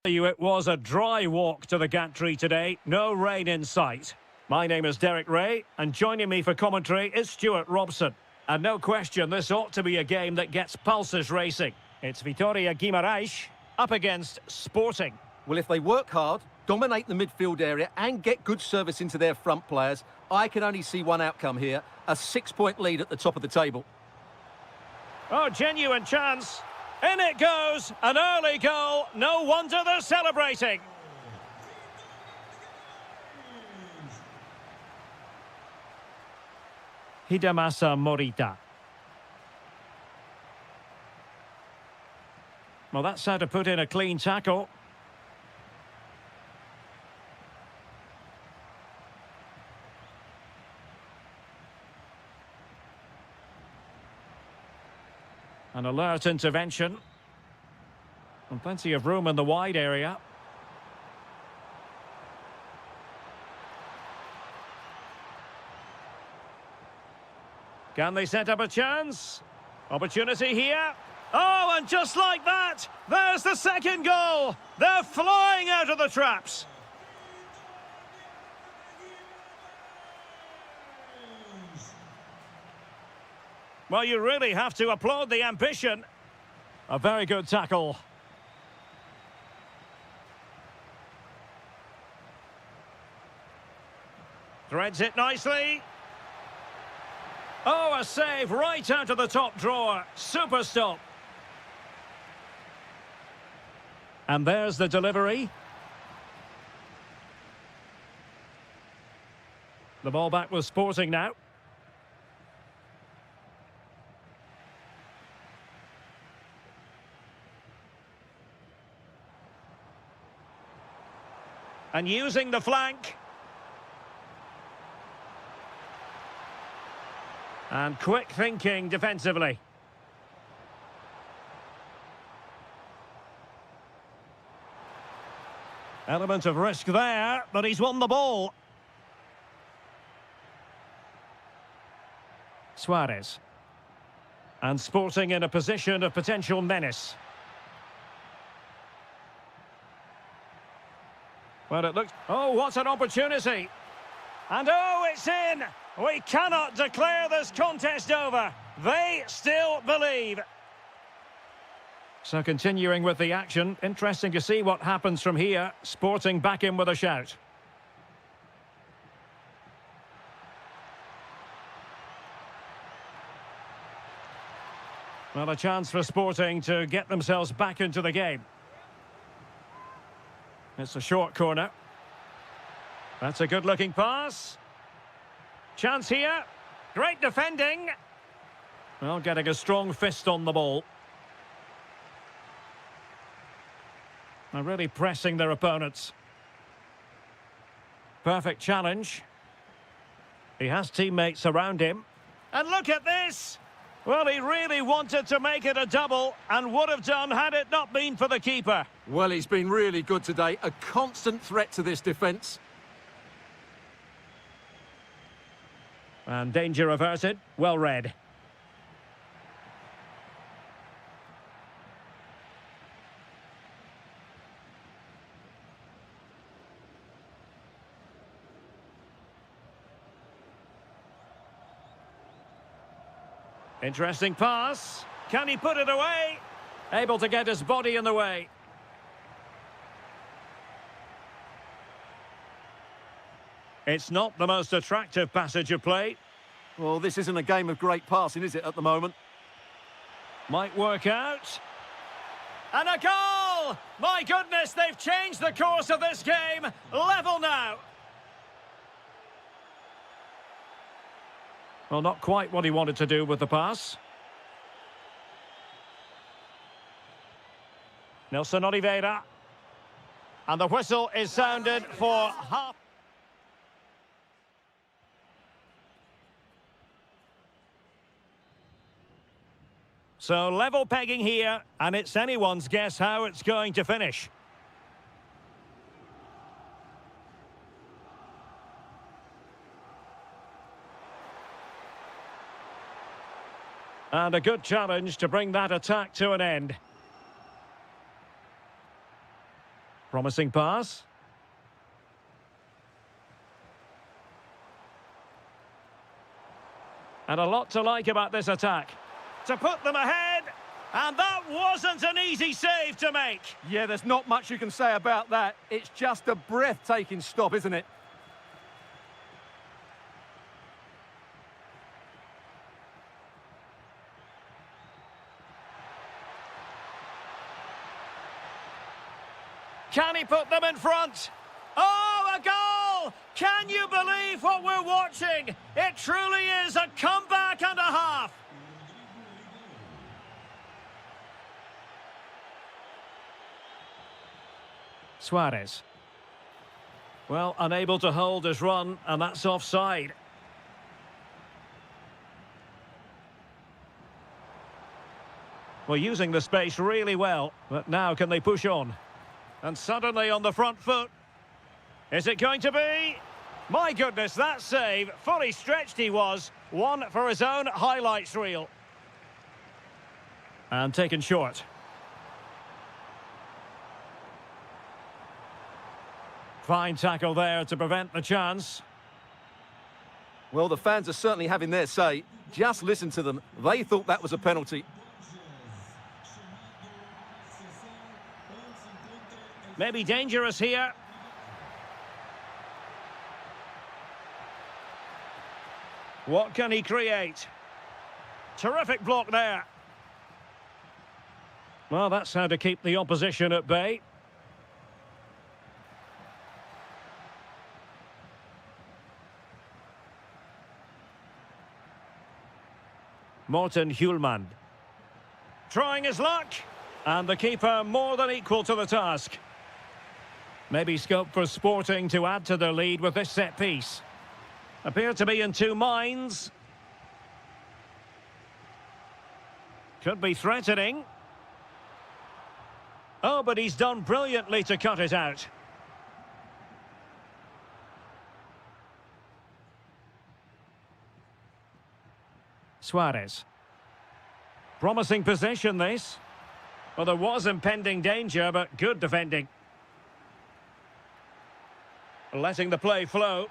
It was a dry walk to the gantry today, no rain in sight. My name is Derek Ray, and joining me for commentary is Stuart Robson. And no question, this ought to be a game that gets pulses racing. It's Vitória Guimarães up against Sporting. Well, if they work hard, dominate the midfield area and get good service into their front players, I can only see one outcome here, a 6-point lead at the top of the table. Oh, genuine chance. In it goes, an early goal. No wonder they're celebrating. Hidemasa Morita. Well, that's how to put in a clean tackle. An alert intervention. And plenty of room in the wide area. Can they set up a chance? Opportunity here. Oh, and just like that, there's the second goal. They're flying out of the traps. Well, you really have to applaud the ambition. A very good tackle. Threads it nicely. Oh, a save right out of the top drawer. Super stop. And there's the delivery. The ball back with Sporting now. And using the flank. And quick thinking defensively. Element of risk there, but he's won the ball. Suarez. And Sporting in a position of potential menace. Well, it looks... Oh, what an opportunity. And oh, it's in. We cannot declare this contest over. They still believe. So continuing with the action, interesting to see what happens from here. Sporting back in with a shout. Well, a chance for Sporting to get themselves back into the game. It's a short corner. That's a good-looking pass. Chance here. Great defending. Well, getting a strong fist on the ball. They're really pressing their opponents. Perfect challenge. He has teammates around him. And look at this! Well, he really wanted to make it a double and would have done had it not been for the keeper. Well, he's been really good today. A constant threat to this defence. And danger averted. Well read. Interesting pass. Can he put it away? Able to get his body in the way. It's not the most attractive passage of play. Well, this isn't a game of great passing, is it, at the moment? Might work out. And a goal! My goodness, they've changed the course of this game. Level now. Well, not quite what he wanted to do with the pass. Nelson Oliveira. And the whistle is sounded for half. So level pegging here, and it's anyone's guess how it's going to finish. And a good challenge to bring that attack to an end. Promising pass. And a lot to like about this attack. To put them ahead, and that wasn't an easy save to make. Yeah, there's not much you can say about that. It's just a breathtaking stop, isn't it? Can he put them in front? Oh, a goal! Can you believe what we're watching? It truly is a comeback and a half. Suarez. Well, unable to hold his run, and that's offside. Well, using the space really well, but now can they push on? And suddenly on the front foot. Is it going to be? My goodness, that save, fully stretched he was. One for his own highlights reel. And taken short. Fine tackle there to prevent the chance. Well, the fans are certainly having their say. Just listen to them. They thought that was a penalty. Maybe dangerous here. What can he create? Terrific block there. Well, that's how to keep the opposition at bay. Morten Hjulmand. Trying his luck. And the keeper more than equal to the task. Maybe scope for Sporting to add to their lead with this set piece. Appear to be in two minds. Could be threatening. Oh, but he's done brilliantly to cut it out. Suarez. Promising possession, this. Well, there was impending danger, but good defending. Letting the play flow.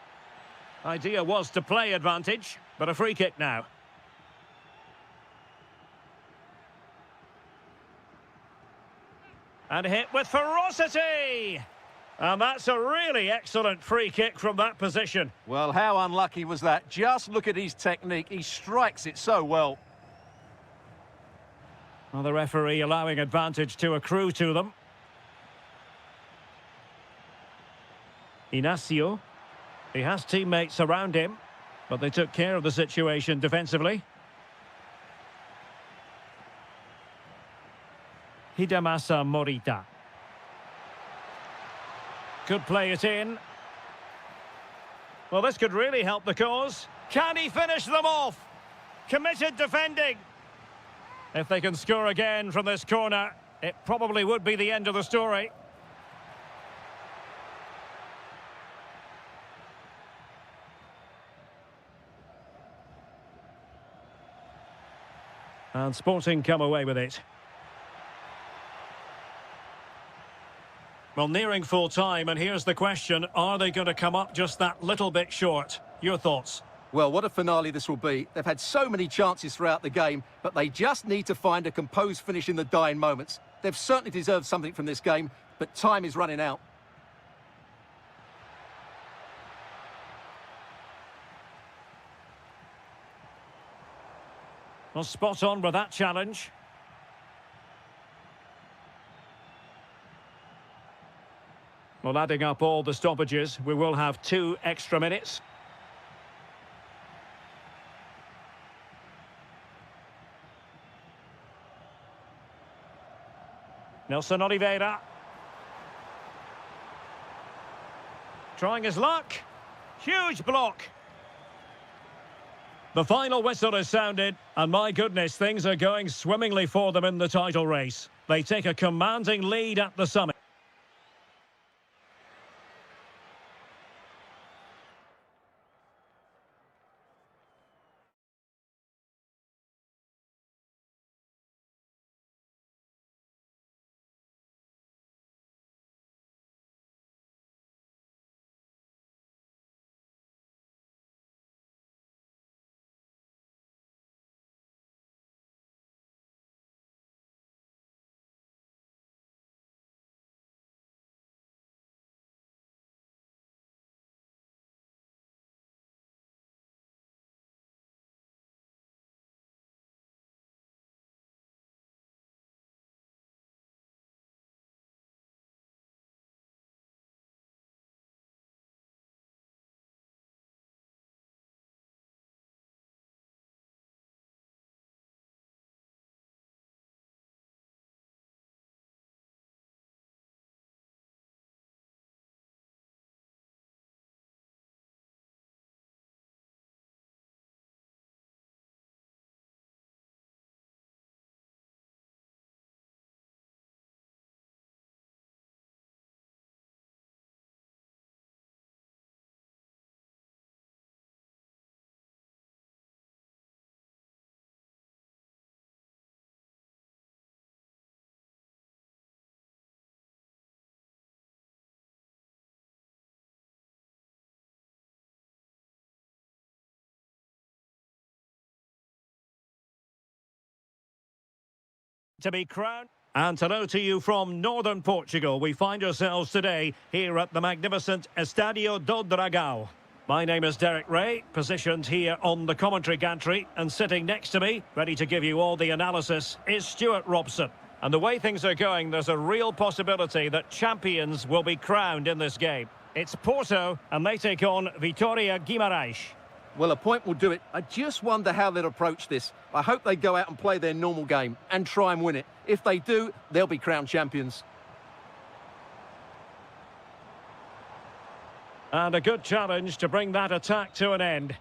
Idea was to play advantage, but a free kick now. And hit with ferocity! And that's a really excellent free kick from that position. Well, how unlucky was that? Just look at his technique. He strikes it so well. Well, the referee allowing advantage to accrue to them. Inacio. He has teammates around him, but they took care of the situation defensively. Hidemasa Morita. Could play it in. Well, this could really help the cause. Can he finish them off? Committed defending. If they can score again from this corner, it probably would be the end of the story. And Sporting come away with it. Well, nearing full time, and here's the question. Are they going to come up just that little bit short? Your thoughts? Well, what a finale this will be. They've had so many chances throughout the game, but they just need to find a composed finish in the dying moments. They've certainly deserved something from this game, but time is running out. Well, spot on with that challenge. Well, adding up all the stoppages, we will have 2 extra minutes. Nelson Oliveira. Trying his luck. Huge block. The final whistle is sounded, and my goodness, things are going swimmingly for them in the title race. They take a commanding lead at the summit. to be crowned. And hello to you from northern Portugal. We find ourselves today here at the magnificent Estádio do Dragão. My name is Derek Ray, positioned here on the commentary gantry, and sitting next to me, ready to give you all the analysis, is Stuart Robson. And the way things are going, there's a real possibility that champions will be crowned in this game. It's Porto, and they take on Vitória Guimarães. Well, a point will do it. I just wonder how they'll approach this. I hope they go out and play their normal game and try and win it. If they do, they'll be crowned champions. And a good challenge to bring that attack to an end.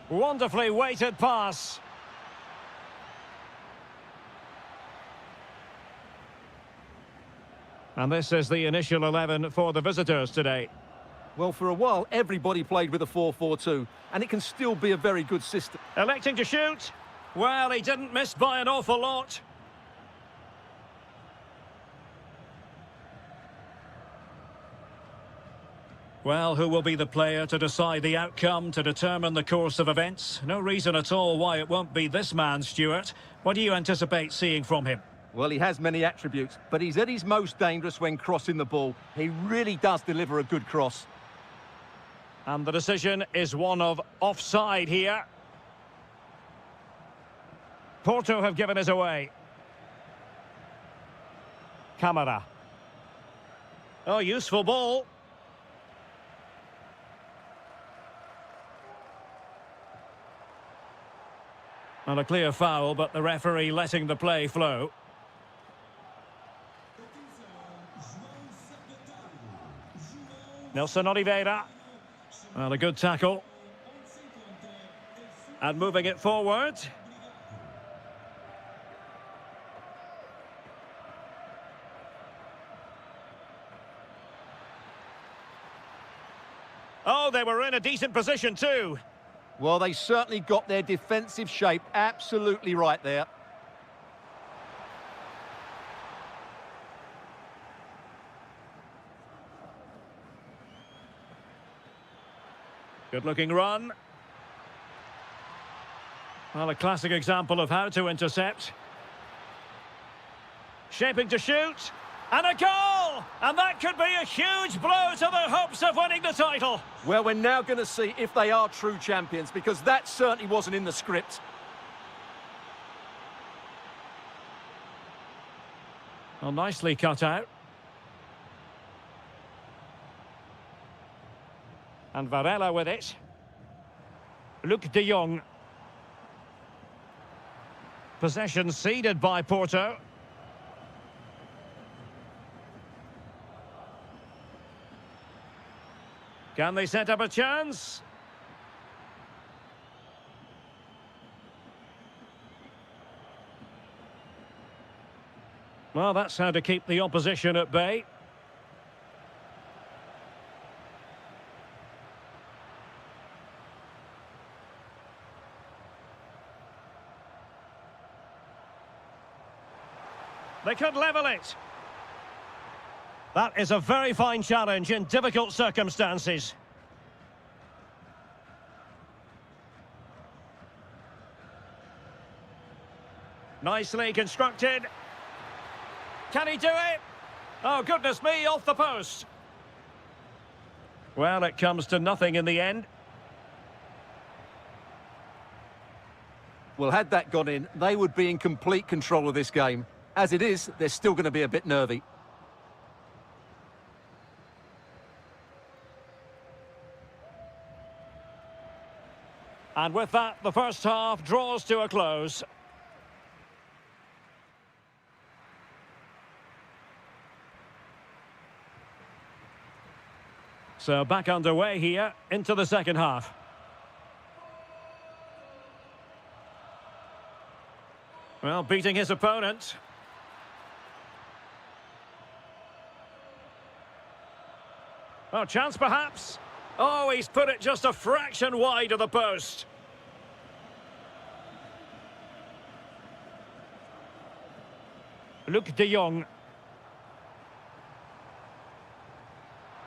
Wonderfully weighted pass. And this is the initial 11 for the visitors today. Well, for a while, everybody played with a 4-4-2, and it can still be a very good system. Electing to shoot. Well, he didn't miss by an awful lot. Well, who will be the player to decide the outcome, to determine the course of events? No reason at all why it won't be this man, Stuart. What do you anticipate seeing from him? Well, he has many attributes, but he's at his most dangerous when crossing the ball. He really does deliver a good cross. And the decision is one of offside here. Porto have given us away. Camara. Oh, useful ball. And a clear foul, but the referee letting the play flow. Nelson Oliveira. Well, a good tackle. And moving it forward. Oh, they were in a decent position too. Well, they certainly got their defensive shape absolutely right there. Good-looking run. Well, a classic example of how to intercept. Shaping to shoot. And a goal! And that could be a huge blow to their hopes of winning the title. Well, we're now going to see if they are true champions, because that certainly wasn't in the script. Well, nicely cut out. And Varela with it. Luke de Jong. Possession ceded by Porto. Can they set up a chance? Well, that's how to keep the opposition at bay. They could level it. That is a very fine challenge in difficult circumstances. Nicely constructed. Can he do it? Oh, goodness me, off the post. Well, it comes to nothing in the end. Well, had that gone in, they would be in complete control of this game. As it is, they're still going to be a bit nervy. And with that, the first half draws to a close. So back underway here into the second half. Well, beating his opponent. Oh, chance perhaps. Oh, he's put it just a fraction wide of the post. Luke de Jong.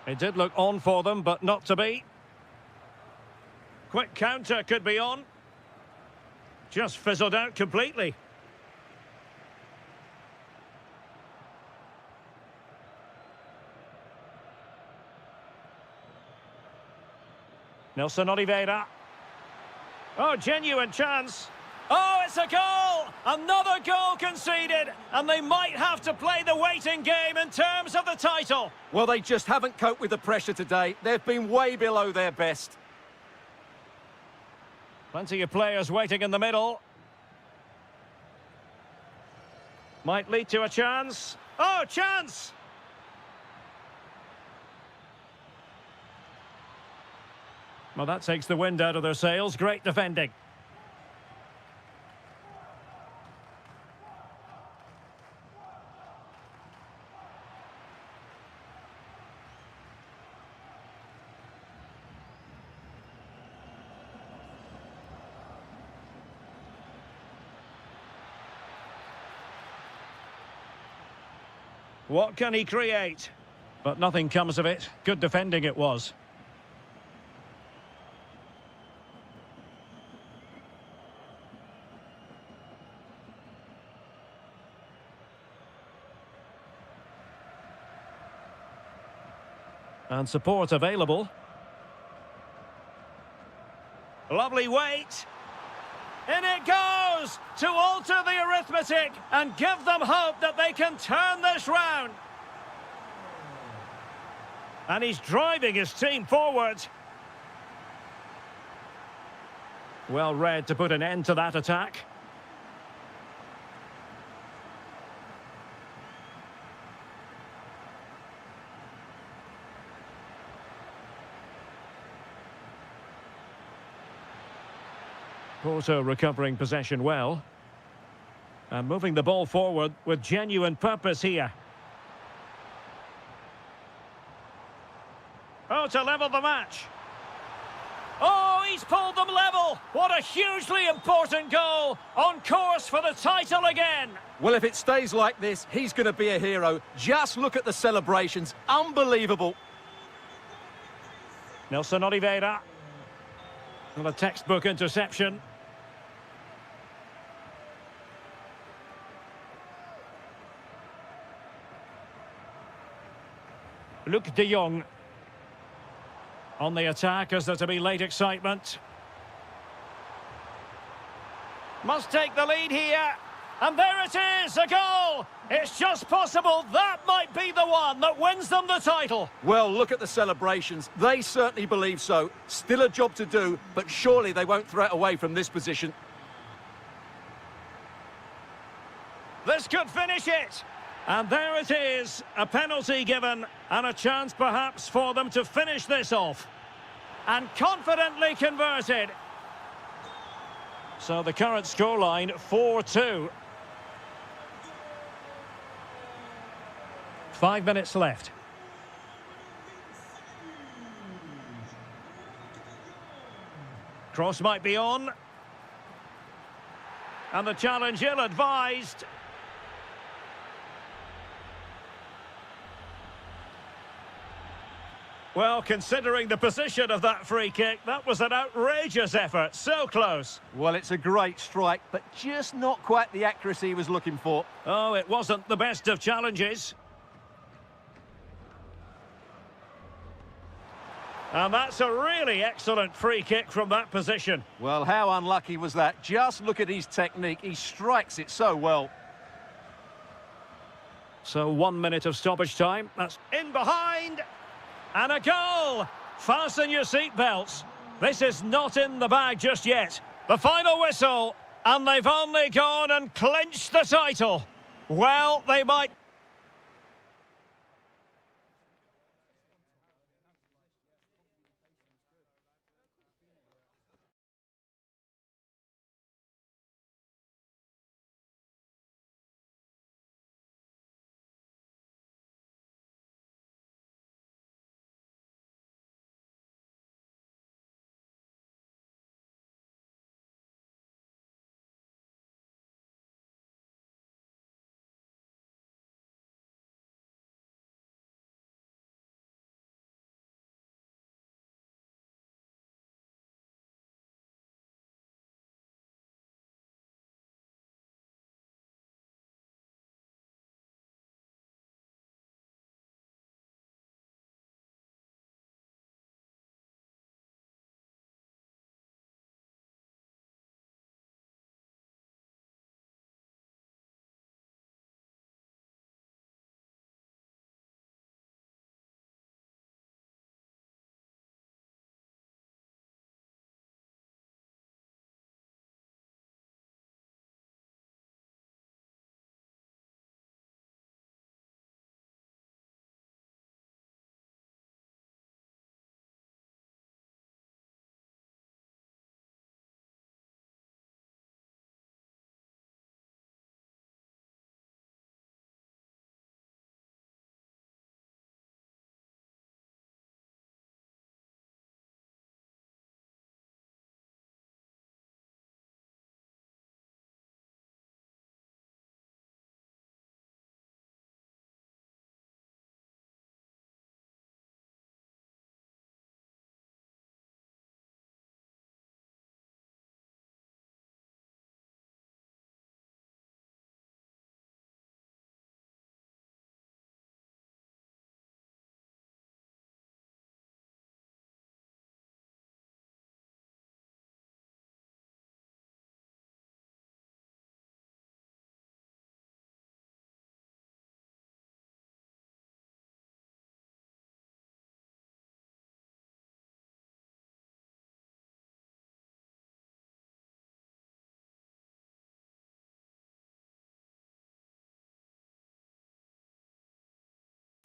It did look on for them, but not to be. Quick counter could be on. Just fizzled out completely. Nelson Oliveira. Oh, genuine chance. Oh, it's a goal! Another goal conceded, and they might have to play the waiting game in terms of the title. Well, they just haven't coped with the pressure today. They've been way below their best. Plenty of players waiting in the middle. Might lead to a chance. Oh, chance! Well, that takes the wind out of their sails. Great defending. What can he create? But nothing comes of it. Good defending it was. And support available. Lovely weight. In it goes to alter the arithmetic and give them hope that they can turn this round. And he's driving his team forward. Well read to put an end to that attack. Porto recovering possession well. And moving the ball forward with genuine purpose here. Oh, to level the match. Oh, he's pulled them level. What a hugely important goal. On course for the title again. Well, if it stays like this, he's going to be a hero. Just look at the celebrations. Unbelievable. Nelson Oliveira. Well, a textbook interception. Luke de Jong. On the attack as there to be late excitement. Must take the lead here. And there it is, a goal! It's just possible that might be the one that wins them the title. Well, look at the celebrations. They certainly believe so. Still a job to do, but surely they won't throw it away from this position. This could finish it. And there it is, a penalty given, and a chance perhaps for them to finish this off. And confidently converted. So the current scoreline, 4-2. 5 minutes left. Cross might be on. And the challenge ill-advised. Well, considering the position of that free kick, that was an outrageous effort. So close. Well, it's a great strike, but just not quite the accuracy he was looking for. Oh, it wasn't the best of challenges. And that's a really excellent free kick from that position. Well, how unlucky was that? Just look at his technique. He strikes it so well. So 1 minute of stoppage time. That's in behind. And a goal! Fasten your seatbelts. This is not in the bag just yet. The final whistle, and they've only gone and clinched the title. Well, they might...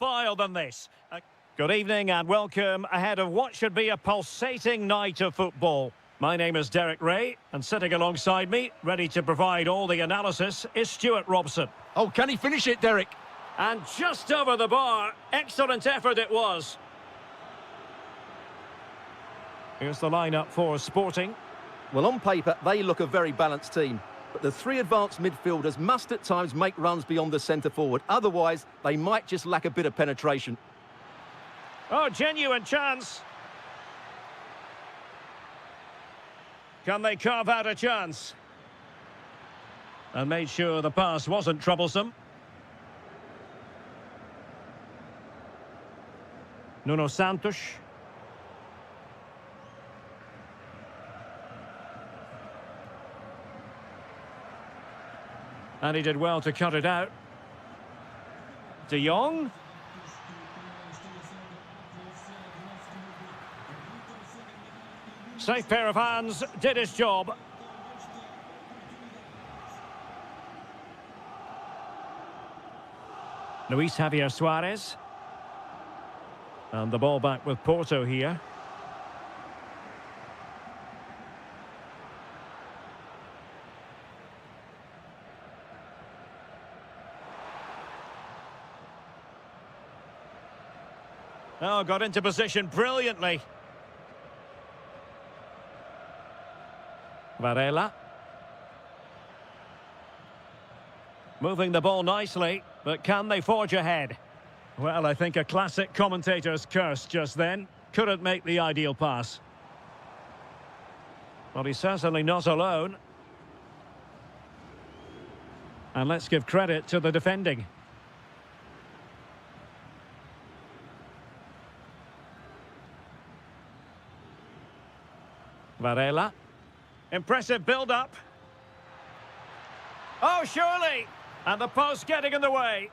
File than this. Good evening and welcome ahead of what should be a pulsating night of football. My name is Derek Ray, and sitting alongside me, ready to provide all the analysis, is Stuart Robson. Oh, can he finish it, Derek? And just over the bar, excellent effort it was. Here's the lineup for Sporting. Well, on paper, they look a very balanced team. But the three advanced midfielders must at times make runs beyond the centre forward. Otherwise, they might just lack a bit of penetration. Oh, genuine chance. Can they carve out a chance? And made sure the pass wasn't troublesome. Nuno Santos. And he did well to cut it out. De Jong. Safe pair of hands, did his job. Luis Javier Suarez. And the ball back with Porto here. Oh, got into position brilliantly. Varela. Moving the ball nicely, but can they forge ahead? Well, I think a classic commentator's curse just then. Couldn't make the ideal pass. Well, he's certainly not alone. And let's give credit to the defending. Varela. Impressive build-up. Oh, surely! And the post getting in the way.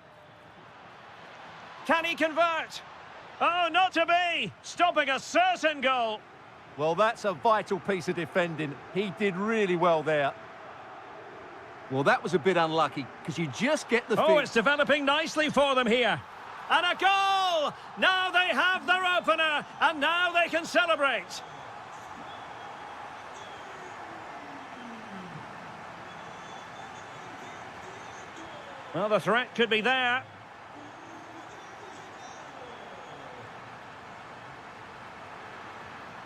Can he convert? Oh, not to be! Stopping a certain goal. Well, that's a vital piece of defending. He did really well there. Well, that was a bit unlucky, because you just get the Oh, it's developing nicely for them here. And a goal! Now they have their opener, and now they can celebrate. Well, the threat could be there.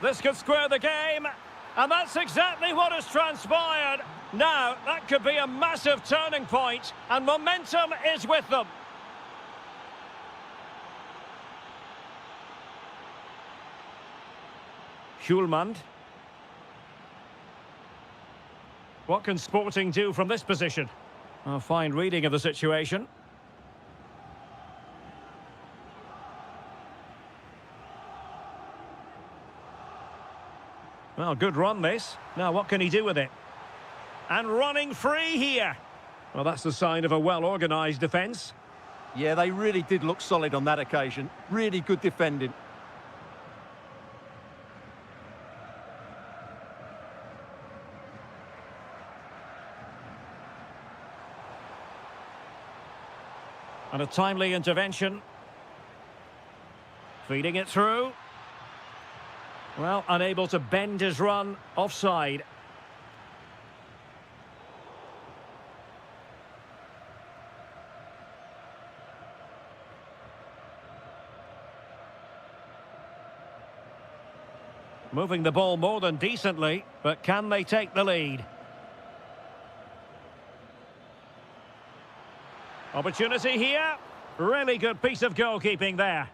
This could square the game, and that's exactly what has transpired. Now, that could be a massive turning point, and momentum is with them. Schulmand. What can Sporting do from this position? A fine reading of the situation. Well, good run this. Now what can he do with it? And running free here. Well, that's the sign of a well-organised defence. Yeah, they really did look solid on that occasion. Really good defending. And a timely intervention. Feeding it through. Well, unable to bend his run, offside. Moving the ball more than decently, but can they take the lead? Opportunity here. Really good piece of goalkeeping there.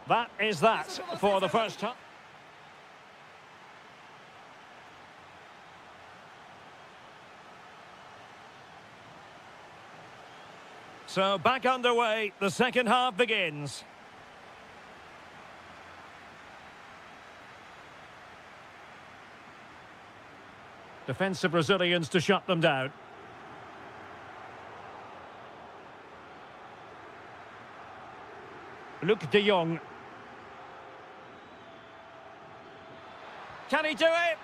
That is that for the first time. So back underway, the second half begins. Defensive Brazilians to shut them down. Luke de Jong. Can he do it?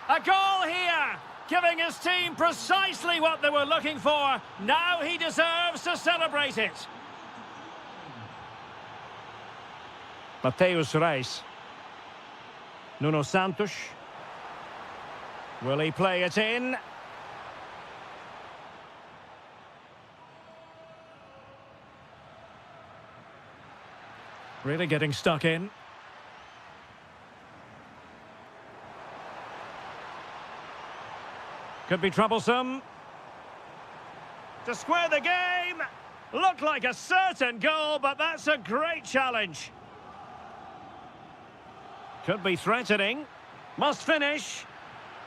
A goal here! Giving his team precisely what they were looking for. Now he deserves to celebrate it. Mateus Reis. Nuno Santos. Will he play it in? Really getting stuck in. Could be troublesome. To square the game. Looked like a certain goal, but that's a great challenge. Could be threatening. Must finish.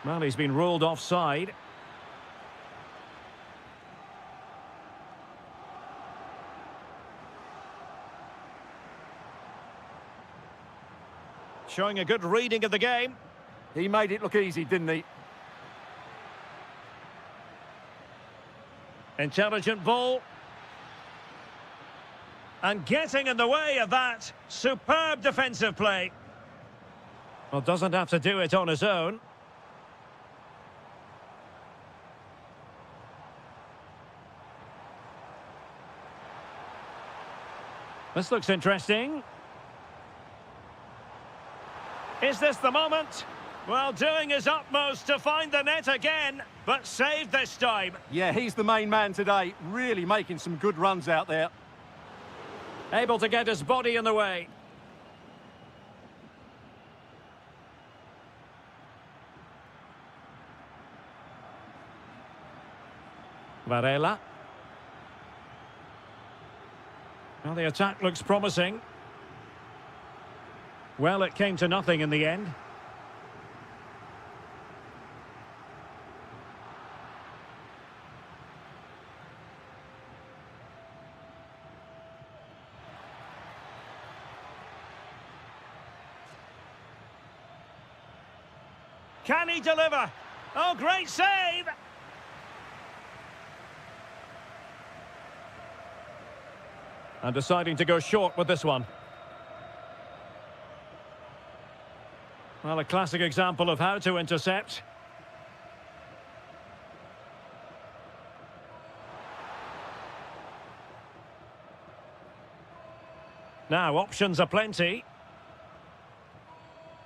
Well, he's been ruled offside. Showing a good reading of the game. He made it look easy, didn't he? Intelligent ball. And getting in the way of that. Superb defensive play. Well, doesn't have to do it on his own. This looks interesting. Is this the moment? Well, doing his utmost to find the net again, but saved this time. Yeah, he's the main man today, really making some good runs out there. Able to get his body in the way. Varela. Well, the attack looks promising. Well, it came to nothing in the end. Can he deliver? Oh, great save! And deciding to go short with this one. Well, a classic example of how to intercept. Now, options are plenty.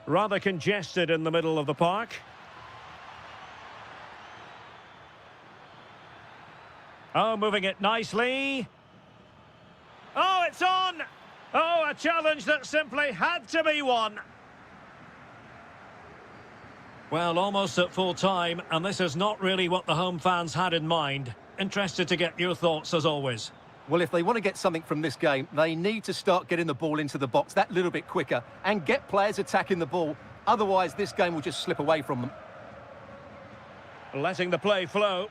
Rather congested in the middle of the park. Oh, moving it nicely. Oh, it's on! Oh, a challenge that simply had to be won. Well, almost at full time, and this is not really what the home fans had in mind. Interested to get your thoughts, as always. Well, if they want to get something from this game, they need to start getting the ball into the box that little bit quicker and get players attacking the ball. Otherwise, this game will just slip away from them. Letting the play flow.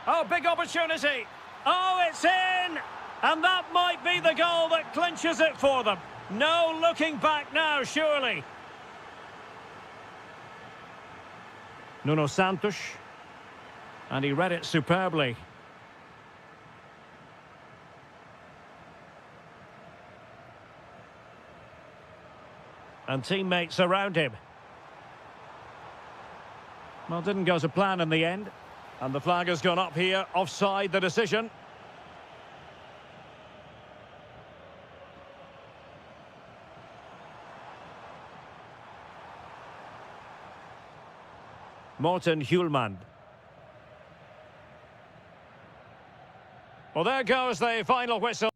Oh, big opportunity. Oh, it's in! And that might be the goal that clinches it for them. No looking back now, surely. Nuno Santos. And he read it superbly. And teammates around him. Well, didn't go to plan in the end. And the flag has gone up here, offside the decision. Morten Hjulmand. Well, there goes the final whistle.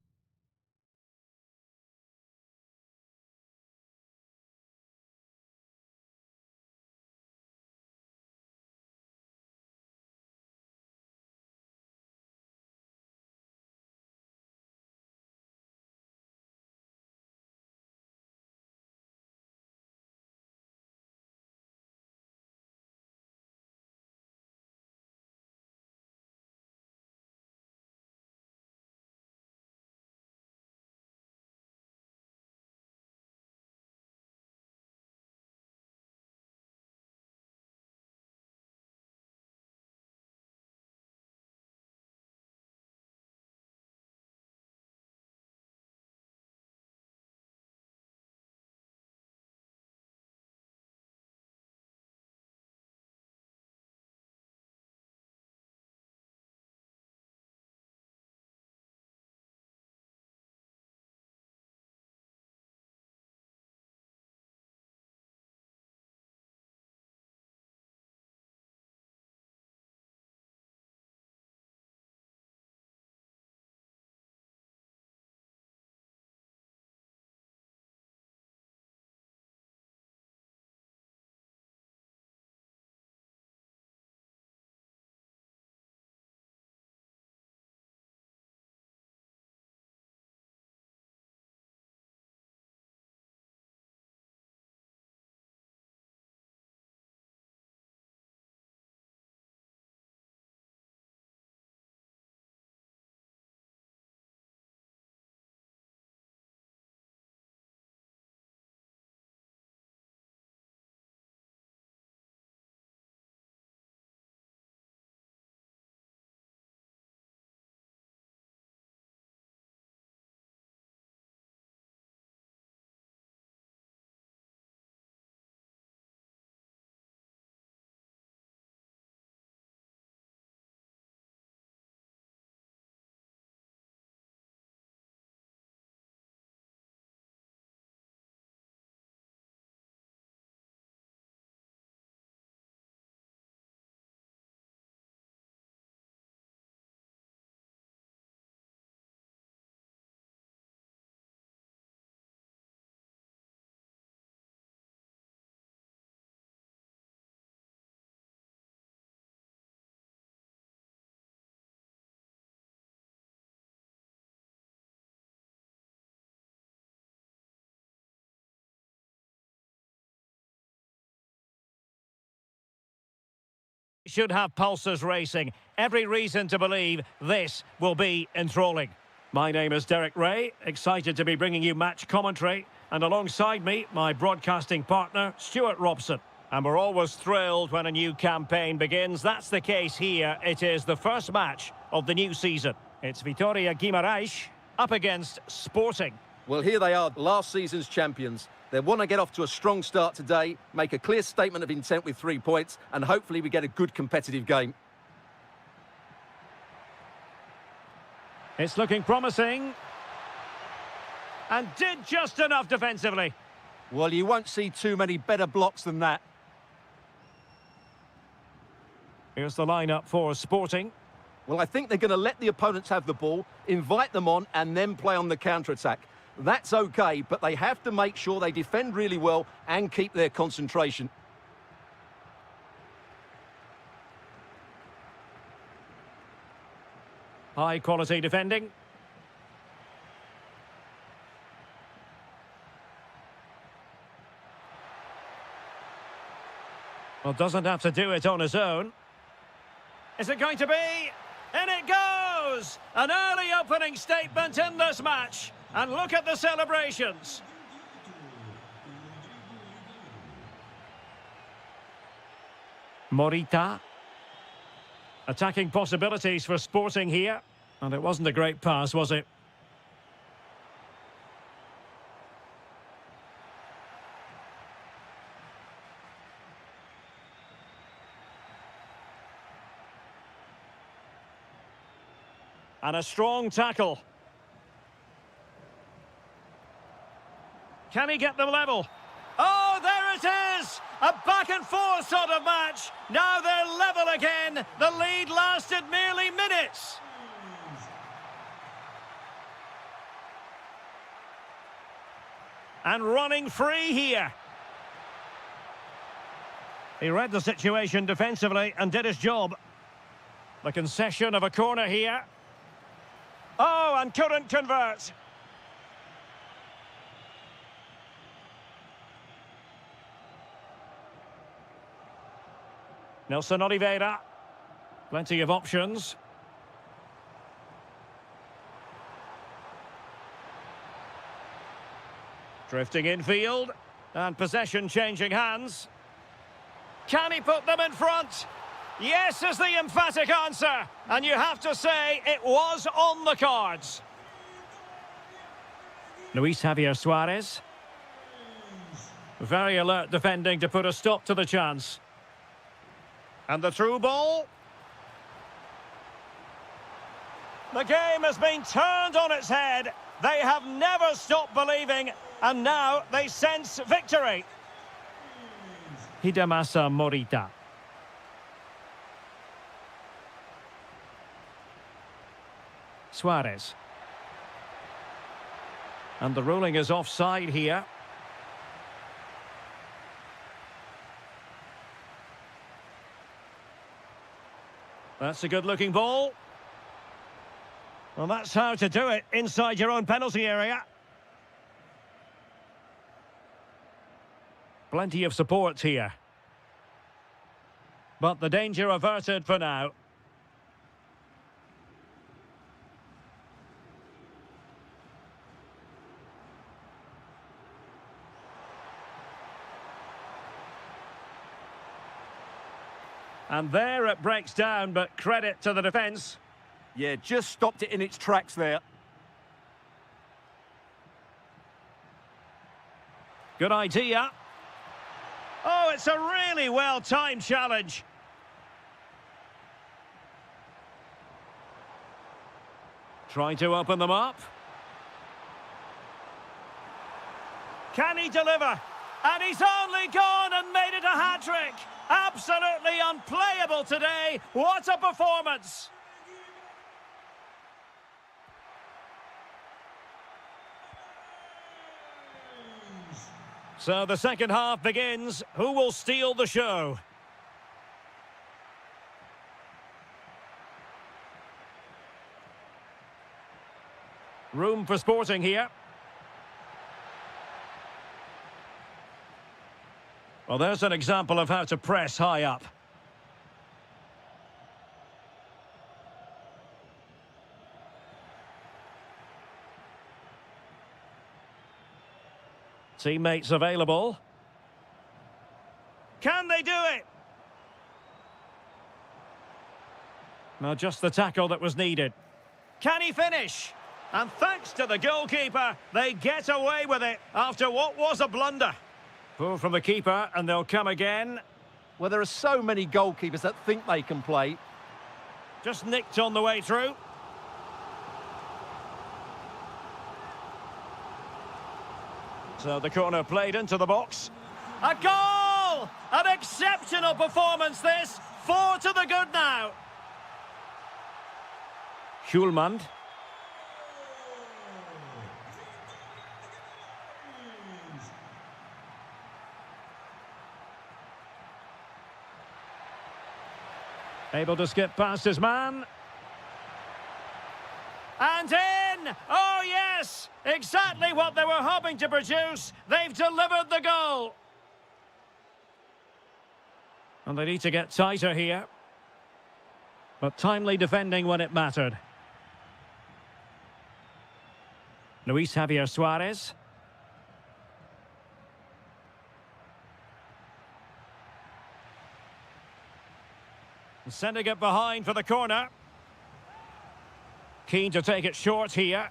should have pulses racing. Every reason to believe this will be enthralling. My name is Derek Ray, excited to be bringing you match commentary. And alongside me, my broadcasting partner, Stuart Robson. And we're always thrilled when a new campaign begins. That's the case here. It is the first match of the new season. It's Vitória Guimarães up against Sporting. Well, here they are, last season's champions. They want to get off to a strong start today, make a clear statement of intent with 3 points, and hopefully we get a good competitive game. It's looking promising. And did just enough defensively. Well, you won't see too many better blocks than that. Here's the lineup for Sporting. Well, I think they're going to let the opponents have the ball, invite them on, and then play on the counter-attack. That's okay, but they have to make sure they defend really well and keep their concentration. High-quality defending. Well, doesn't have to do it on his own. Is it going to be? In it goes! An early opening statement in this match. And look at the celebrations. Morita. Attacking possibilities for Sporting here. And it wasn't a great pass, was it? And a strong tackle. Can he get them level? Oh, there it is! A back and forth sort of match. Now they're level again. The lead lasted merely minutes. And running free here. He read the situation defensively and did his job. The concession of a corner here. Oh, and couldn't convert. Nelson Oliveira. Plenty of options. Drifting infield. And possession changing hands. Can he put them in front? Yes is the emphatic answer. And you have to say it was on the cards. Luis Javier Suarez. Very alert defending to put a stop to the chance. And the through ball. The game has been turned on its head. They have never stopped believing, and now they sense victory. Hidemasa Morita. Suarez. And the ruling is offside here. That's a good-looking ball. Well, that's how to do it inside your own penalty area. Plenty of support here. But the danger averted for now. And there it breaks down, but credit to the defence. Yeah, just stopped it in its tracks there. Good idea. Oh, it's a really well-timed challenge. Trying to open them up. Can he deliver? And he's only gone and made it a hat-trick. Absolutely unplayable today. What a performance. So the second half begins. Who will steal the show? Room for Sporting here. Well, there's an example of how to press high up. Teammates available. Can they do it? No, just the tackle that was needed. Can he finish? And thanks to the goalkeeper, they get away with it after what was a blunder. Pull from the keeper, and they'll come again. Well, there are so many goalkeepers that think they can play. Just nicked on the way through. So the corner played into the box. A goal! An exceptional performance this. 4 to the good now. Hjulmand. Able to skip past his man. And in! Oh, yes! Exactly what they were hoping to produce. They've delivered the goal. And they need to get tighter here. But timely defending when it mattered. Luis Javier Suarez. Sending it behind for the corner. Keen to take it short here.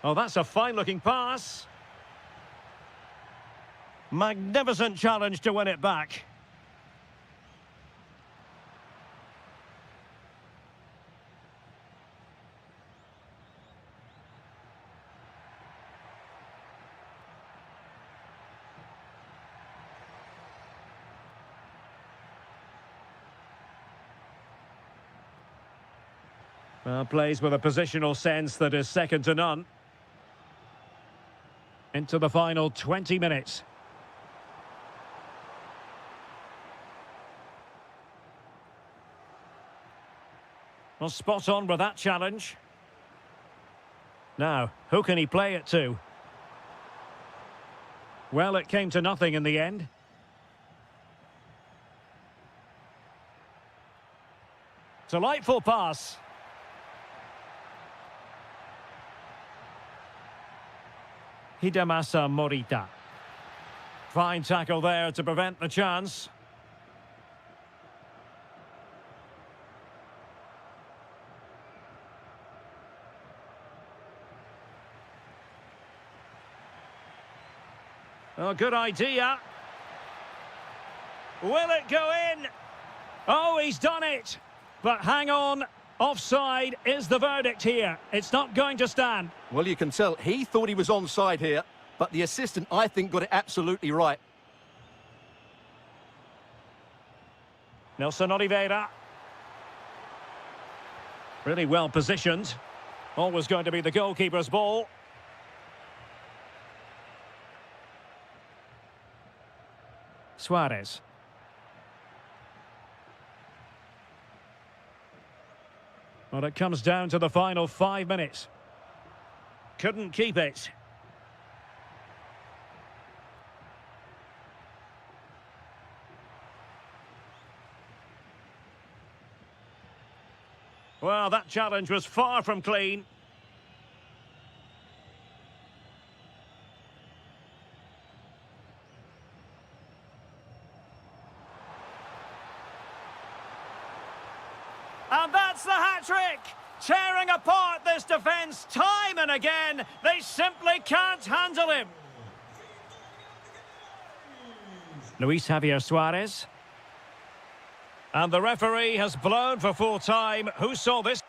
Oh, that's a fine-looking pass. Magnificent challenge to win it back. Well, plays with a positional sense that is second to none. Into the final 20 minutes. Well, spot on with that challenge. Now, who can he play it to? Well, it came to nothing in the end. Delightful pass. Hidemasa Morita. Fine tackle there to prevent the chance. Oh, good idea. Will it go in? Oh, he's done it. But hang on. Offside is the verdict here. It's not going to stand. Well, you can tell he thought he was onside here, but the assistant, I think, got it absolutely right. Nelson Oliveira. Really well positioned. Always going to be the goalkeeper's ball. Suarez. Well, it comes down to the final 5 minutes. Couldn't keep it. Well, that challenge was far from clean. And that's the hat-trick! Tearing apart this defence time and again. They simply can't handle him. Luis Javier Suarez. And the referee has blown for full time. Who saw this?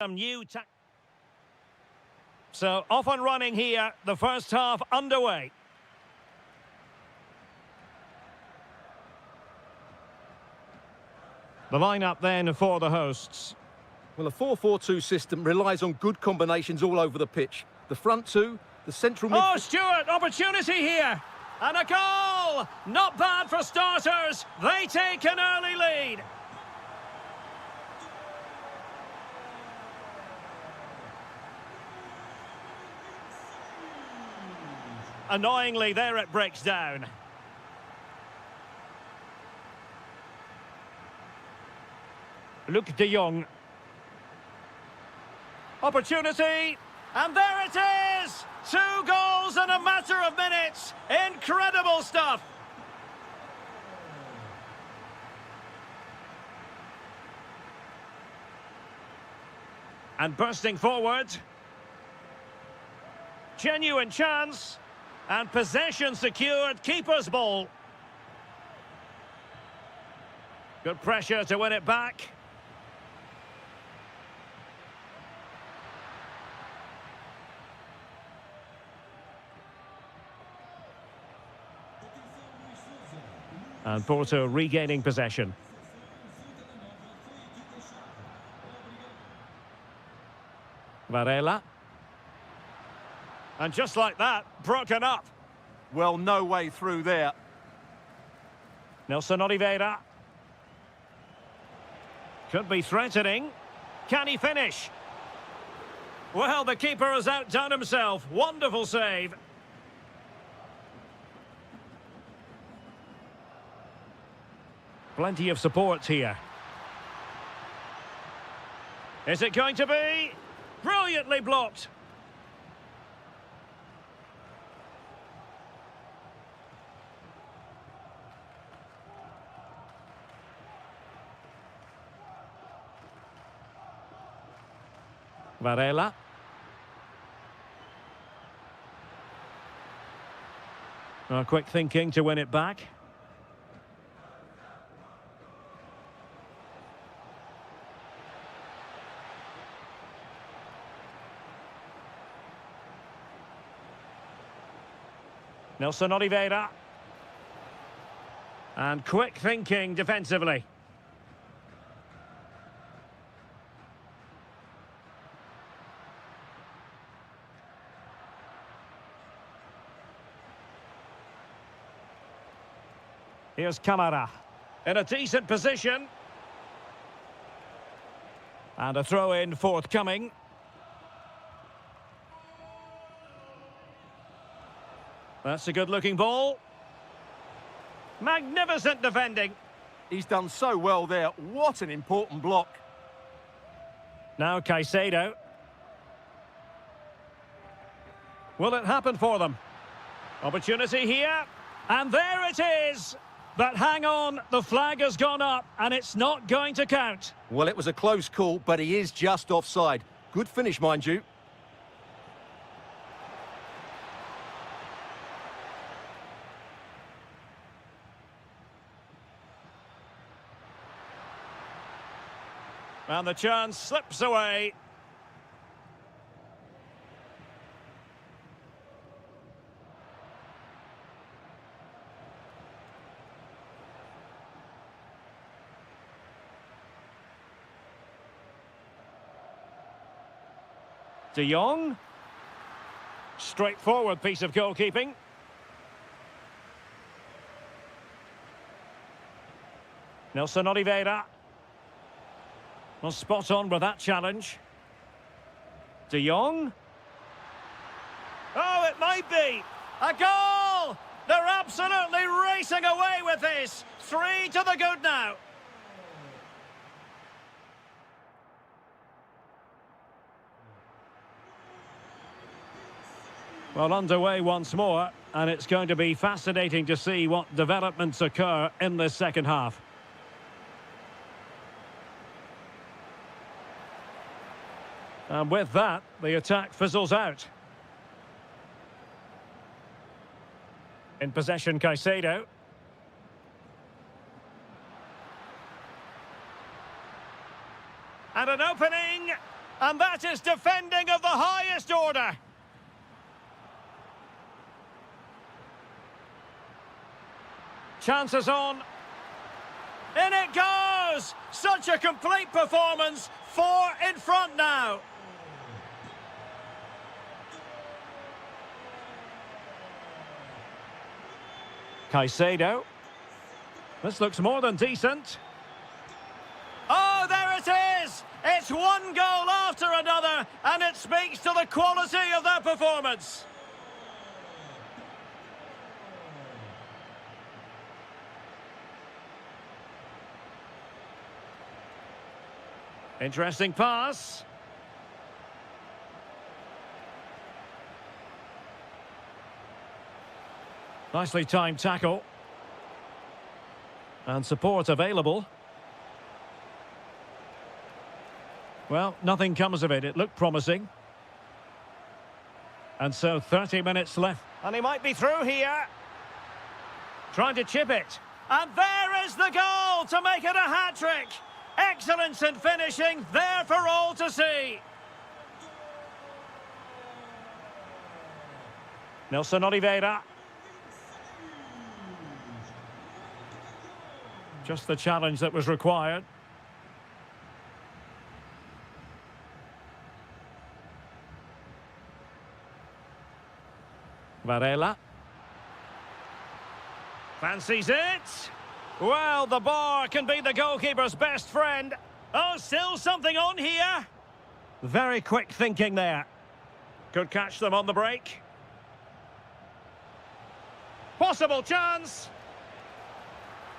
some new So off and running here, the first half underway. The lineup then for the hosts. Well, a 4-4-2 system relies on good combinations all over the pitch. The front two, the central midfield... Oh, Stuart, opportunity here. And a goal! Not bad for starters. They take an early lead. Annoyingly, there it breaks down. Luke de Jong. Opportunity, and there it is! 2 goals in a matter of minutes. Incredible stuff. And bursting forward. Genuine chance. And possession secured, keeper's ball. Good pressure to win it back. And Porto regaining possession. Varela. And just like that, broken up. Well, no way through there. Nelson Oliveira. Could be threatening. Can he finish? Well, the keeper has outdone himself. Wonderful save. Plenty of support here. Is it going to be? Brilliantly blocked. Varela. Quick thinking to win it back. Nelson Oliveira. And quick thinking defensively. Here's Camara. In a decent position. And a throw-in forthcoming. That's a good-looking ball. Magnificent defending. He's done so well there. What an important block. Now Caicedo. Will it happen for them? Opportunity here. And there it is. But hang on, the flag has gone up and it's not going to count. Well, it was a close call, but he is just offside. Good finish, mind you. And the chance slips away. De Jong. Straightforward piece of goalkeeping. Nelson Oliveira. Well, spot on with that challenge. De Jong. Oh, it might be. A goal! They're absolutely racing away with this. 3 to the good now. Well, underway once more, and it's going to be fascinating to see what developments occur in this second half. And with that, the attack fizzles out. In possession, Caicedo. And an opening! And that is defending of the highest order. Chances on. In it goes! Such a complete performance. 4 in front now. Caicedo. This looks more than decent. Oh, there it is! It's one goal after another, and it speaks to the quality of their performance. Interesting pass. Nicely timed tackle. And support available. Well, nothing comes of it. It looked promising. And so 30 minutes left. And he might be through here. Trying to chip it. And there is the goal to make it a hat-trick. Excellence in finishing, there for all to see. Nelson Oliveira. Just the challenge that was required. Varela. Fancies it. Well, the bar can be the goalkeeper's best friend. Oh, still something on here. Very quick thinking there. Could catch them on the break. Possible chance.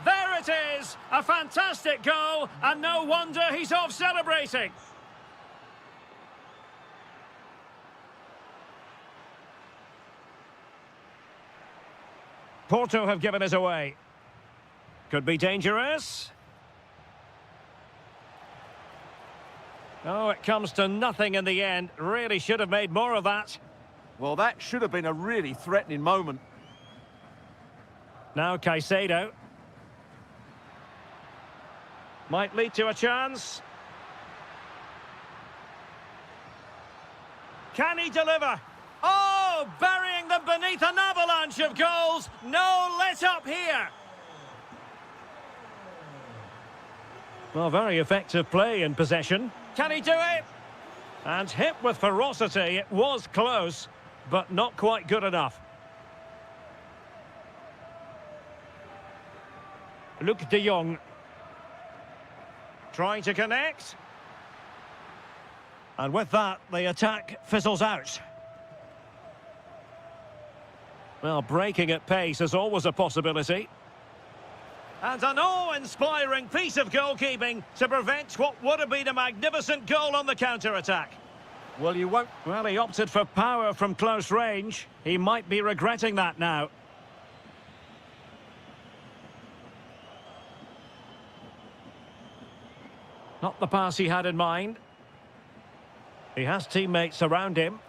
There it is. A fantastic goal, and no wonder he's off celebrating. Porto have given us away. Could be dangerous. Oh, it comes to nothing in the end. Really should have made more of that. Well, that should have been a really threatening moment. Now Caicedo. Might lead to a chance. Can he deliver? Oh, burying them beneath an avalanche of goals. No let up here. Well, very effective play in possession. Can he do it? And hit with ferocity. It was close, but not quite good enough. Luke de Jong. Trying to connect. And with that, the attack fizzles out. Well, breaking at pace is always a possibility. And an awe-inspiring piece of goalkeeping to prevent what would have been a magnificent goal on the counter-attack. Well, you won't... Well, he opted for power from close range. He might be regretting that now. Not the pass he had in mind. He has teammates around him.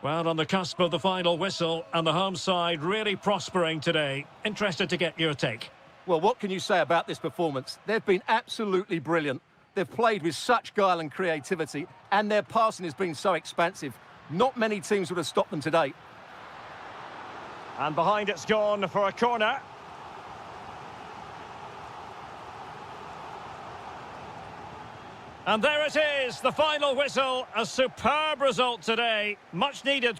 Well, on the cusp of the final whistle, and the home side really prospering today. Interested to get your take. Well, what can you say about this performance? They've been absolutely brilliant. They've played with such guile and creativity, and their passing has been so expansive. Not many teams would have stopped them today. And behind it's gone for a corner. And there it is, the final whistle. A superb result today. Much needed.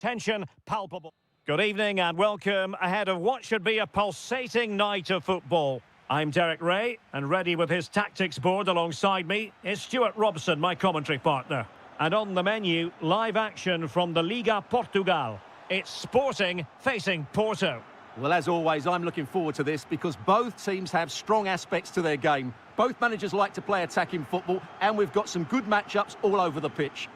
Tension palpable. Good evening and welcome ahead of what should be a pulsating night of football. I'm Derek Ray, and ready with his tactics board alongside me is Stuart Robson, my commentary partner. And on the menu, live action from the Liga Portugal. It's Sporting facing Porto. Well, as always, I'm looking forward to this because both teams have strong aspects to their game. Both managers like to play attacking football, and we've got some good matchups all over the pitch.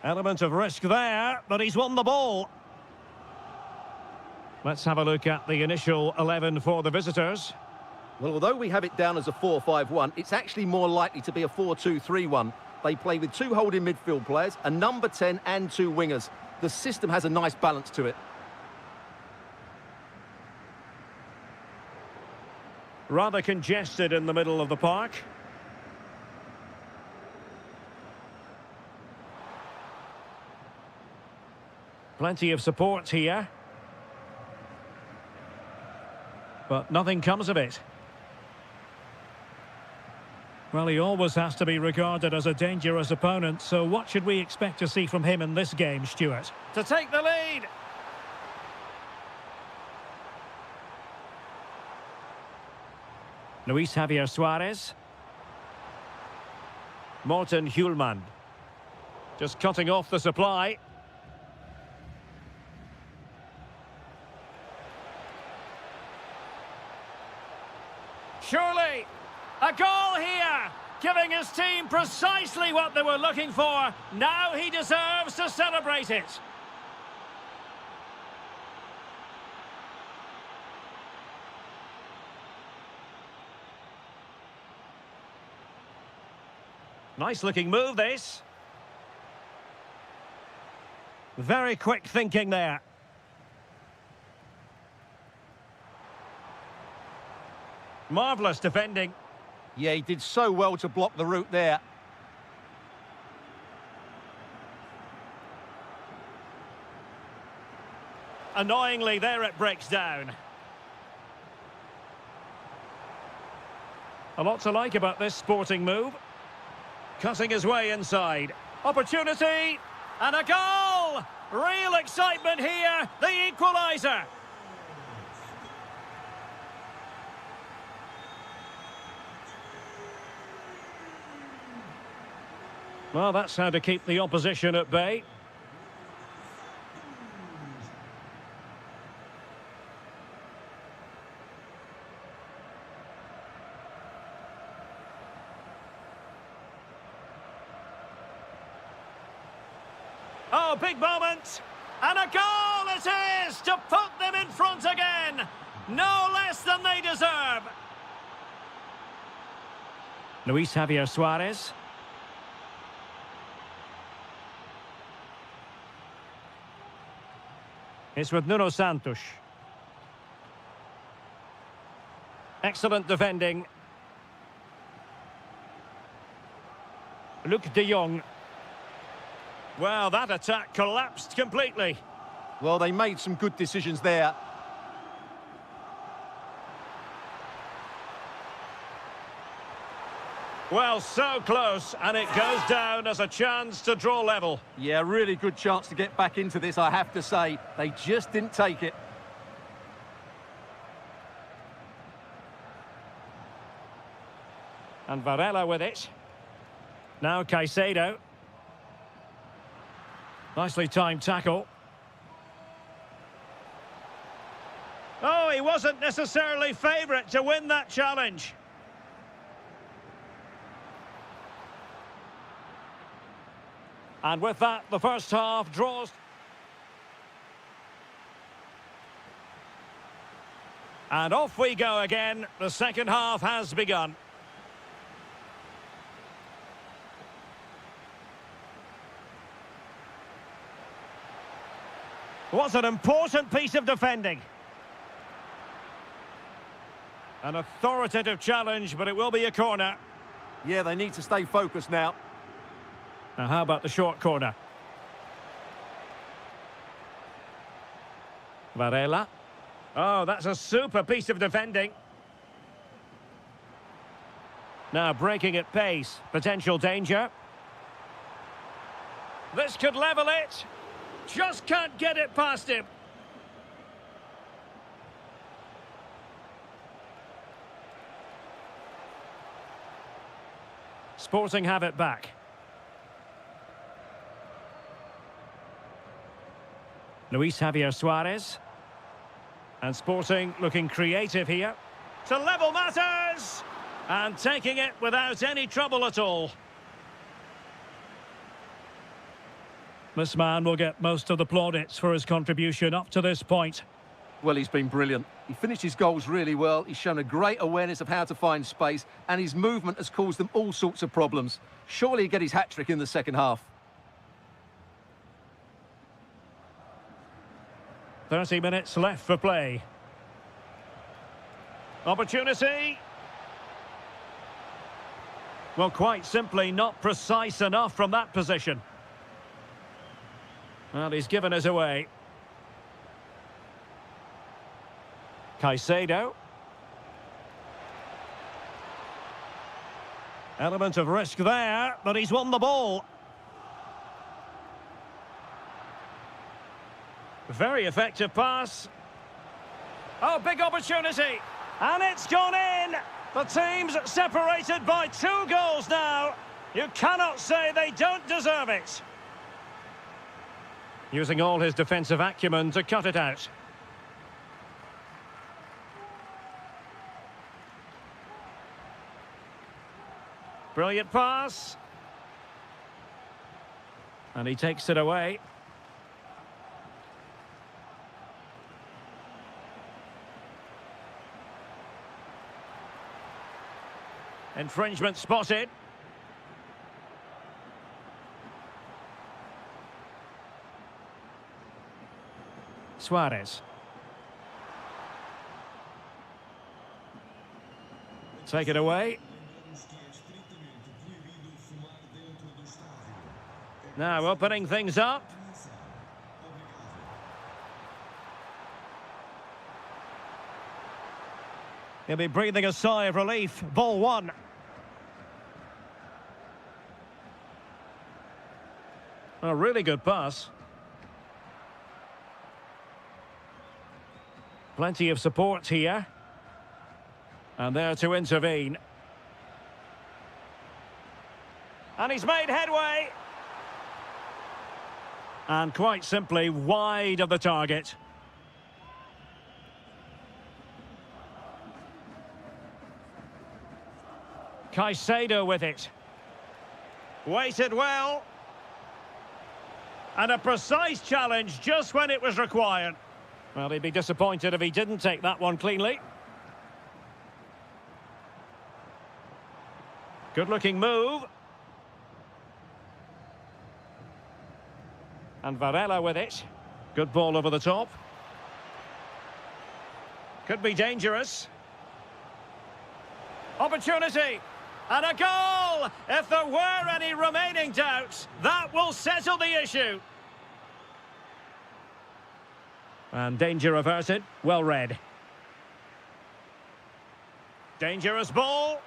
Element of risk there, but he's won the ball. Let's have a look at the initial 11 for the visitors. Well, although we have it down as a 4-5-1, it's actually more likely to be a 4-2-3-1. They play with two holding midfield players, a number 10 and two wingers. The system has a nice balance to it. Rather congested in the middle of the park. Plenty of support here. But nothing comes of it. Well, he always has to be regarded as a dangerous opponent, so what should we expect to see from him in this game, Stuart? To take the lead! Luis Javier Suarez. Morten Hjulmand. Just cutting off the supply. Surely, a goal here, giving his team precisely what they were looking for. Now he deserves to celebrate it. Nice looking move, this. Very quick thinking there. Marvellous defending. Yeah, he did so well to block the route there. Annoyingly, there it breaks down. A lot to like about this Sporting move. Cutting his way inside. Opportunity! And a goal! Real excitement here, the equaliser. Well, that's how to keep the opposition at bay. Oh, big moment! And a goal it is to put them in front again! No less than they deserve! Luis Javier Suarez. It's with Nuno Santos. Excellent defending. Luc de Jong. Well, that attack collapsed completely. Well, they made some good decisions there. Well, so close, and it goes down as a chance to draw level. Yeah, really good chance to get back into this, I have to say. They just didn't take it. And Varela with it. Now Caicedo. Nicely timed tackle. Oh, he wasn't necessarily favourite to win that challenge. And with that, the first half draws. And off we go again. The second half has begun. What an important piece of defending. An authoritative challenge, but it will be a corner. Yeah, they need to stay focused now. Now, how about the short corner? Varela. Oh, that's a super piece of defending. Now breaking at pace. Potential danger. This could level it. Just can't get it past him. Sporting have it back. Luis Javier Suarez. And Sporting looking creative here. To level matters! And taking it without any trouble at all. This man will get most of the plaudits for his contribution up to this point. Well, he's been brilliant. He finished his goals really well. He's shown a great awareness of how to find space, and his movement has caused them all sorts of problems. Surely he'll get his hat-trick in the second half. 30 minutes left for play. Opportunity. Well, quite simply not precise enough from that position. Well, he's given us away. Caicedo. Element of risk there, but he's won the ball. Very effective pass. Oh, big opportunity. And it's gone in. The team's separated by 2 goals now. You cannot say they don't deserve it. Using all his defensive acumen to cut it out. Brilliant pass. And he takes it away. Infringement spotted. Suarez. Take it away. Now opening things up. He'll be breathing a sigh of relief. Ball 1. A really good pass. Plenty of support here. And there to intervene. And he's made headway. And quite simply wide of the target. Caicedo with it. Waited well. And a precise challenge just when it was required. Well, he'd be disappointed if he didn't take that one cleanly. Good-looking move. And Varela with it. Good ball over the top. Could be dangerous. Opportunity. And a goal! If there were any remaining doubts, that will settle the issue. And danger averted. Well read. Dangerous ball.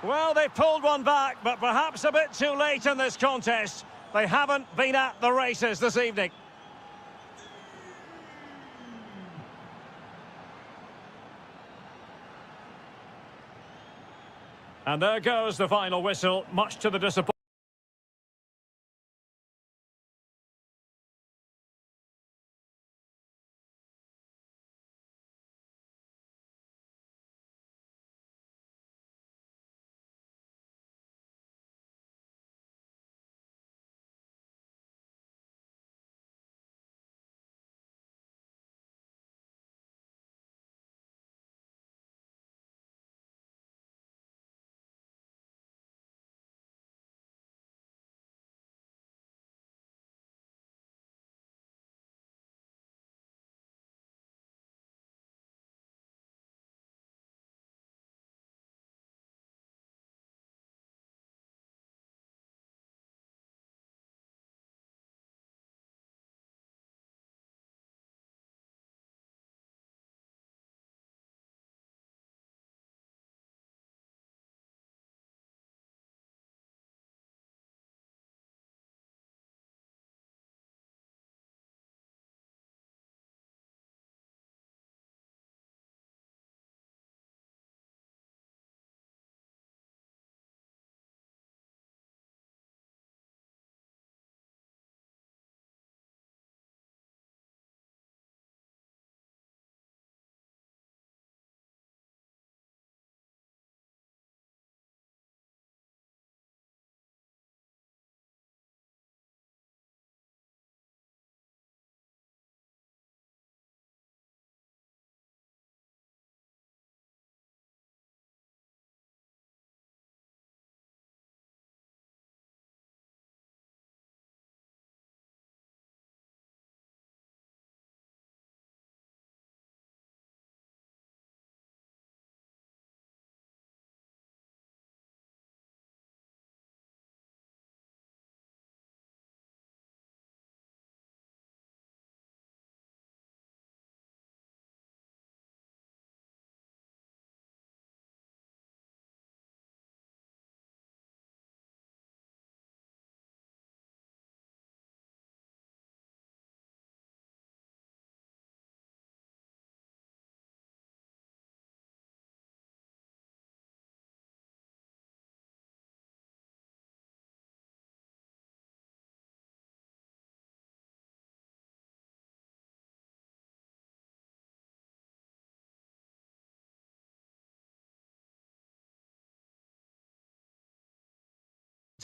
Well, they pulled one back, but perhaps a bit too late in this contest. They haven't been at the races this evening. And there goes the final whistle, much to the disappointment.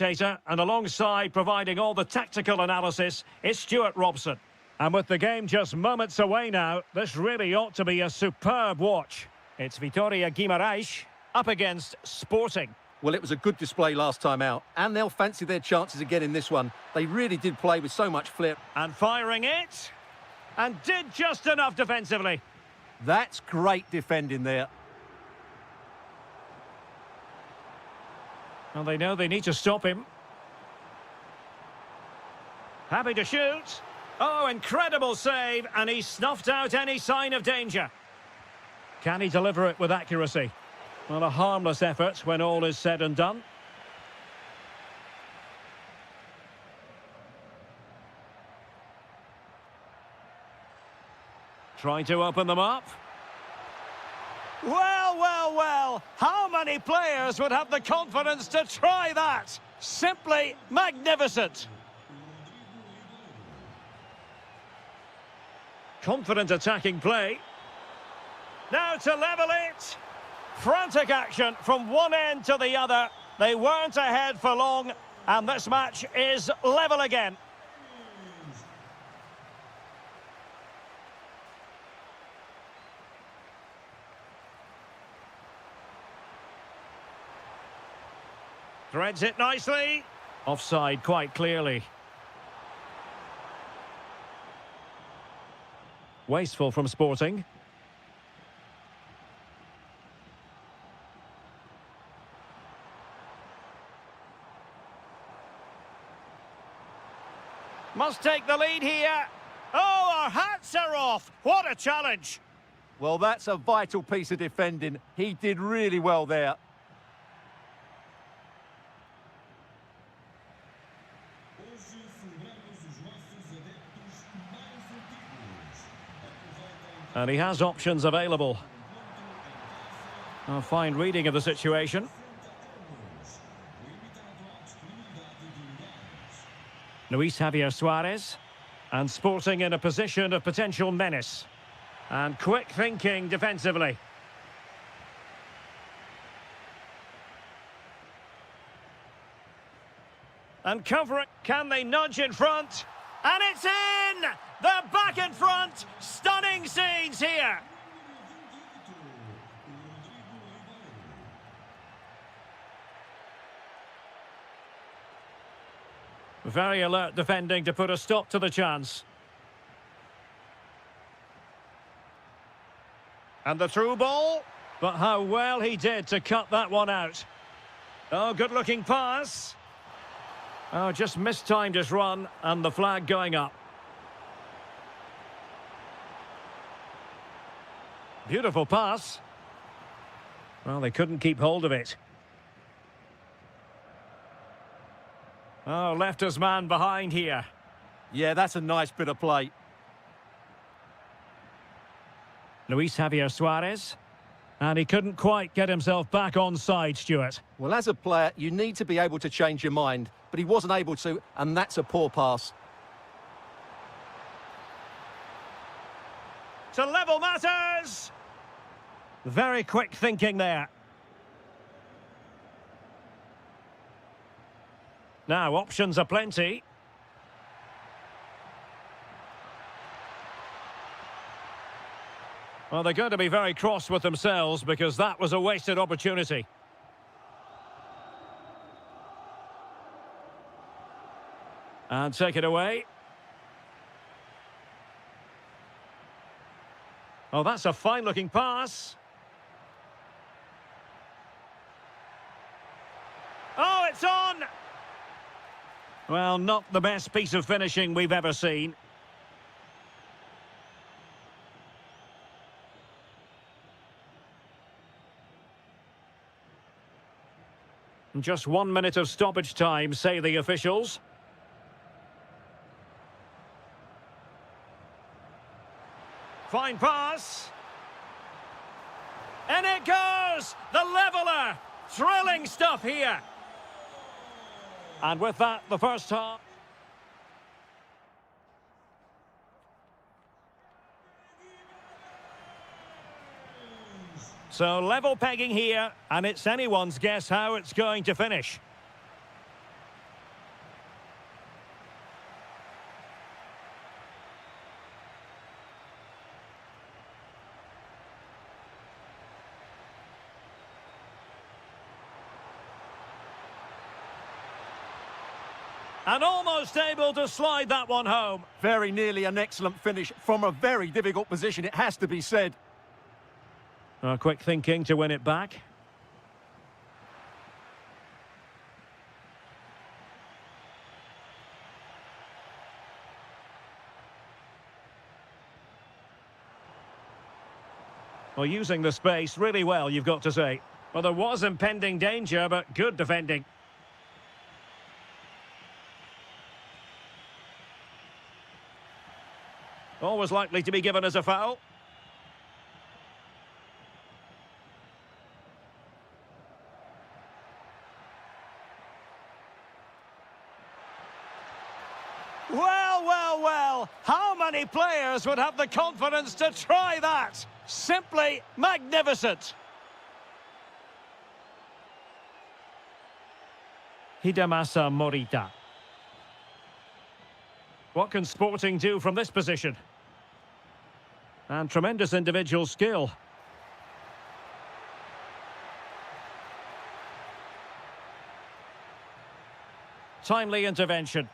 commentator, and alongside providing all the tactical analysis is Stuart Robson. And with the game just moments away now, this really ought to be a superb watch. It's Vitória Guimarães up against Sporting. Well, it was a good display last time out, and they'll fancy their chances again in this one. They really did play with so much flip. And firing it, and did just enough defensively. That's great defending there. Well, they know they need to stop him. Happy to shoot. Oh, incredible save, and he snuffed out any sign of danger. Can he deliver it with accuracy? Well, a harmless effort when all is said and done. Trying to open them up. Well, well, well. How many players would have the confidence to try that? Simply magnificent. Confident attacking play. Now to level it. Frantic action from one end to the other. They weren't ahead for long, and this match is level again. Threads it nicely. Offside quite clearly. Wasteful from Sporting. Must take the lead here. Oh, our hats are off. What a challenge. Well, that's a vital piece of defending. He did really well there. And he has options available. A fine reading of the situation. Luis Javier Suarez. And Sporting in a position of potential menace. And quick thinking defensively. And covering. Can they nudge in front? And it's in! They're back in front! Stunning scenes here! Very alert defending to put a stop to the chance. And the through ball. But how well he did to cut that one out. Oh, good-looking pass. Oh, just mistimed his run, and the flag going up. Beautiful pass. Well, they couldn't keep hold of it. Oh, left his man behind here. Yeah, that's a nice bit of play. Luis Javier Suarez. And he couldn't quite get himself back on side, Stuart. Well, as a player, you need to be able to change your mind, but he wasn't able to, and that's a poor pass. To level matters! Very quick thinking there. Now, options are plenty. Well, they're going to be very cross with themselves because that was a wasted opportunity. And take it away. Oh, that's a fine-looking pass. Oh, it's on! Well, not the best piece of finishing we've ever seen. Just 1 minute of stoppage time, say the officials. Fine pass. And it goes! The leveller! Thrilling stuff here. And with that, the first half. So level pegging here, and it's anyone's guess how it's going to finish. And almost able to slide that one home. Very nearly an excellent finish from a very difficult position, it has to be said. Quick thinking to win it back. Well, using the space really well, you've got to say. Well, there was impending danger, but good defending. Always likely to be given as a foul. Well, well, well. How many players would have the confidence to try that? Simply magnificent. Hidemasa Morita. What can Sporting do from this position? And tremendous individual skill. Timely intervention.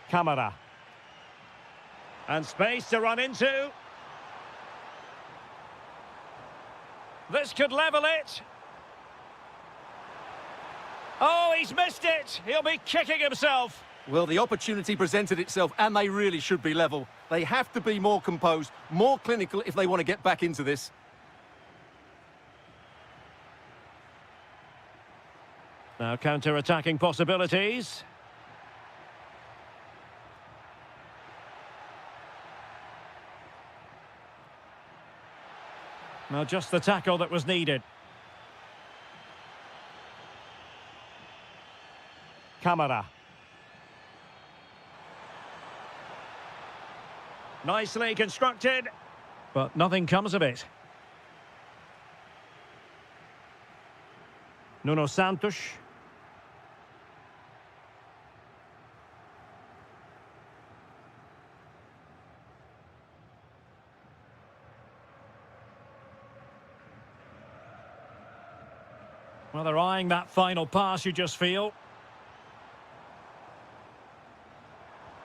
Camara. And space to run into. This could level it. Oh, he's missed it. He'll be kicking himself. Well, the opportunity presented itself, and they really should be level. They have to be more composed, more clinical if they want to get back into this. Now counter-attacking possibilities. Now just the tackle that was needed. Camara. Nicely constructed, but nothing comes of it. Nuno Santos. Well, they're eyeing that final pass, you just feel.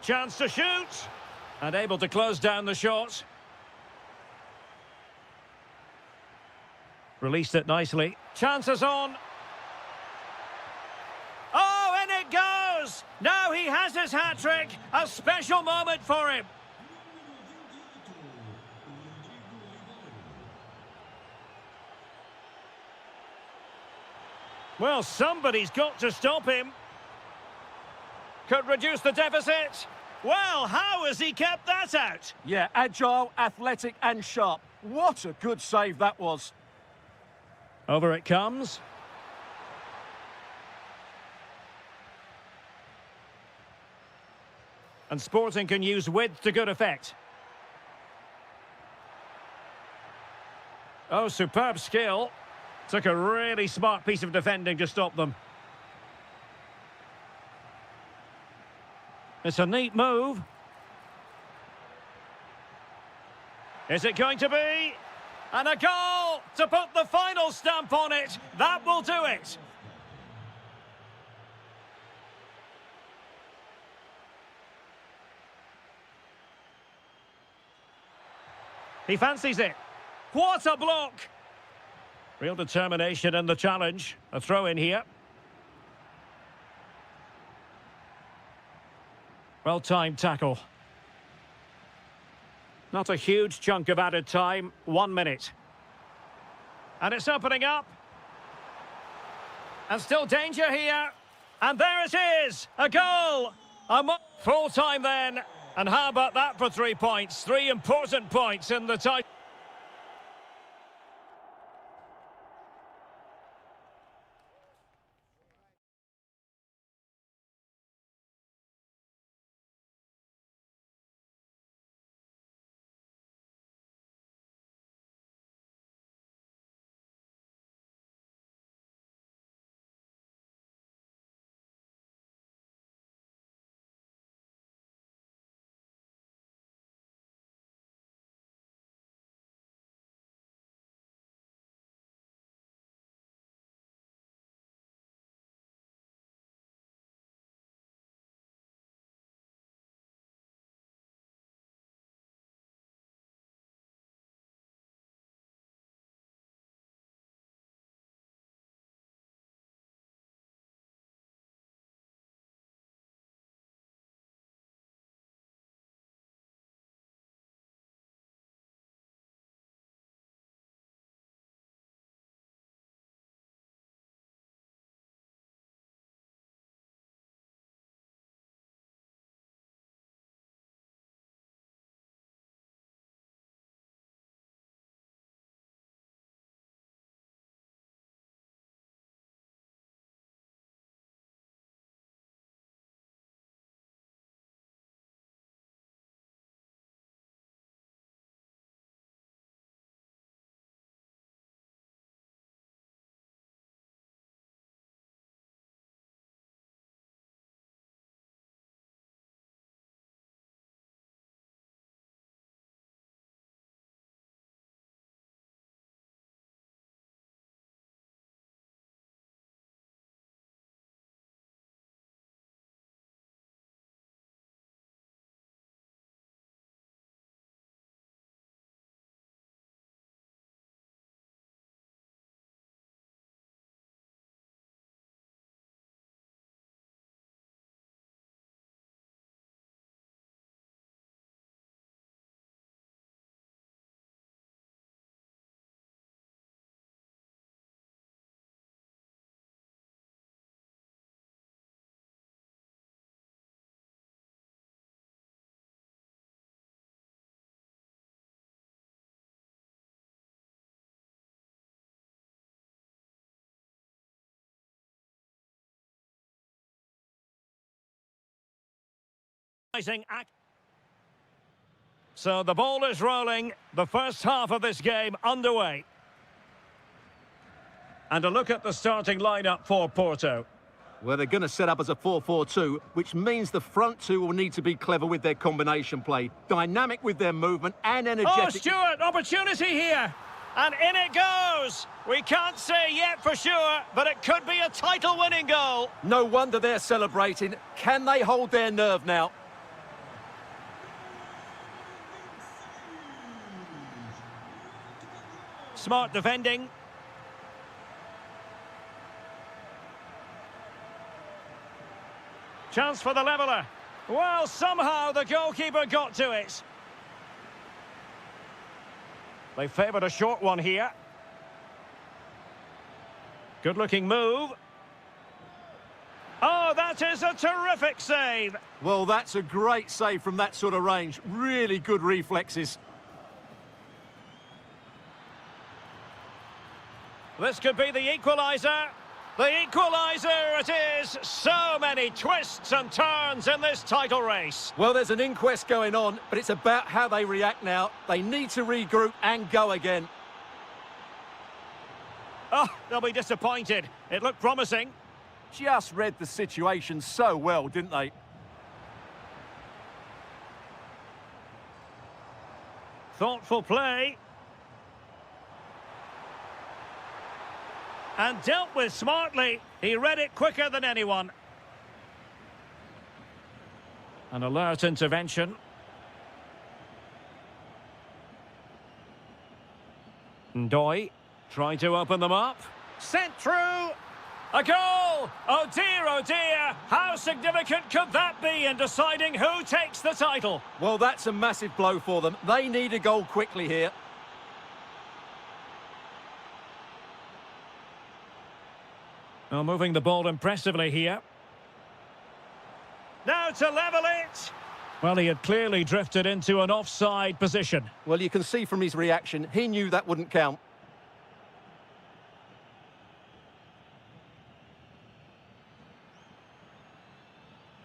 Chance to shoot. And able to close down the shot. Released it nicely. Chances on. Oh, in it goes! Now he has his hat-trick. A special moment for him. Well, somebody's got to stop him. Could reduce the deficit. Well, how has he kept that out? Yeah, agile, athletic and sharp. What a good save that was. Over it comes. And Sporting can use width to good effect. Oh, superb skill. Took a really smart piece of defending to stop them. It's a neat move. Is it going to be? And a goal to put the final stamp on it. That will do it. He fancies it. What a block! Real determination in the challenge. A throw in here. Well-timed tackle. Not a huge chunk of added time. 1 minute. And it's opening up. And still danger here. And there it is. A goal. Full time then. And how about that for 3 points? 3 important points in the title. So the ball is rolling. The first half of this game underway. And a look at the starting lineup for Porto. Well, they're going to set up as a 4-4-2, which means the front two will need to be clever with their combination play, dynamic with their movement and energetic. Oh, Stuart, opportunity here. And in it goes. We can't say yet for sure, but it could be a title-winning goal. No wonder they're celebrating. Can they hold their nerve now? Smart defending. Chance for the leveller. Well, somehow the goalkeeper got to it. They favoured a short one here. Good-looking move. Oh, that is a terrific save. Well, that's a great save from that sort of range. Really good reflexes. This could be the equaliser. The equaliser it is! So many twists and turns in this title race. Well, there's an inquest going on, but it's about how they react now. They need to regroup and go again. Oh, they'll be disappointed. It looked promising. Just read the situation so well, didn't they? Thoughtful play. And dealt with smartly. He read it quicker than anyone. An alert intervention. Ndoye trying to open them up. Sent through. A goal! Oh dear, how significant could that be in deciding who takes the title? Well, that's a massive blow for them. They need a goal quickly here. Well, moving the ball impressively here. Now to level it. Well, he had clearly drifted into an offside position. Well, you can see from his reaction, he knew that wouldn't count.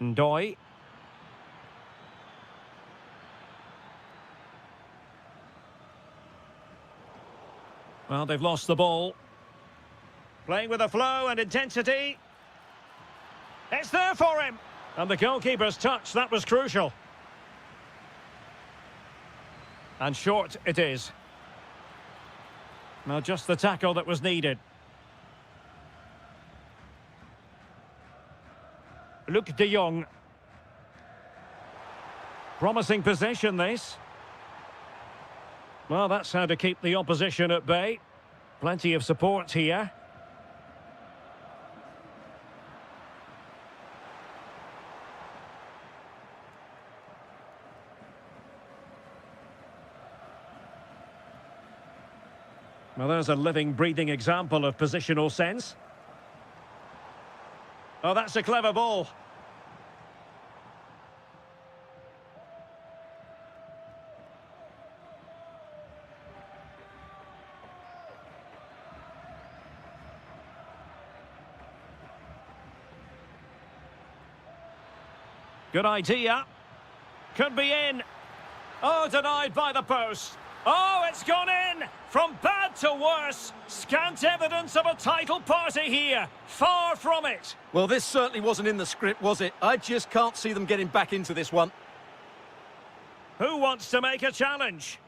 Ndoye. Well, they've lost the ball. Playing with a flow and intensity. It's there for him. And the goalkeeper's touch, that was crucial. And short it is. Now just the tackle that was needed. Luc de Jong. Promising possession, this. Well, that's how to keep the opposition at bay. Plenty of support here. Well, there's a living, breathing example of positional sense. Oh, that's a clever ball. Good idea. Could be in. Oh, denied by the post. Oh, it's gone in! From bad to worse. Scant evidence of a title party here. Far from it. Well, this certainly wasn't in the script, was it? I just can't see them getting back into this one. Who wants to make a challenge?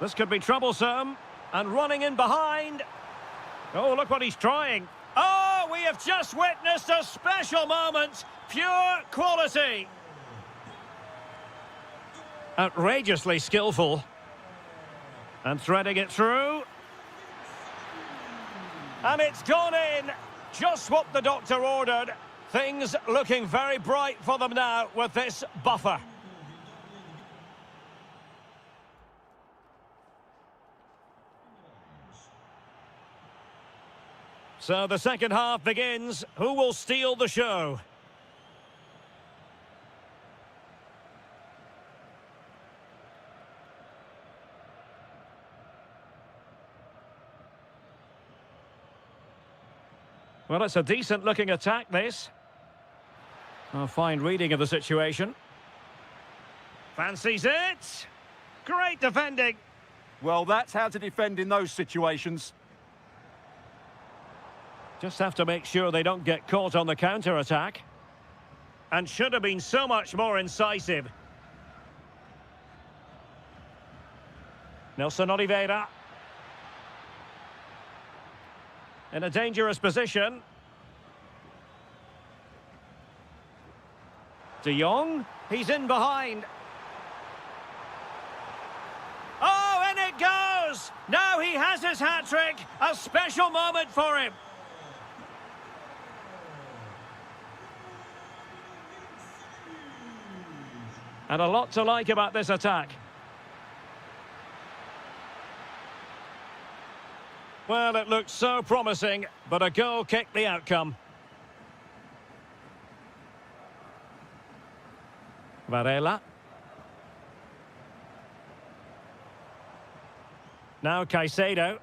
This could be troublesome. And running in behind. Oh, look what he's trying. Oh, we have just witnessed a special moment. Pure quality. Outrageously skillful. And threading it through. And it's gone in. Just what the doctor ordered. Things looking very bright for them now with this buffer. So the second half begins. Who will steal the show? Well, it's a decent-looking attack, this. A fine reading of the situation. Fancies it. Great defending. Well, that's how to defend in those situations. Just have to make sure they don't get caught on the counter-attack. And should have been so much more incisive. Nelson Oliveira. In a dangerous position. De Jong. He's in behind. Oh, in it goes! Now he has his hat-trick. A special moment for him. And a lot to like about this attack. Well, it looked so promising, but a goal kicked the outcome. Varela. Now Caicedo.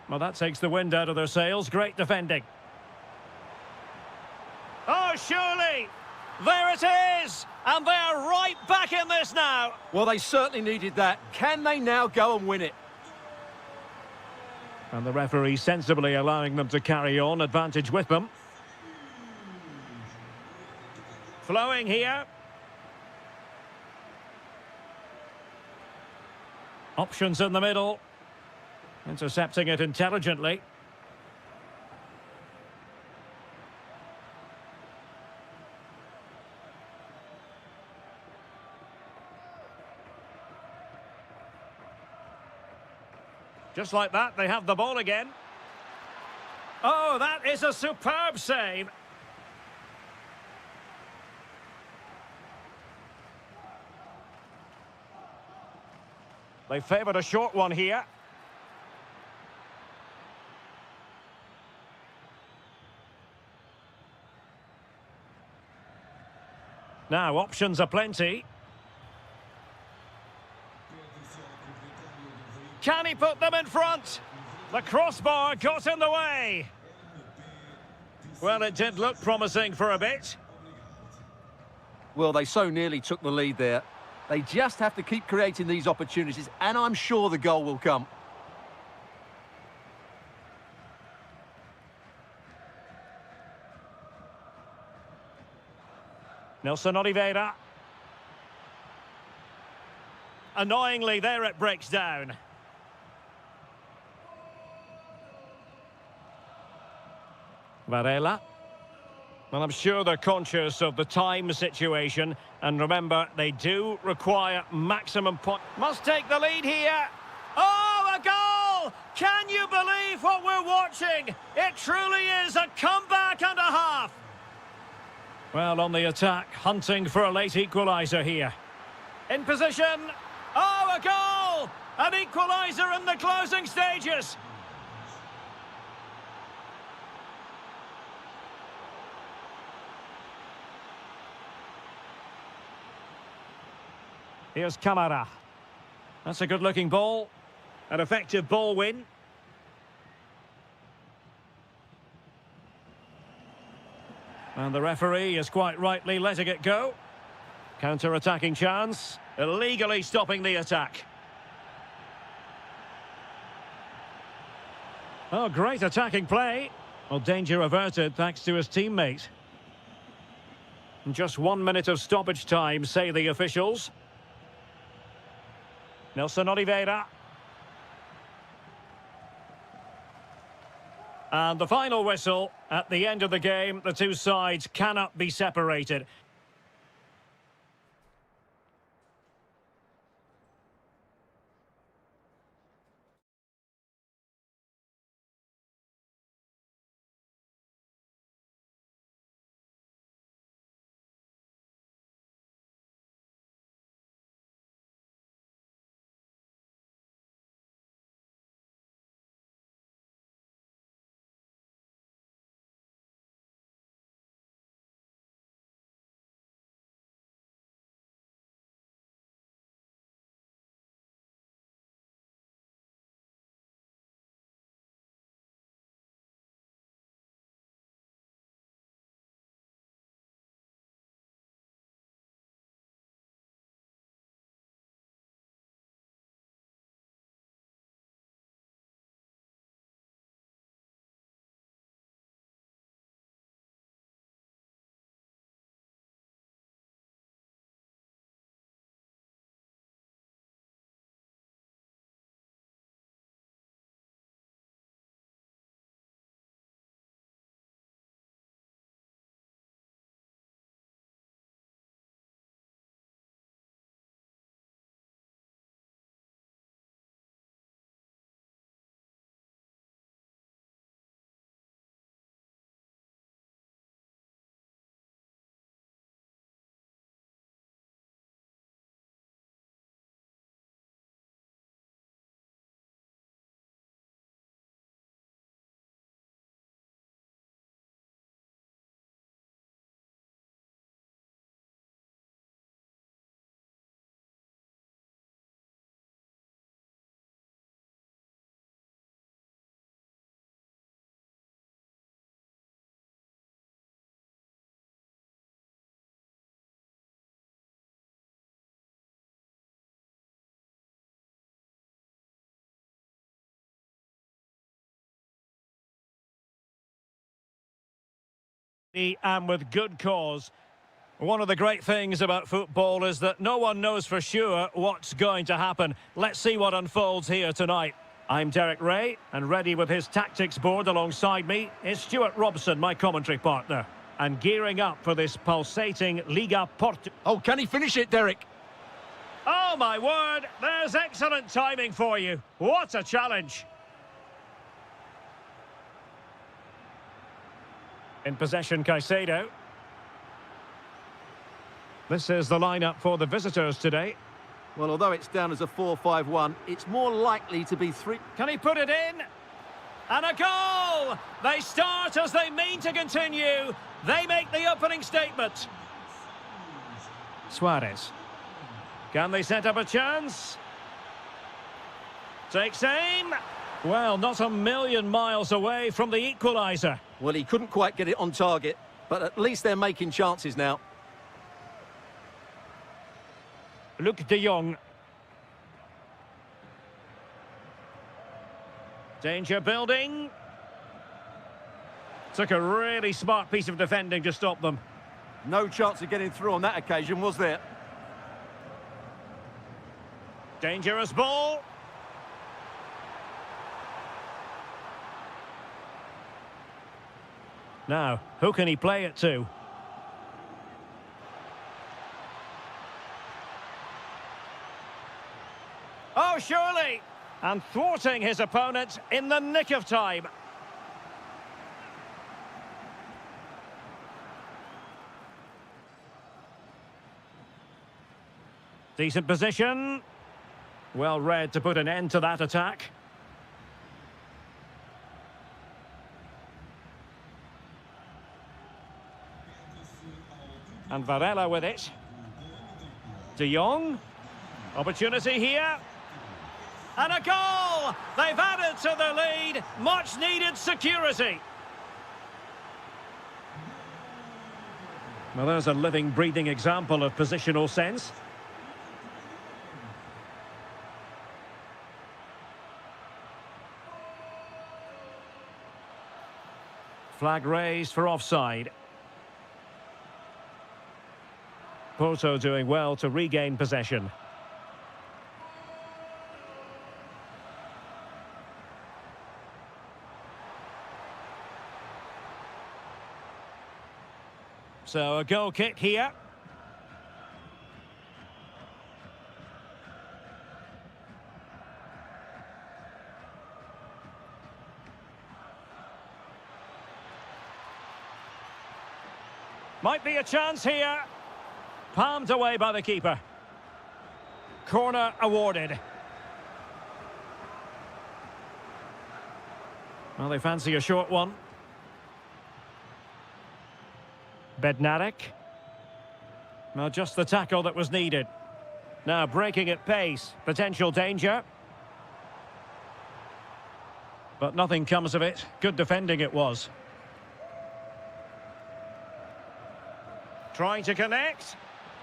Well, that takes the wind out of their sails. Great defending. Oh, surely! There it is! And they're right back in this now! Well, they certainly needed that. Can they now go and win it? And the referee sensibly allowing them to carry on, advantage with them. Flowing here. Options in the middle. Intercepting it intelligently. Just like that, they have the ball again. Oh, that is a superb save. They favoured a short one here. Now, options are plenty. Can he put them in front? The crossbar got in the way. Well, it did look promising for a bit. Well, they so nearly took the lead there. They just have to keep creating these opportunities, and I'm sure the goal will come. Nelson Oliveira. Annoyingly, there it breaks down. Varela. Well, I'm sure they're conscious of the time situation. And remember, they do require maximum point. Must take the lead here. Oh, a goal! Can you believe what we're watching? It truly is a comeback and a half. Well, on the attack, hunting for a late equaliser here. In position. Oh, a goal! An equaliser in the closing stages. Here's Camara. That's a good-looking ball. An effective ball win. And the referee is quite rightly letting it go. Counter-attacking chance. Illegally stopping the attack. Oh, great attacking play. Well, danger averted thanks to his teammate. Just 1 minute of stoppage time, say the officials. Nelson Oliveira. And the final whistle. At the end of the game, the two sides cannot be separated. And with good cause. One of the great things about football is that no one knows for sure what's going to happen. Let's see what unfolds here tonight. I'm Derek Ray, and ready with his tactics board alongside me is Stuart Robson, my commentary partner. And gearing up for this pulsating Liga Portugal. Oh, can he finish it, Derek? Oh, my word, there's excellent timing for you. What a challenge. In possession, Caicedo. This is the lineup for the visitors today. Well, although it's down as a 4-5-1, it's more likely to be 3... Can he put it in? And a goal! They start as they mean to continue. They make the opening statement. Suarez. Can they set up a chance? Takes aim. Well, not a million miles away from the equaliser. Well, he couldn't quite get it on target, but at least they're making chances now. Luke de Jong. Danger building. Took a really smart piece of defending to stop them. No chance of getting through on that occasion, was there? Dangerous ball. Now, who can he play it to? Oh, surely! And thwarting his opponent in the nick of time. Decent position. Well read to put an end to that attack. And Varela with it. De Jong. Opportunity here. And a goal! They've added to the lead. Much needed security. Well, there's a living, breathing example of positional sense. Flag raised for offside. Porto doing well to regain possession. So a goal kick here. Might be a chance here. Palmed away by the keeper. Corner awarded. Well, they fancy a short one. Bednarik. Well, just the tackle that was needed. Now breaking at pace. Potential danger. But nothing comes of it. Good defending it was. Trying to connect.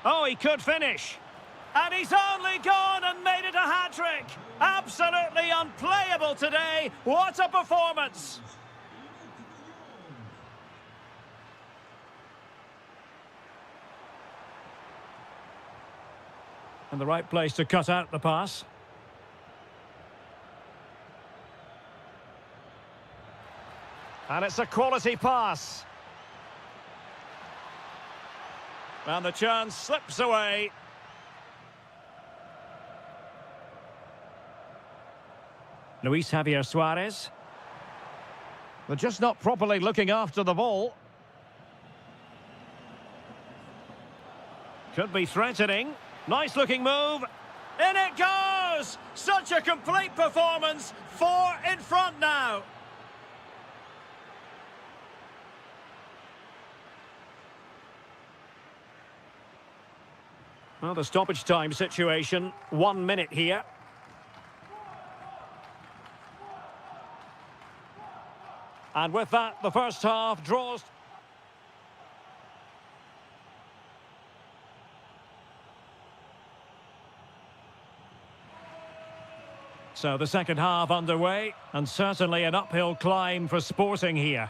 Oh, he could finish. And he's only gone and made it a hat-trick. Absolutely unplayable today. What a performance. And the right place to cut out the pass. And it's a quality pass. And the chance slips away. Luis Javier Suarez. They're just not properly looking after the ball. Could be threatening. Nice looking move. In it goes! Such a complete performance. 4 in front now. Well, the stoppage time situation, 1 minute here. And with that, the first half draws. So the second half underway, and certainly an uphill climb for Sporting here.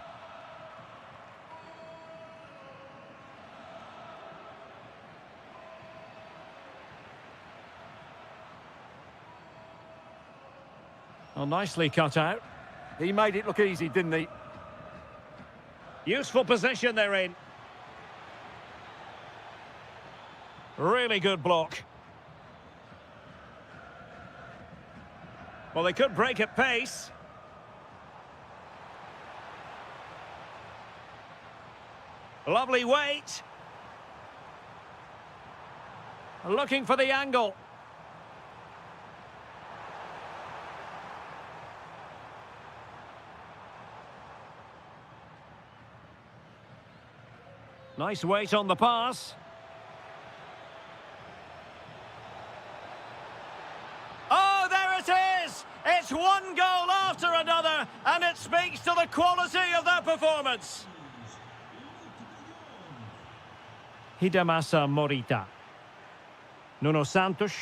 Well, nicely cut out. He made it look easy, didn't he? Useful position they're in. Really good block. Well, they could break at pace. Lovely weight. Looking for the angle. Nice weight on the pass. Oh, there it is! It's one goal after another, and it speaks to the quality of their performance. Hidemasa Morita. Nuno Santos.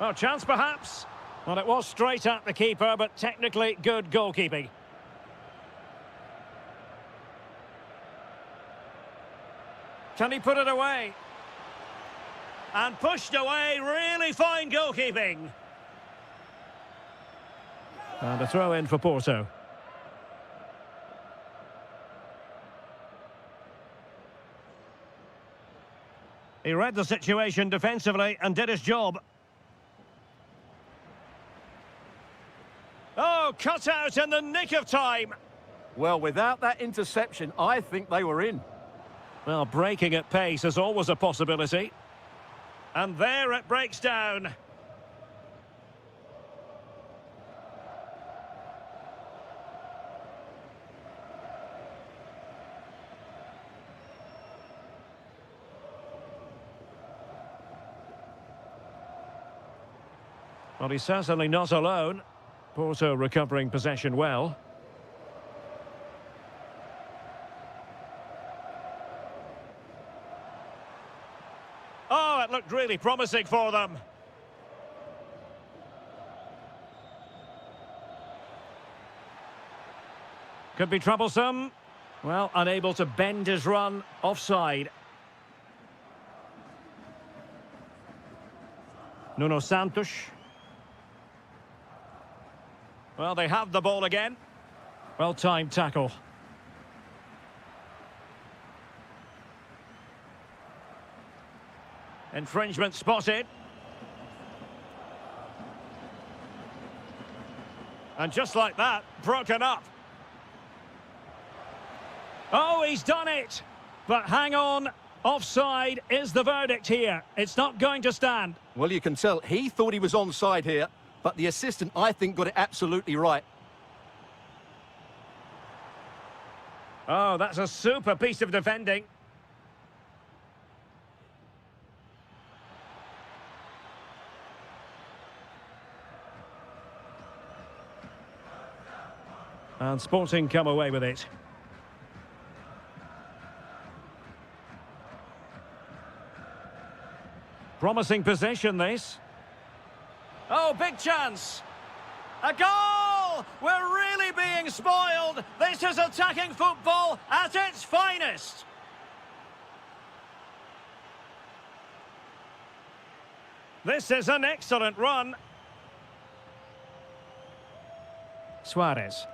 Oh, chance perhaps. Well, it was straight at the keeper, but technically good goalkeeping. Can he put it away? And pushed away, really fine goalkeeping. And a throw in for Porto. He read the situation defensively and did his job. Oh, cut out in the nick of time. Well, without that interception, I think they were in. Well, breaking at pace is always a possibility. And there it breaks down. Well, he's certainly not alone. Porto recovering possession well. Oh, it looked really promising for them. Could be troublesome. Well, unable to bend his run. Offside. Nuno Santos. Well, they have the ball again. Well-timed tackle. Infringement spotted. And just like that, broken up. Oh, he's done it! But hang on, offside is the verdict here. It's not going to stand. Well, you can tell he thought he was onside here, but the assistant, I think, got it absolutely right. Oh, that's a super piece of defending. And Sporting come away with it. Promising possession, this. Oh, big chance. A goal! We're really being spoiled. This is attacking football at its finest. This is an excellent run. Suarez.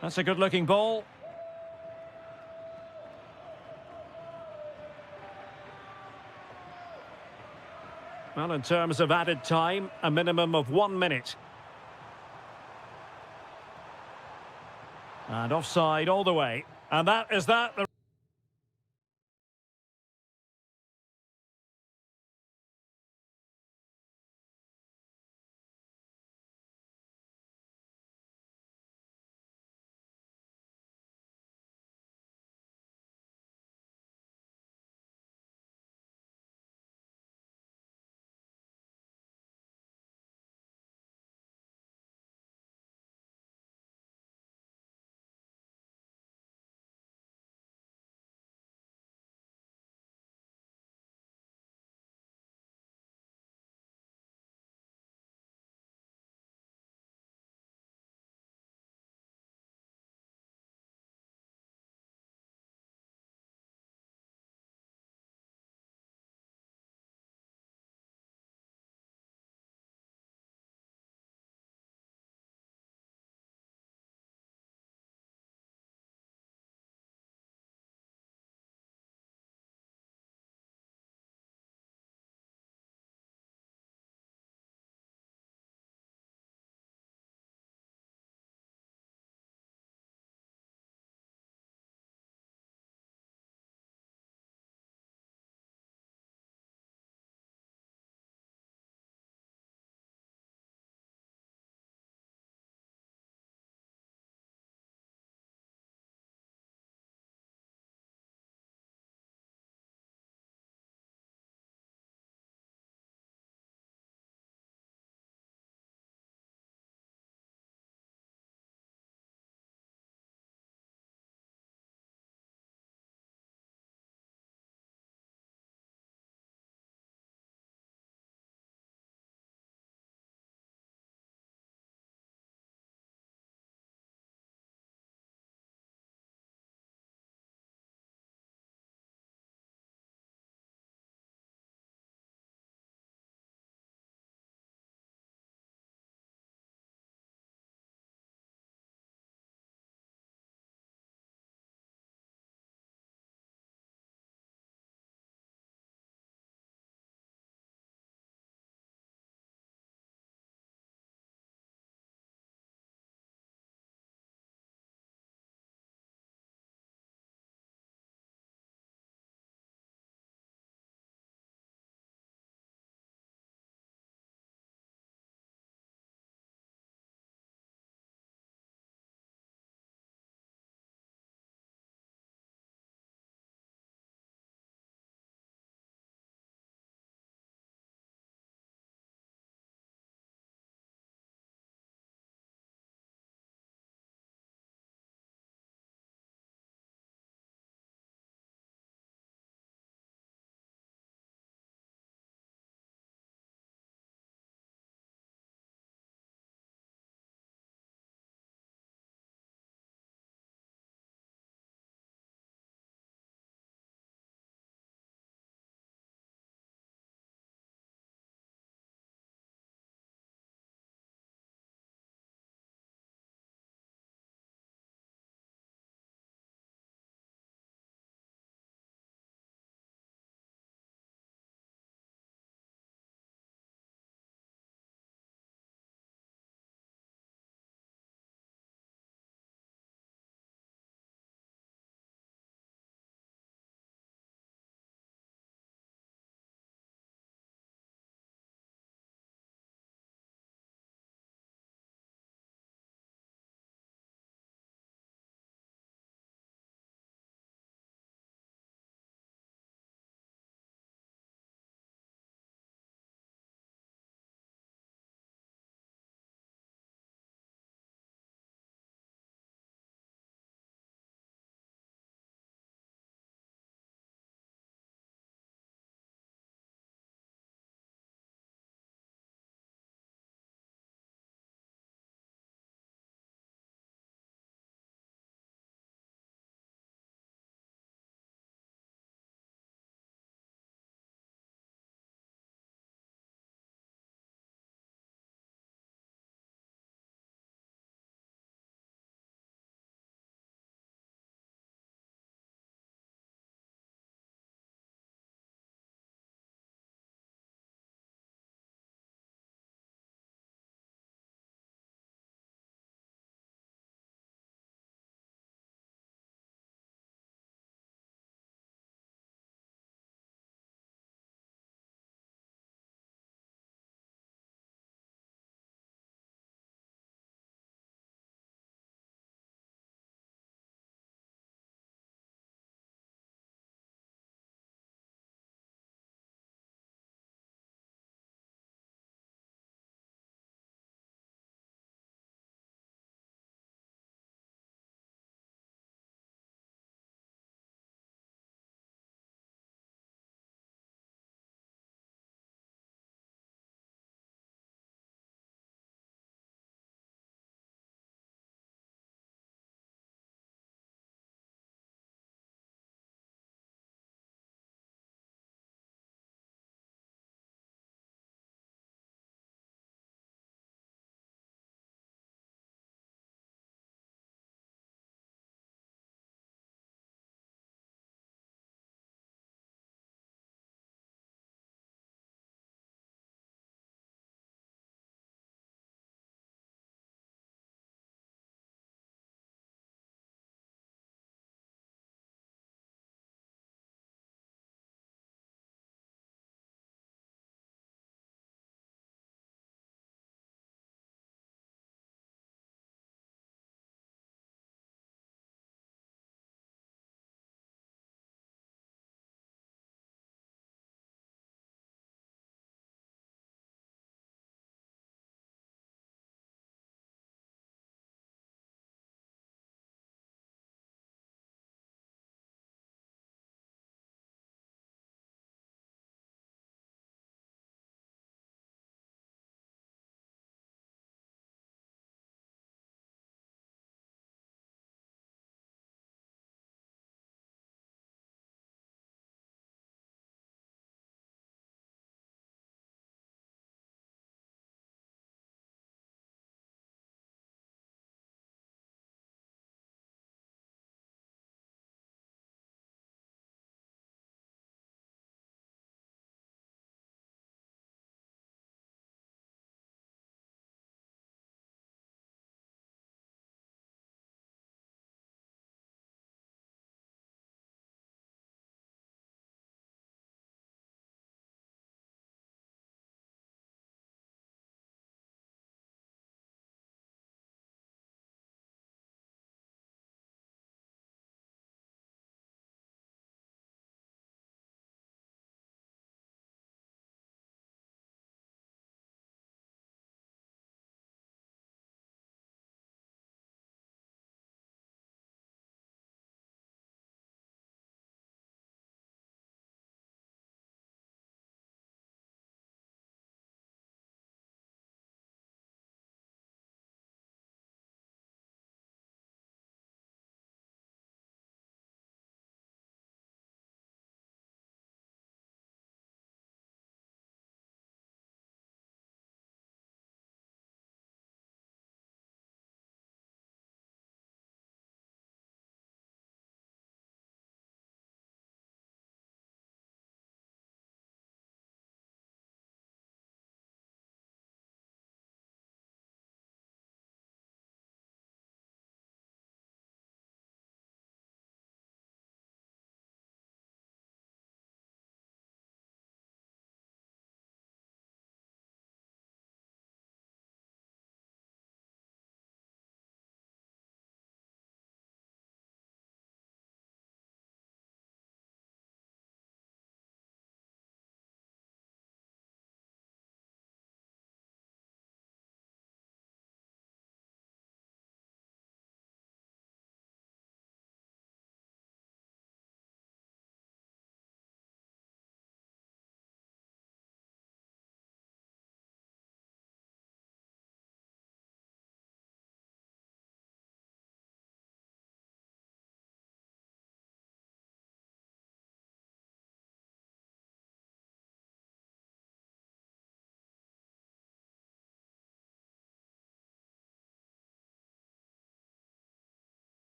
That's a good-looking ball. Well, in terms of added time, a minimum of 1 minute. And offside all the way. And that is that.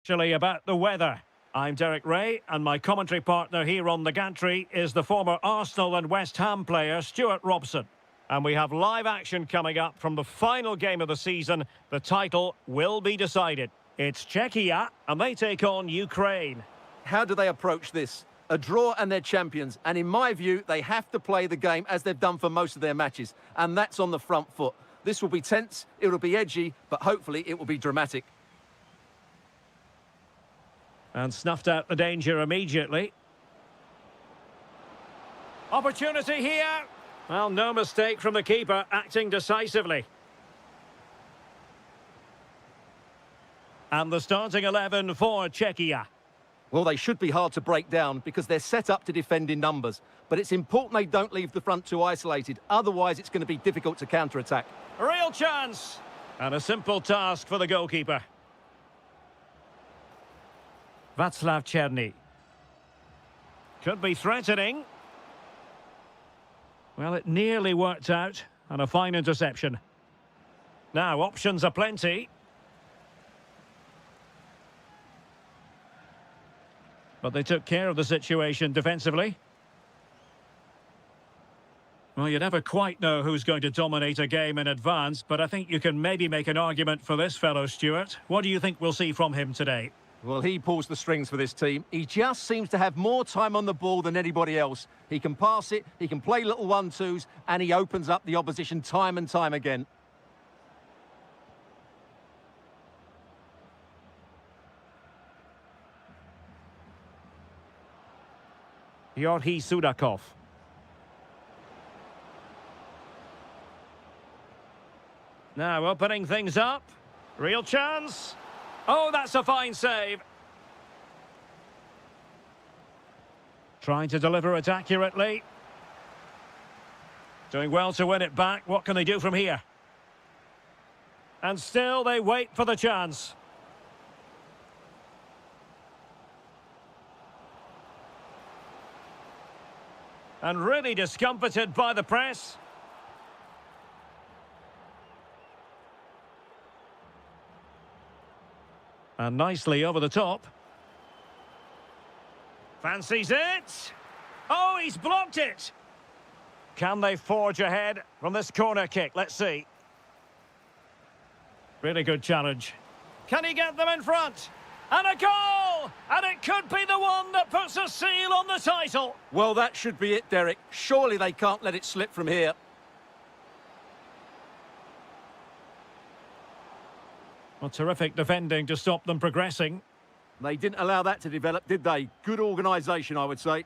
Actually, about the weather. I'm Derek Ray, and my commentary partner here on the gantry is the former Arsenal and West Ham player Stuart Robson. And we have live action coming up from the final game of the season. The title will be decided. It's Czechia, and they take on Ukraine. How do they approach this? A draw and they're champions, and in my view, they have to play the game as they've done for most of their matches, and that's on the front foot. This will be tense, it will be edgy, but hopefully it will be dramatic. And snuffed out the danger immediately. Opportunity here. Well, no mistake from the keeper, acting decisively. And the starting 11 for Czechia. Well, they should be hard to break down because they're set up to defend in numbers. But it's important they don't leave the front two isolated. Otherwise, it's going to be difficult to counter-attack. A real chance. And a simple task for the goalkeeper. Václav Černý. Could be threatening. Well, it nearly worked out. And a fine interception. Now, options are plenty. But they took care of the situation defensively. Well, you never quite know who's going to dominate a game in advance, but I think you can maybe make an argument for this fellow, Stuart. What do you think we'll see from him today? Well, he pulls the strings for this team. He just seems to have more time on the ball than anybody else. He can pass it, he can play little one-twos, and he opens up the opposition time and time again. Georgi Sudakov. Now opening things up. Real chance. Oh, that's a fine save. Trying to deliver it accurately. Doing well to win it back. What can they do from here? And still they wait for the chance. And really discomfited by the press. And nicely over the top. Fancies it. Oh, he's blocked it. Can they forge ahead from this corner kick? Let's see. Really good challenge. Can he get them in front? And a goal! And it could be the one that puts a seal on the title. Well, that should be it, Derek. Surely they can't let it slip from here. Well, terrific defending to stop them progressing. They didn't allow that to develop, did they? Good organisation, I would say.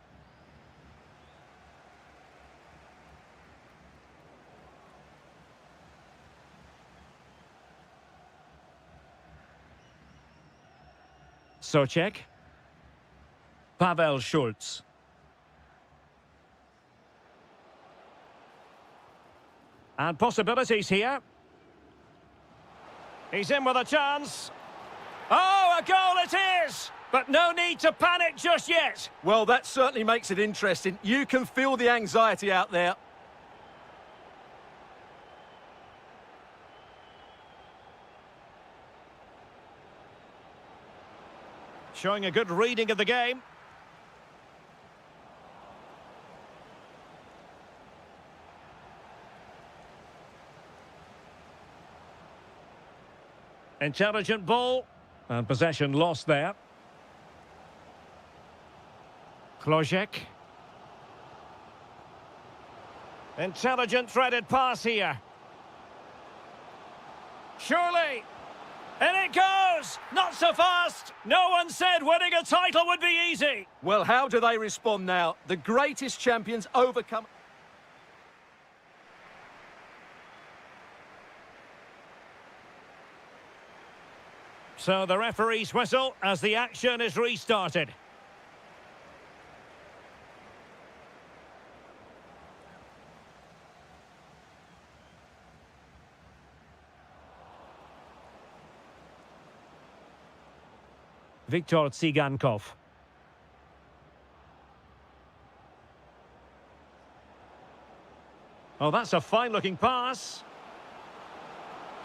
Socek. Pavel Schulz. And possibilities here. He's in with a chance. Oh, a goal it is! But no need to panic just yet. Well, that certainly makes it interesting. You can feel the anxiety out there. Showing a good reading of the game. Intelligent ball. And possession lost there. Klojek. Intelligent threaded pass here. Surely. And it goes! Not so fast! No one said winning a title would be easy! Well, how do they respond now? The greatest champions overcome... So the referee's whistle as the action is restarted. Viktor Tsigankov. Oh, that's a fine-looking pass.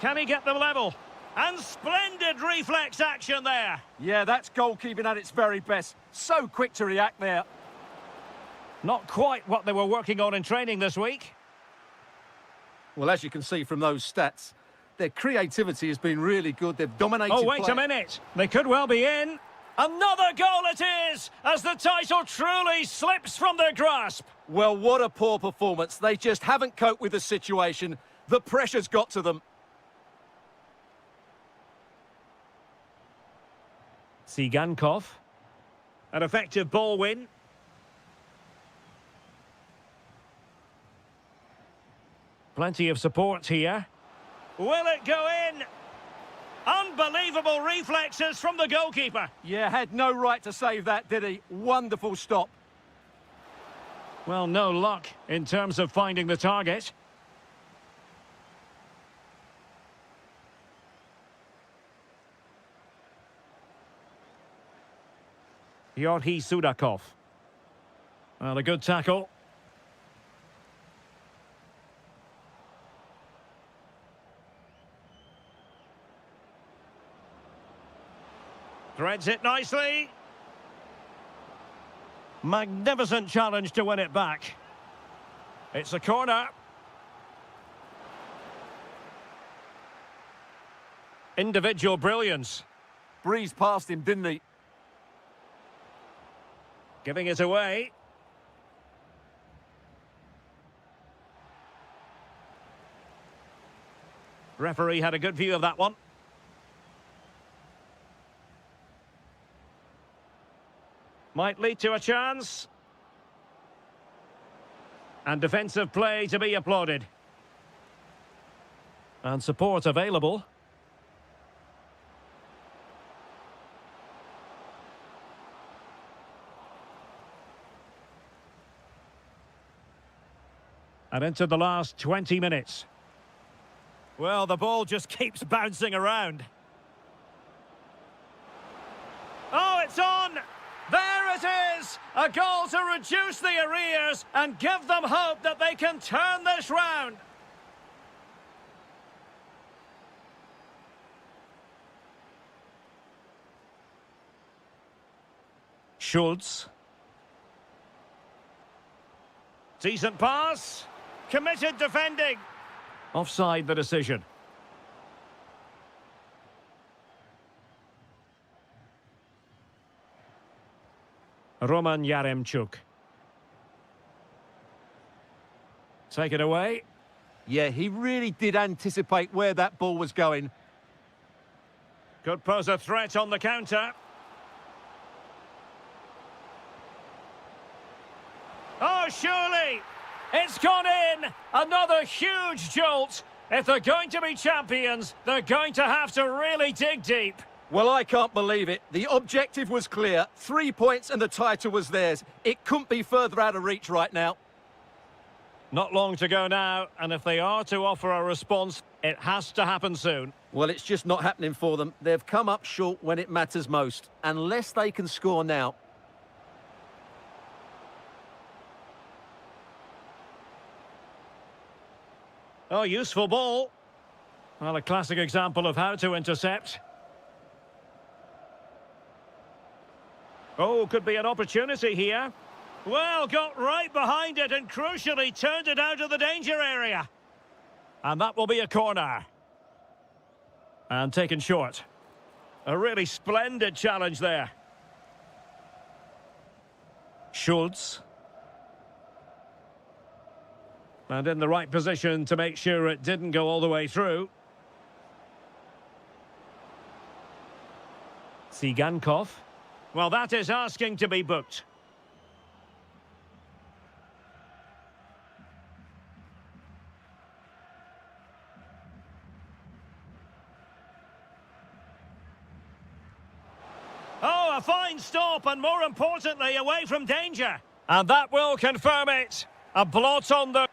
Can he get them level? And splendid reflex action there. Yeah, that's goalkeeping at its very best. So quick to react there. Not quite what they were working on in training this week. Well, as you can see from those stats, their creativity has been really good. They've dominated. Oh, wait a minute. They could well be in. Another goal it is, as the title truly slips from their grasp. Well, what a poor performance. They just haven't coped with the situation. The pressure's got to them. Sigankov. An effective ball win. Plenty of support here. Will it go in? Unbelievable reflexes from the goalkeeper. Yeah, had no right to save that, did he? Wonderful stop. Well, no luck in terms of finding the target. Yorhi Sudakov. Well, a good tackle. Threads it nicely. Magnificent challenge to win it back. It's a corner. Individual brilliance. Breezed past him, didn't he? Giving it away. Referee had a good view of that one. Might lead to a chance. And defensive play to be applauded. And support available. And into the last 20 minutes. Well, the ball just keeps bouncing around. Oh, it's on! There it is! A goal to reduce the arrears and give them hope that they can turn this round. Schultz. Decent pass. Committed defending. Offside the decision. Roman Yaremchuk. Take it away. Yeah, he really did anticipate where that ball was going. Could pose a threat on the counter. Oh, surely! It's gone in! Another huge jolt! If they're going to be champions, they're going to have to really dig deep. Well, I can't believe it. The objective was clear. 3 points and the title was theirs. It couldn't be further out of reach right now. Not long to go now, and if they are to offer a response, it has to happen soon. Well, it's just not happening for them. They've come up short when it matters most. Unless they can score now. Oh, useful ball. Well, a classic example of how to intercept. Oh, could be an opportunity here. Well, got right behind it and crucially turned it out of the danger area. And that will be a corner. And taken short. A really splendid challenge there. Schultz. And in the right position to make sure it didn't go all the way through. Sigankov. Well, that is asking to be booked. Oh, a fine stop, and more importantly, away from danger. And that will confirm it. A blot on the...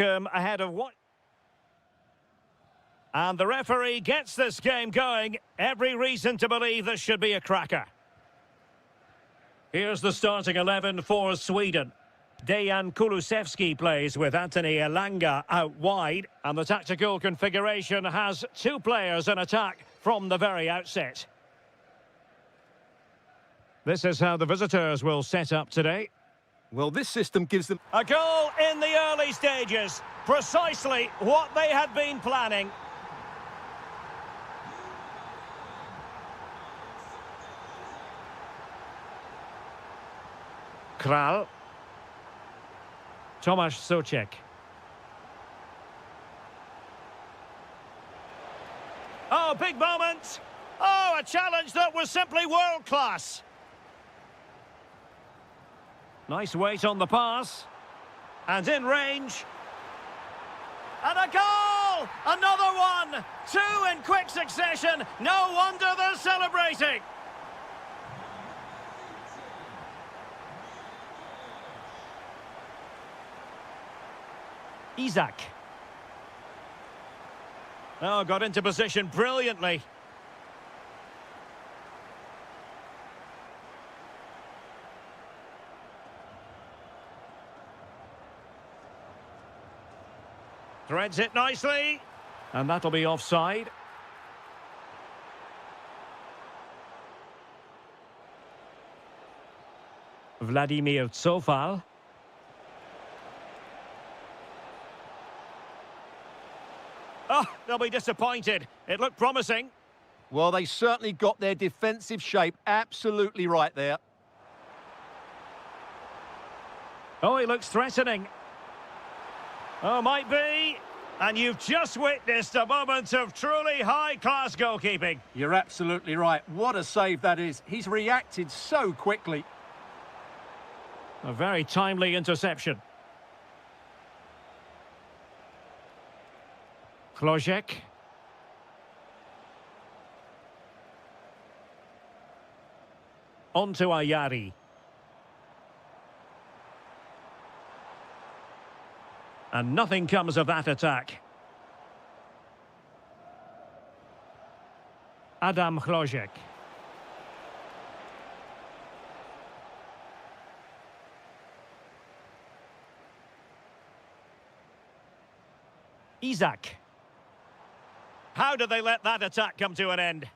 Ahead of what? And the referee gets this game going. Every reason to believe this should be a cracker. Here's the starting 11 for Sweden. Dejan Kulusevski plays with Anthony Elanga out wide. And the tactical configuration has two players in attack from the very outset. This is how the visitors will set up today. Well, this system gives them... A goal in the early stages. Precisely what they had been planning. Kral. Tomasz Souček. Oh, big moment. Oh, a challenge that was simply world-class. Nice weight on the pass. And in range. And a goal! Another one! Two in quick succession. No wonder they're celebrating. Isak. Oh, got into position brilliantly. Threads it nicely. And that'll be offside. Vladimir Cofal. Oh, they'll be disappointed. It looked promising. Well, they certainly got their defensive shape absolutely right there. Oh, he looks threatening. Oh, might be. And you've just witnessed a moment of truly high-class goalkeeping. You're absolutely right. What a save that is. He's reacted so quickly. A very timely interception. Klojek. On to Ayari. And nothing comes of that attack. Adam Klojek. Isak. How did they let that attack come to an end?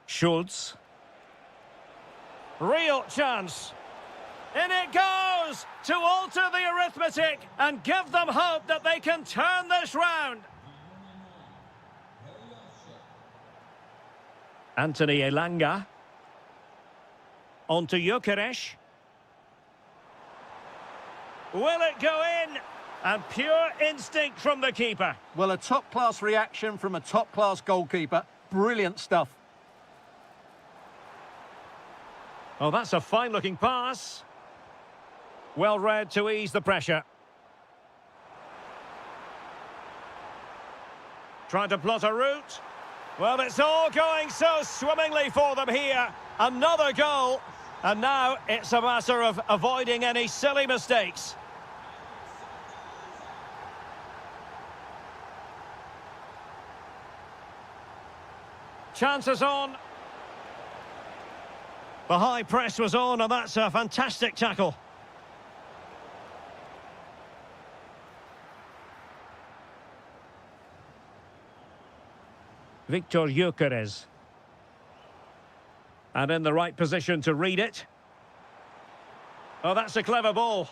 Schultz. Real chance. In it goes to alter the arithmetic and give them hope that they can turn this round. Anthony Elanga. On to Gyökeres. Will it go in? And pure instinct from the keeper. Well, a top-class reaction from a top-class goalkeeper. Brilliant stuff. Oh, that's a fine-looking pass. Well read to ease the pressure. Trying to plot a route. Well, it's all going so swimmingly for them here. Another goal. And now it's a matter of avoiding any silly mistakes. Chances on. The high press was on, and that's a fantastic tackle. Victor Gyökeres. And in the right position to read it. Oh, that's a clever ball.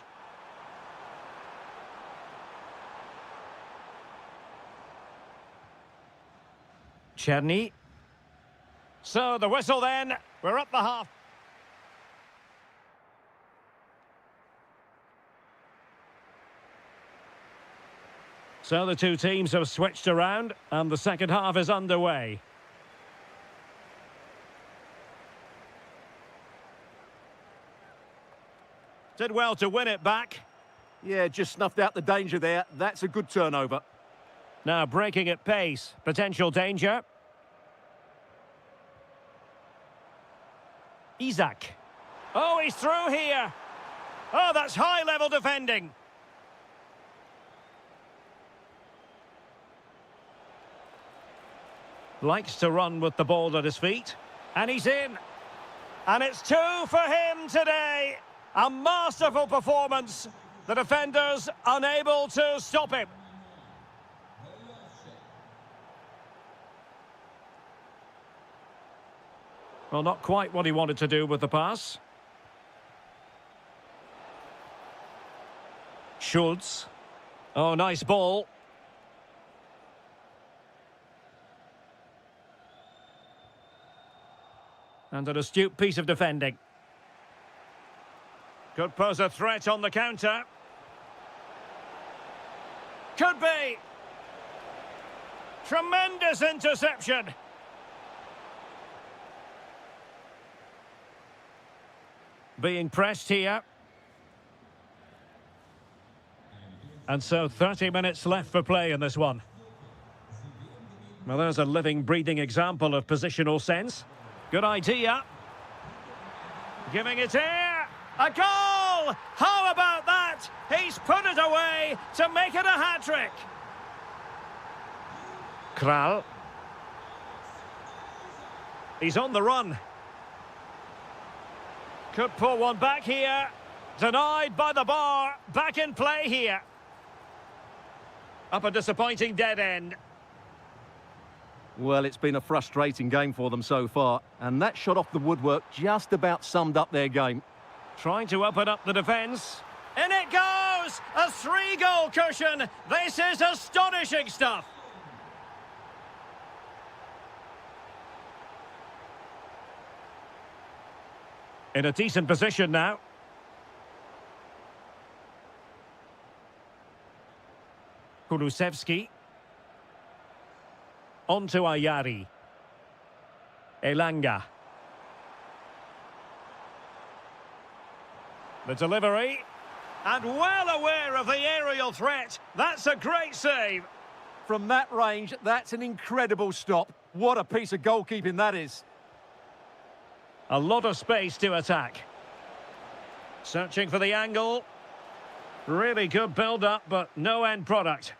Czerny. So the whistle then. We're up the half. So the two teams have switched around and the second half is underway. Did well to win it back. Yeah, just snuffed out the danger there. That's a good turnover. Now breaking at pace. Potential danger. Isaac. Oh, he's through here. Oh, that's high-level defending. Likes to run with the ball at his feet. And he's in. And it's 2 for him today. A masterful performance. The defenders unable to stop him. Well, not quite what he wanted to do with the pass. Schultz. Oh, nice ball. And an astute piece of defending. Could pose a threat on the counter. Could be. Tremendous interception. Being pressed here. And so 30 minutes left for play in this one. Well, there's a living, breathing example of positional sense. Good idea. Giving it here. A goal! How about that? He's put it away to make it a hat-trick. Kral. He's on the run. Could pull one back here. Denied by the bar. Back in play here. Up a disappointing dead end. Well, it's been a frustrating game for them so far, and that shot off the woodwork just about summed up their game. Trying to open up the defence. In it goes! A 3-goal cushion! This is astonishing stuff! In a decent position now. Kulusevski. On to Ayari. Elanga. The delivery. And well aware of the aerial threat. That's a great save. From that range, that's an incredible stop. What a piece of goalkeeping that is. A lot of space to attack. Searching for the angle. Really good build-up, but no end product.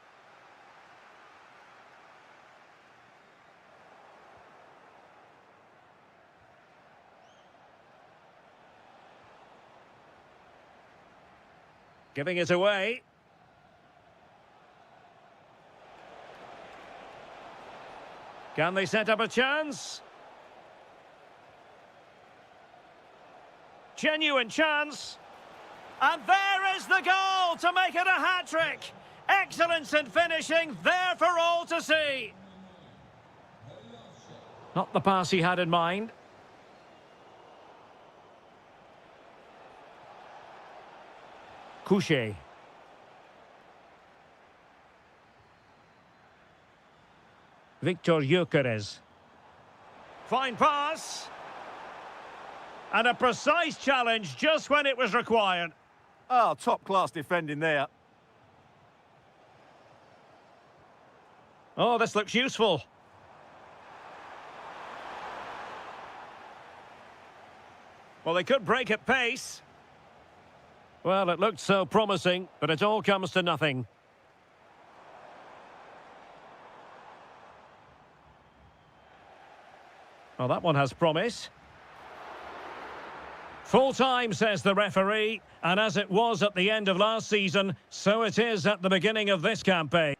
Giving it away. Can they set up a chance? Genuine chance. And there is the goal to make it a hat-trick. Excellence in finishing, there for all to see. Not the pass he had in mind. Couché. Victor Gyökeres. Fine pass. And a precise challenge just when it was required. Oh, top-class defending there. Oh, this looks useful. Well, they could break at pace. Well, it looked so promising, but it all comes to nothing. Well, that one has promise. Full time, says the referee, and as it was at the end of last season, so it is at the beginning of this campaign.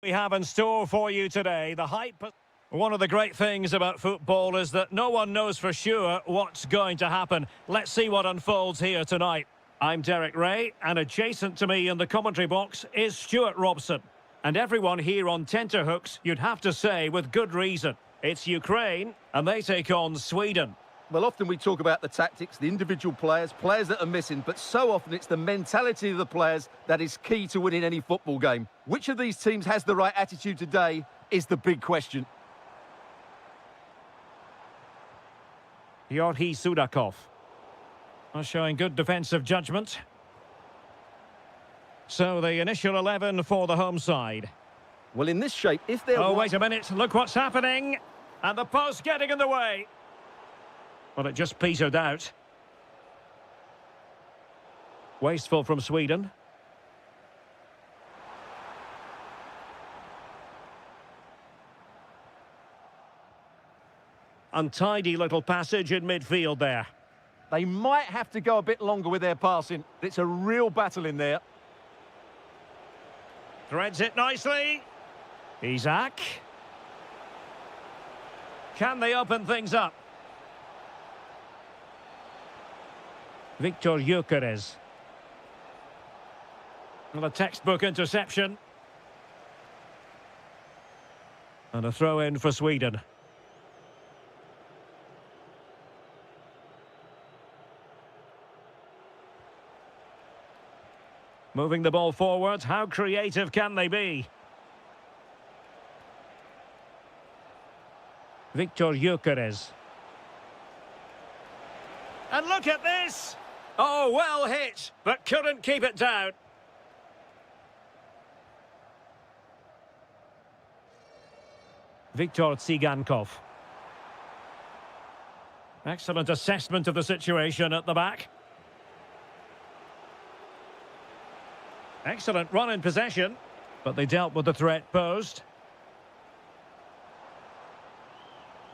We have in store for you today the hype. One of the great things about football is that no one knows for sure what's going to happen. Let's see what unfolds here tonight. I'm Derek Ray, and adjacent to me in the commentary box is Stuart Robson. And everyone here on tenterhooks, you'd have to say with good reason. It's Ukraine, and they take on Sweden. Well, often we talk about the tactics, the individual players, players that are missing, but so often it's the mentality of the players that is key to winning any football game. Which of these teams has the right attitude today is the big question. Georgi Sudakov are showing good defensive judgment. So the initial 11 for the home side. Well, in this shape, if they're... Oh, wait a minute. Look what's happening. And the post getting in the way. Well, it just petered out. Wasteful from Sweden. Untidy little passage in midfield there. They might have to go a bit longer with their passing. It's a real battle in there. Threads it nicely. Isak. Can they open things up? Victor Gyökeres. Well, a textbook interception. And a throw in for Sweden. Moving the ball forward, how creative can they be? Victor Gyökeres. And look at this! Oh, well hit, but couldn't keep it down. Viktor Tsigankov. Excellent assessment of the situation at the back. Excellent run in possession, but they dealt with the threat posed.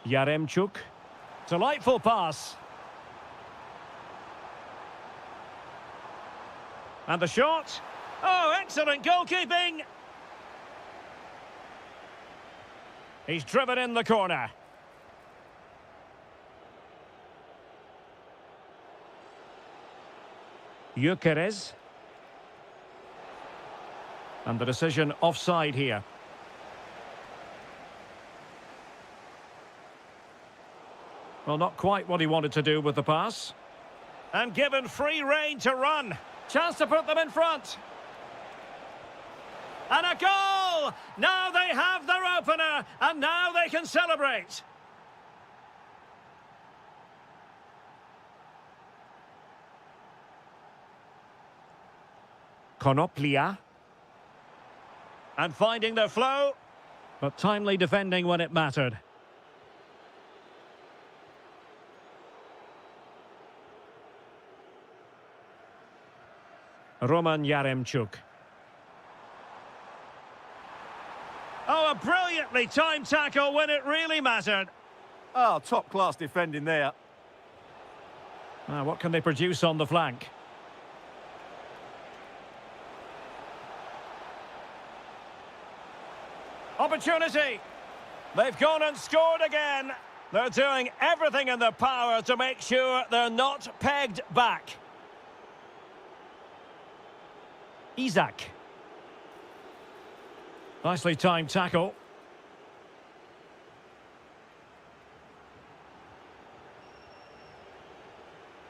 Yaremchuk. Delightful pass. And the shot. Oh, excellent goalkeeping. He's driven in the corner. Gyökeres. And the decision offside here. Well, not quite what he wanted to do with the pass. And given free rein to run. Chance to put them in front. And a goal! Now they have their opener, and now they can celebrate. Konoplia. And finding their flow, but timely defending when it mattered. Roman Yaremchuk. Oh, a brilliantly timed tackle when it really mattered. Oh, top-class defending there. What can they produce on the flank? Opportunity. They've gone and scored again. They're doing everything in their power to make sure they're not pegged back. Isak. Nicely timed tackle.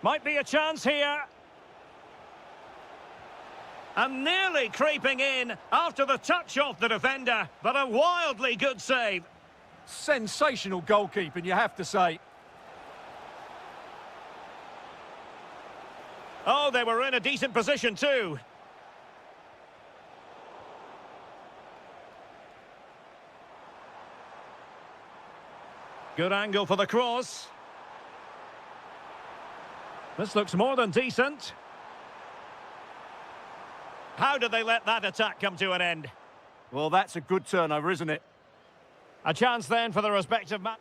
Might be a chance here. And nearly creeping in after the touch off the defender, but a wildly good save. Sensational goalkeeping, you have to say. Oh, they were in a decent position too. Good angle for the cross. This looks more than decent. How did they let that attack come to an end? Well, that's a good turnover, isn't it? A chance then for the respective match.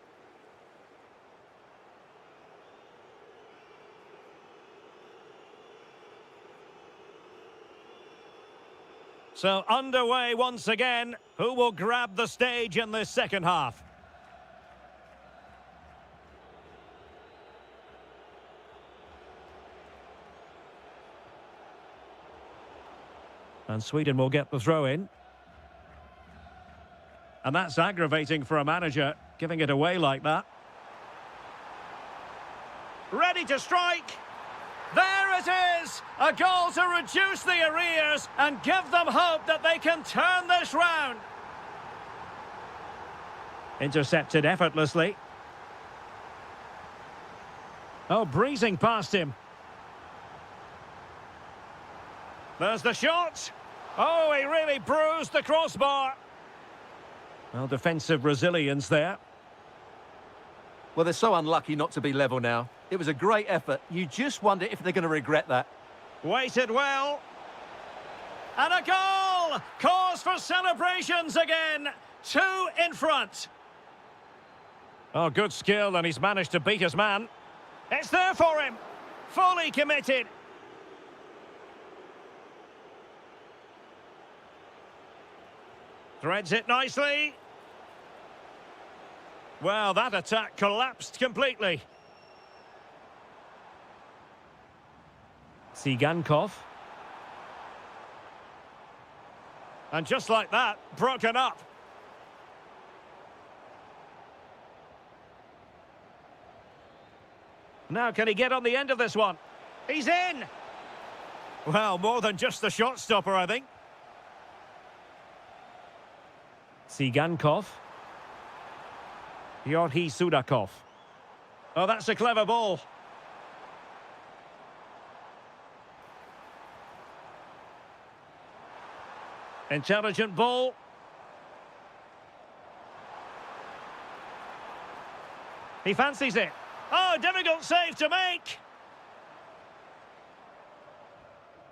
So underway once again. Who will grab the stage in this second half? And Sweden will get the throw in. And that's aggravating for a manager, giving it away like that. Ready to strike. There it is! A goal to reduce the arrears and give them hope that they can turn this round. Intercepted effortlessly. Oh, breezing past him. There's the shot. Oh, he really bruised the crossbar. Well, defensive resilience there. Well, they're so unlucky not to be level now. It was a great effort. You just wonder if they're going to regret that. Waited well. And a goal! Cause for celebrations again. 2 in front. Oh, good skill, and he's managed to beat his man. It's there for him. Fully committed. Threads it nicely. Well, that attack collapsed completely. Tsigankov. And just like that, broken up. Now, can he get on the end of this one? He's in! Well, more than just the shot stopper, I think. Tsigankov. Yorhi Sudakov. Oh, that's a clever ball. Intelligent ball. He fancies it. Oh, difficult save to make.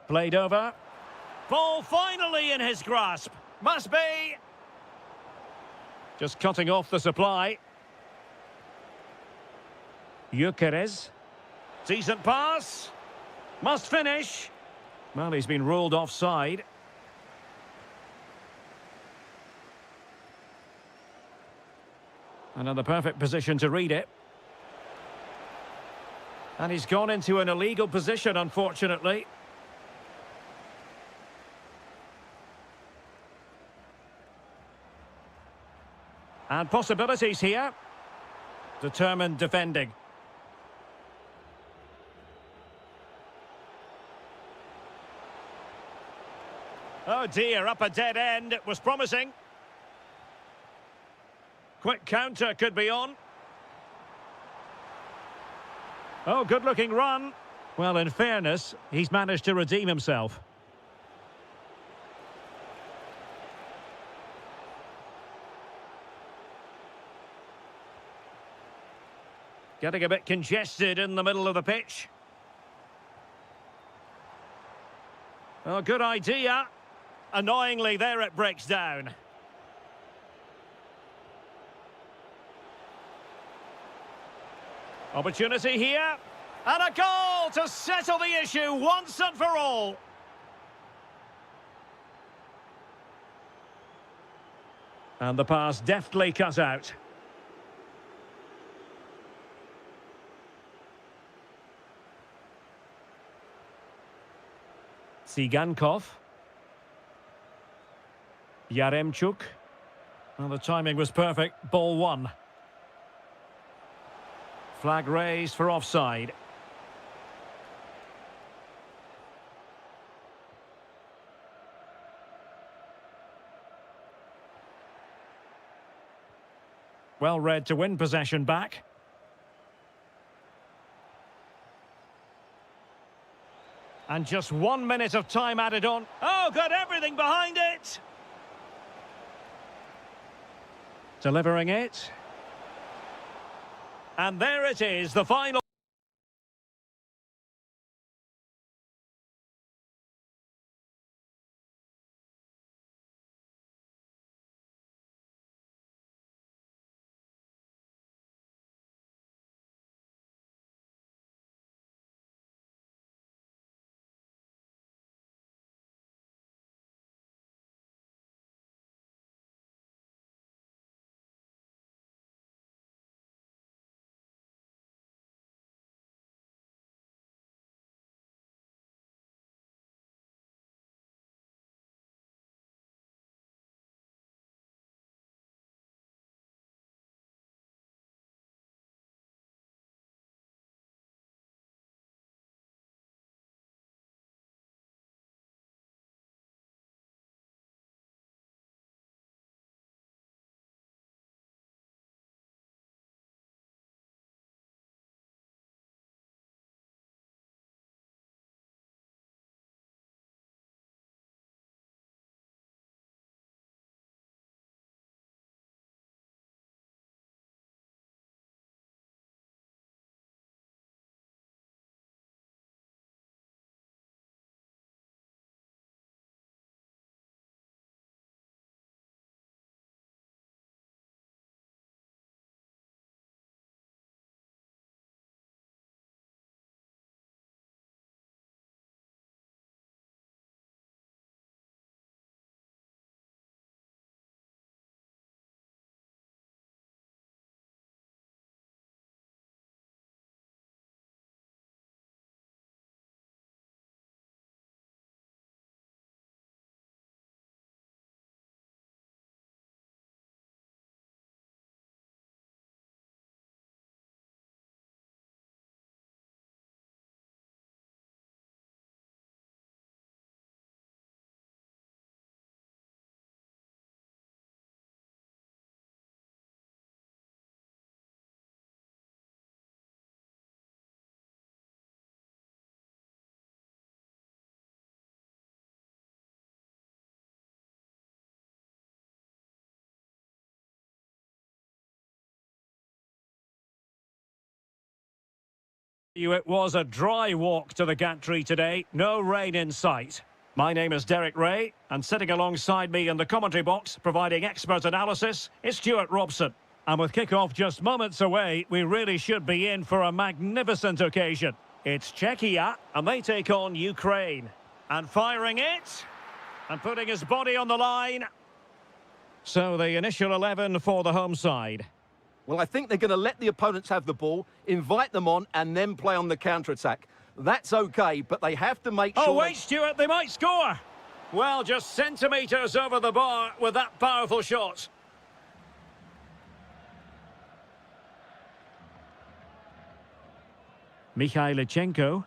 Played over. Ball finally in his grasp. Must be. Just cutting off the supply. Gyökeres. Decent pass. Must finish. Well, he's been ruled offside. Another perfect position to read it. And he's gone into an illegal position, unfortunately. And possibilities here. Determined defending. Oh dear, up a dead end. It was promising. Quick counter could be on. Oh, good-looking run. Well, in fairness, he's managed to redeem himself. Getting a bit congested in the middle of the pitch. Oh, good idea. Annoyingly, there it breaks down. Opportunity here. And a goal to settle the issue once and for all. And the pass deftly cut out. Tsigankov. Yaremchuk. Well, the timing was perfect. Ball 1. Flag raised for offside. Well read to win possession back. And just 1 minute of time added on. Oh, got everything behind it. Delivering it. And there it is, the final. It was a dry walk to the gantry today, no rain in sight. My name is Derek Ray, and sitting alongside me in the commentary box, providing expert analysis, is Stuart Robson. And with kick-off just moments away, we really should be in for a magnificent occasion. It's Czechia, and they take on Ukraine. And firing it, and putting his body on the line. So the initial 11 for the home side. Well, I think they're going to let the opponents have the ball, invite them on, and then play on the counter-attack. That's okay, but they have to make sure... Oh, wait, Stuart, they might score! Well, just centimetres over the bar with that powerful shot. Mikhailichenko.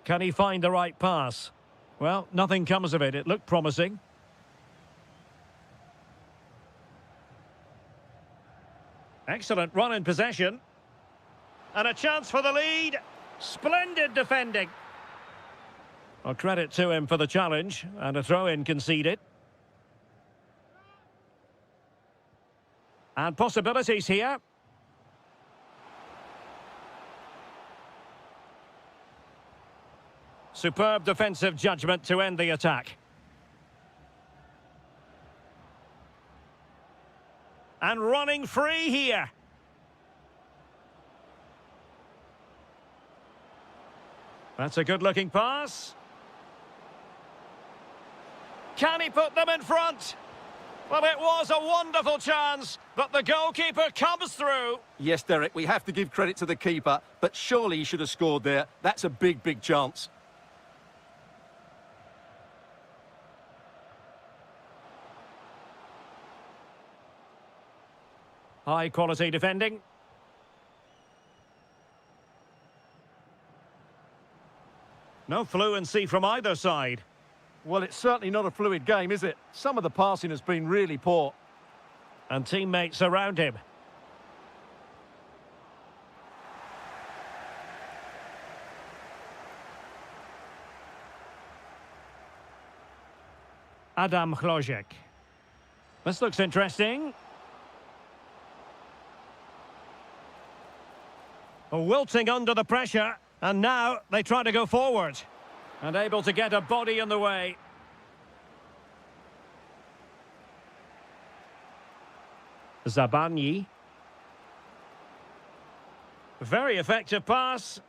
Can he find the right pass? Well, nothing comes of it. It looked promising. Excellent run in possession. And a chance for the lead. Splendid defending. Well, credit to him for the challenge. And a throw-in conceded. And possibilities here. Superb defensive judgment to end the attack. And running free here. That's a good-looking pass. Can he put them in front? Well, it was a wonderful chance, but the goalkeeper comes through. Yes, Derek, we have to give credit to the keeper, but surely he should have scored there. That's a big, big chance. High-quality defending. No fluency from either side. Well, it's certainly not a fluid game, is it? Some of the passing has been really poor. And teammates around him. Adam Chlojek. This looks interesting. Wilting under the pressure, and now they try to go forward. And able to get a body in the way. Zabani. Very effective pass.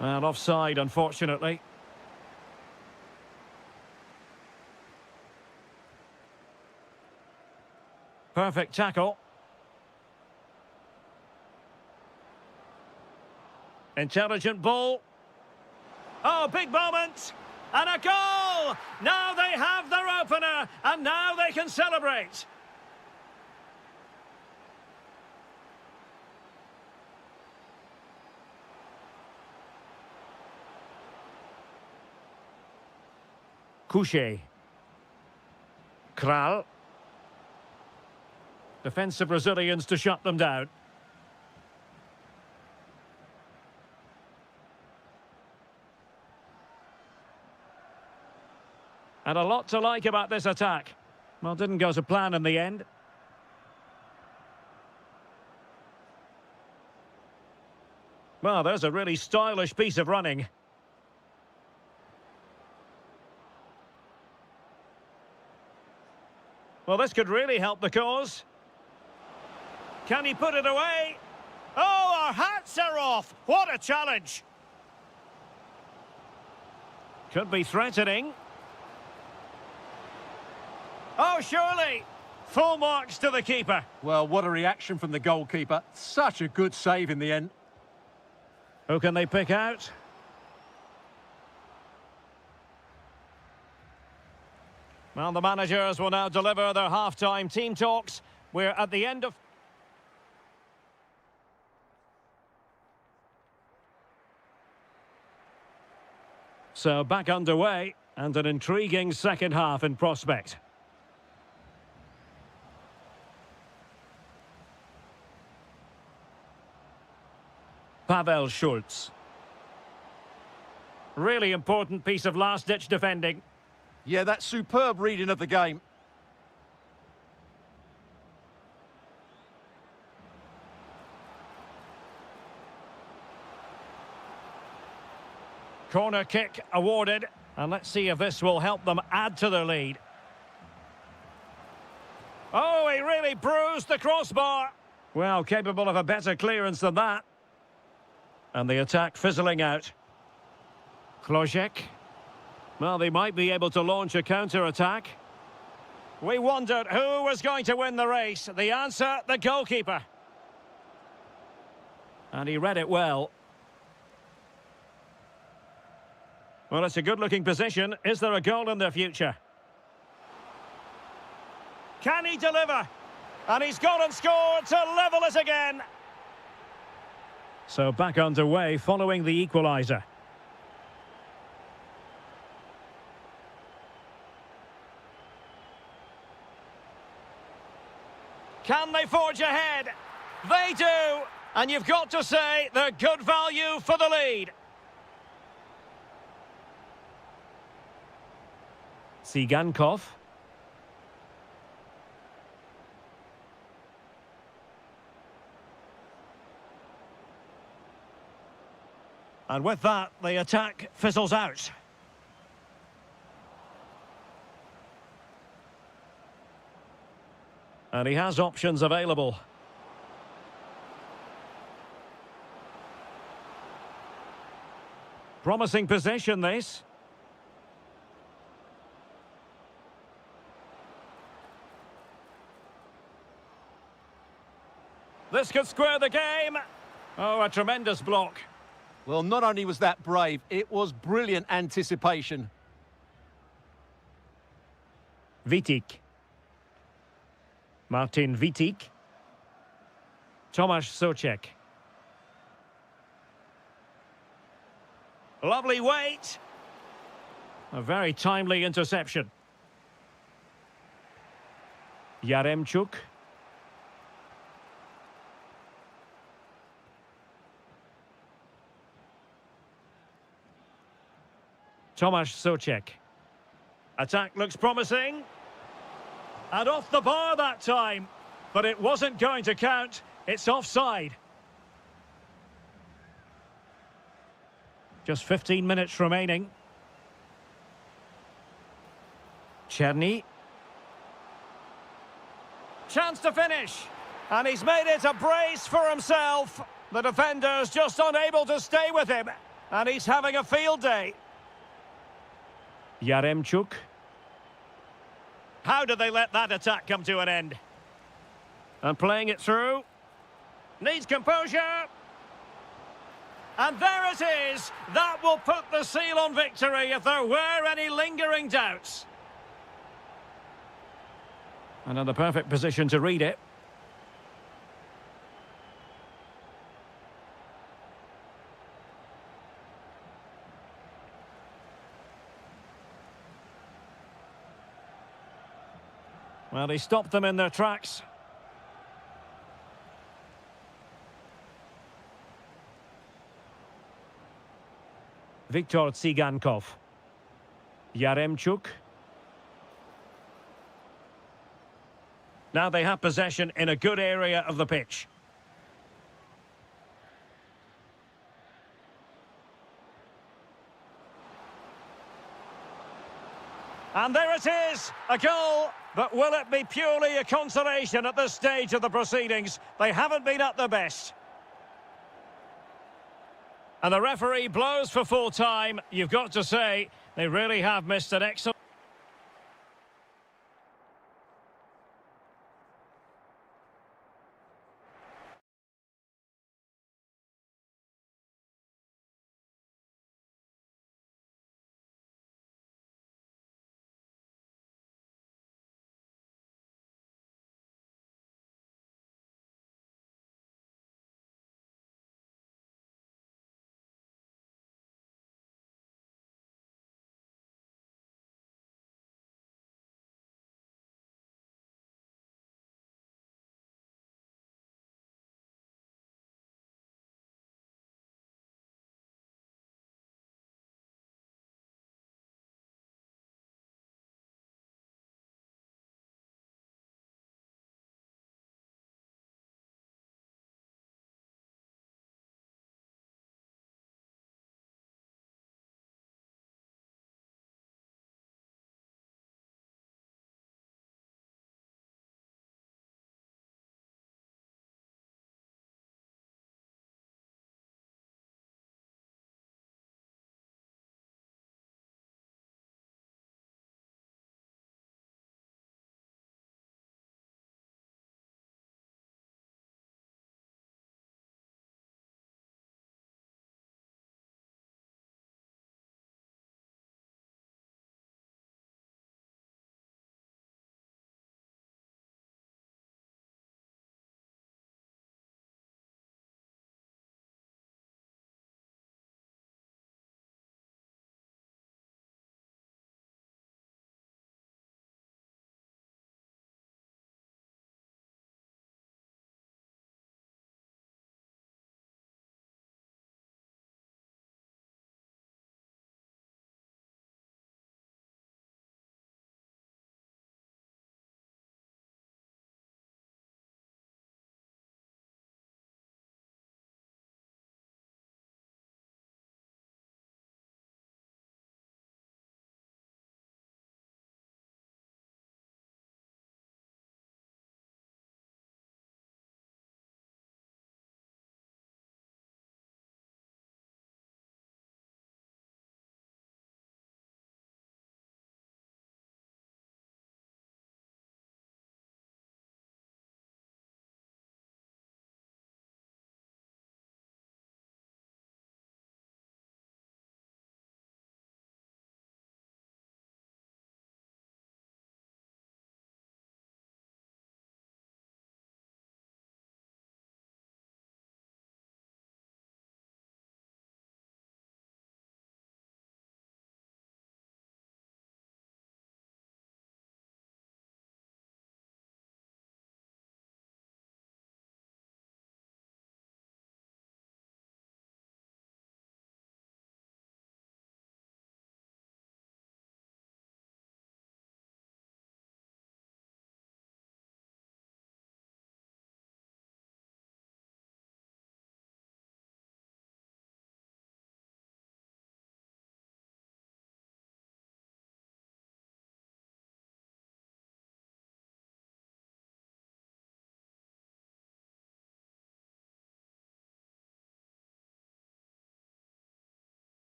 Well, offside, unfortunately. Perfect tackle. Intelligent ball. Oh, big moment. And a goal! Now they have their opener, and now they can celebrate. Couché. Kral. Defensive Brazilians to shut them down. And a lot to like about this attack. Well, didn't go to plan in the end. Well, there's a really stylish piece of running. Well, this could really help the cause. Can he put it away? Oh, our hats are off! What a challenge! Could be threatening. Oh, surely! Full marks to the keeper. Well, what a reaction from the goalkeeper. Such a good save in the end. Who can they pick out? Well, the managers will now deliver their half-time team talks. We're at the end of... So back underway, and an intriguing second half in prospect. Pavel Schultz. Really important piece of last-ditch defending. Yeah, that's superb reading of the game. Corner kick awarded. And let's see if this will help them add to their lead. Oh, he really bruised the crossbar. Well, capable of a better clearance than that. And the attack fizzling out. Klojek. Well, they might be able to launch a counter-attack. We wondered who was going to win the race. The answer, the goalkeeper. And he read it well. Well, it's a good-looking position. Is there a goal in their future? Can he deliver? And he's gone and scored to level it again. So back underway following the equaliser. Can they forge ahead? They do. And you've got to say they're good value for the lead. Tsigankov. And with that, the attack fizzles out. And he has options available. Promising position, this. This could square the game. Oh, a tremendous block. Well, not only was that brave, it was brilliant anticipation. Vitic. Martin Vitic. Tomasz Souček. Lovely weight. A very timely interception. Yaremchuk. Tomasz Souček. Attack looks promising. And off the bar that time. But it wasn't going to count. It's offside. Just 15 minutes remaining. Czerny. Chance to finish. And he's made it a brace for himself. The defender's just unable to stay with him. And he's having a field day. Yaremchuk. How did they let that attack come to an end? And playing it through. Needs composure. And there it is. That will put the seal on victory if there were any lingering doubts. And in the perfect position to read it. Well, he stopped them in their tracks. Viktor Tsigankov. Yaremchuk. Now they have possession in a good area of the pitch. And there it is, a goal. But will it be purely a consolation at this stage of the proceedings? They haven't been at their best. And the referee blows for full time. You've got to say, they really have missed an excellent...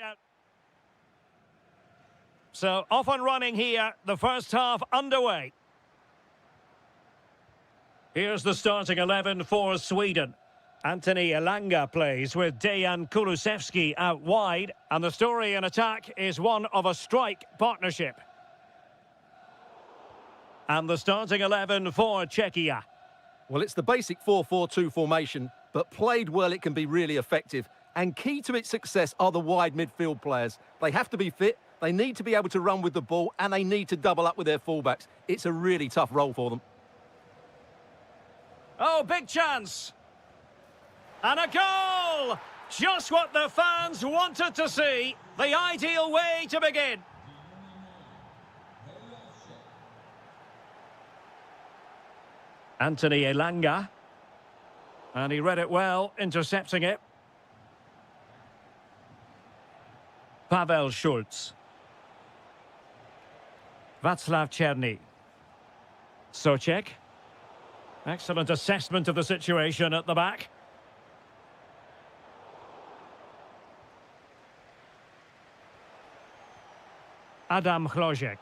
out. So off and running here, the first half underway. Here's the starting 11 for Sweden. Anthony Elanga plays with Dejan Kulusevski out wide, and the story in attack is one of a strike partnership. And the starting 11 for Czechia. Well, it's the basic 4-4-2 formation, but played well it can be really effective. And key to its success are the wide midfield players. They have to be fit, they need to be able to run with the ball, and they need to double up with their fullbacks. It's a really tough role for them. Oh, big chance. And a goal! Just what the fans wanted to see. The ideal way to begin. Anthony Elanga. And he read it well, intercepting it. Pavel Schulz. Václav Černý. Souček. Excellent assessment of the situation at the back. Adam Hlozek.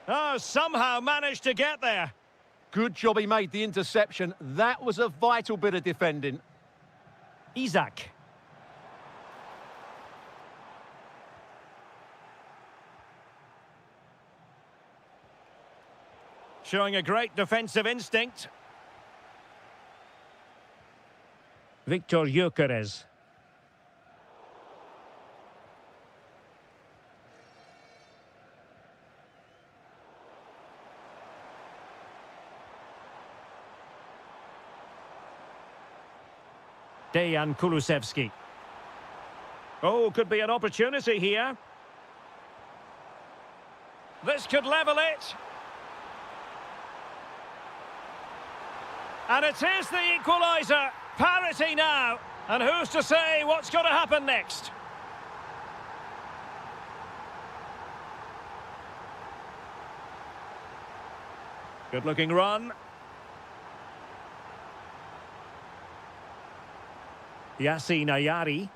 Oh, somehow managed to get there. Good job he made the interception. That was a vital bit of defending. Isak. Showing a great defensive instinct. Victor Gyökeres. Dejan Kulusevski. Oh, could be an opportunity here. This could level it. And it is the equaliser. Parity now. And who's to say what's going to happen next? Good-looking run. Yasin Ayari.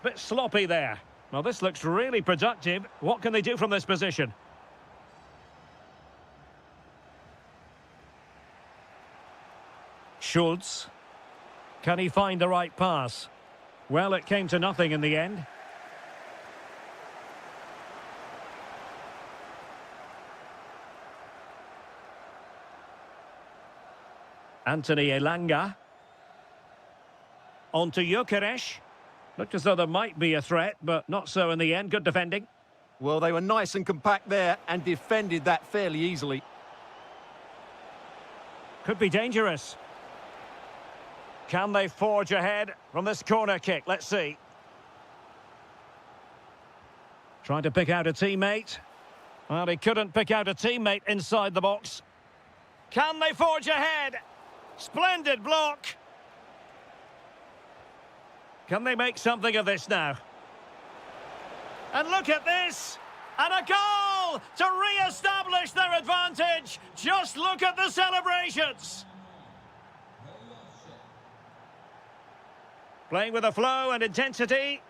Bit sloppy there. Well, this looks really productive. What can they do from this position? Schulz. Can he find the right pass? Well, it came to nothing in the end. Anthony Elanga. On to Gyökeres. Looked as though there might be a threat, but not so in the end. Good defending. Well, they were nice and compact there and defended that fairly easily. Could be dangerous. Can they forge ahead from this corner kick? Let's see. Trying to pick out a teammate. Well, he couldn't pick out a teammate inside the box. Can they forge ahead? Splendid block. Can they make something of this now? And look at this. And a goal to re-establish their advantage. Just look at the celebrations. Playing with a flow and intensity.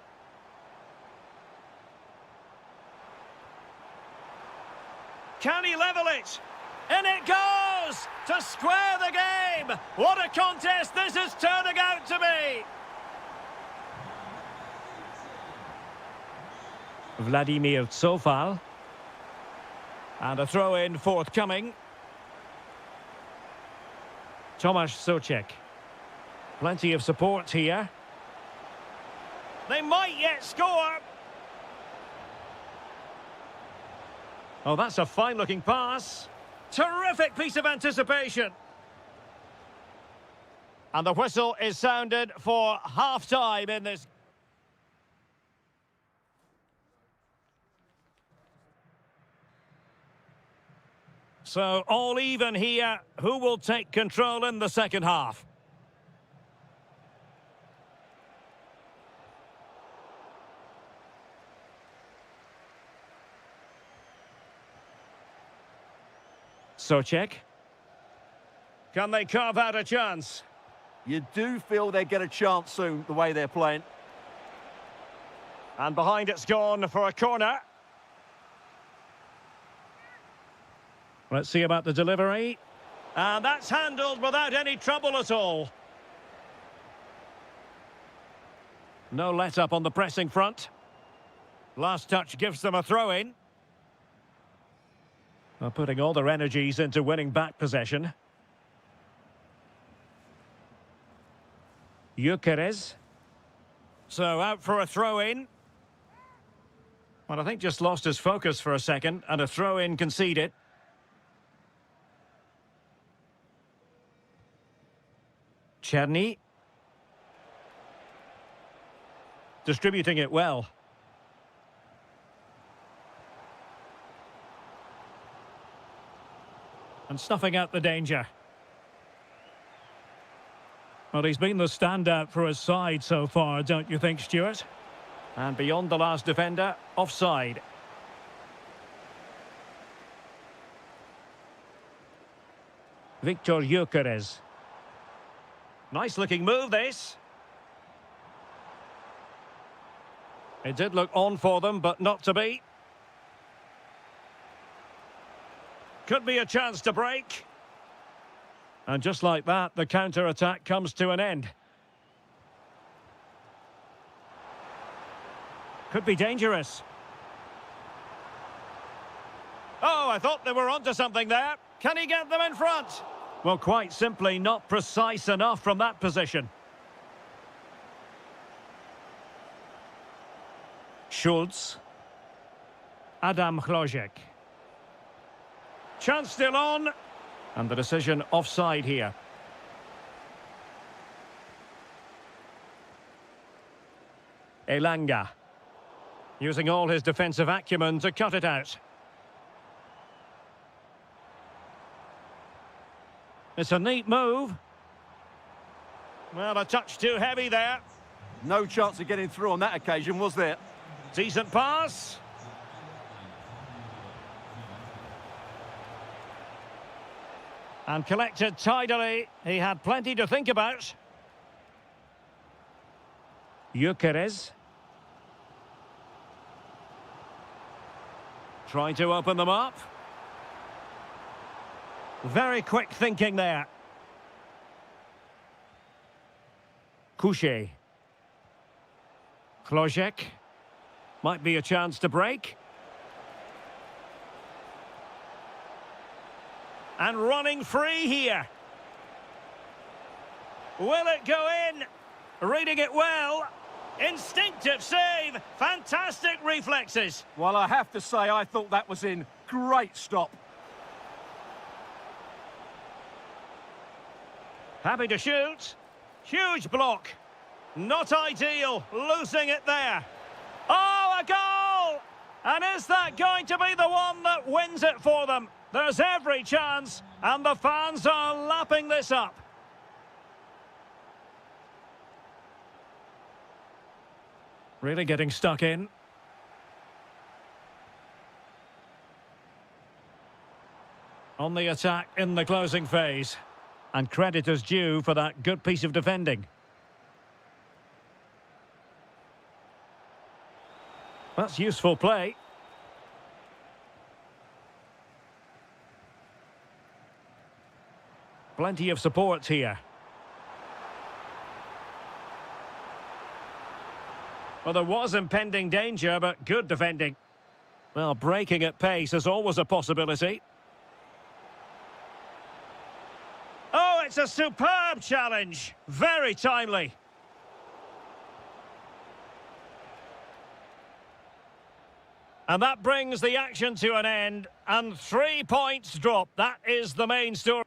Can he level it? And it goes to square the game. What a contest this is turning out to be. Vladimir Tsofal. And a throw-in forthcoming. Tomasz Souček. Plenty of support here. They might yet score. Oh, that's a fine-looking pass. Terrific piece of anticipation. And the whistle is sounded for half-time in this. So, all even here. Who will take control in the second half? Souček. Can they carve out a chance? You do feel they get a chance soon, the way they're playing. And behind it's gone for a corner. Let's see about the delivery. And that's handled without any trouble at all. No let-up on the pressing front. Last touch gives them a throw-in. They're putting all their energies into winning back possession. Gyökeres. So out for a throw-in. Well, I think just lost his focus for a second, and a throw-in conceded. Czerny. Distributing it well. And snuffing out the danger. Well, he's been the standout for his side so far, don't you think, Stuart? And beyond the last defender, offside. Victor Gyökeres. Nice-looking move, this. It did look on for them, but not to be. Could be a chance to break. And just like that, the counter-attack comes to an end. Could be dangerous. Oh, I thought they were onto something there. Can he get them in front? Well, quite simply not precise enough from that position. Schultz. Adam Hlojek. Chance still on. And the decision offside here. Elanga. Using all his defensive acumen to cut it out. It's a neat move. Well, a touch too heavy there. No chance of getting through on that occasion, was there? Decent pass. And collected tidily. He had plenty to think about. Gyökeres. Trying to open them up. Very quick thinking there. Couché. Hlojek. Might be a chance to break. And running free here. Will it go in? Reading it well. Instinctive save. Fantastic reflexes. Well, I have to say, I thought that was in. Great stop. Happy to shoot. Huge block. Not ideal. Losing it there. Oh, a goal! And is that going to be the one that wins it for them? There's every chance, and the fans are lapping this up. Really getting stuck in. On the attack in the closing phase. And credit is due for that good piece of defending. That's useful play. Plenty of support here. Well, there was impending danger, but good defending. Well, breaking at pace is always a possibility. Oh, it's a superb challenge. Very timely. And that brings the action to an end. And 3 points drop. That is the main story.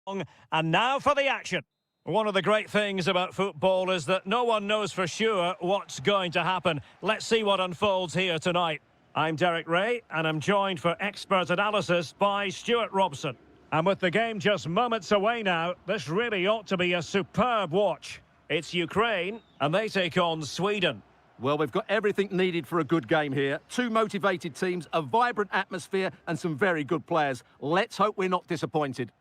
And now for the action. One of the great things about football is that no one knows for sure what's going to happen. Let's see what unfolds here tonight. I'm Derek Ray, and I'm joined for expert analysis by Stuart Robson. And with the game just moments away now, this really ought to be a superb watch. It's Ukraine, and they take on Sweden. Well, we've got everything needed for a good game here. Two motivated teams, a vibrant atmosphere, and some very good players. Let's hope we're not disappointed.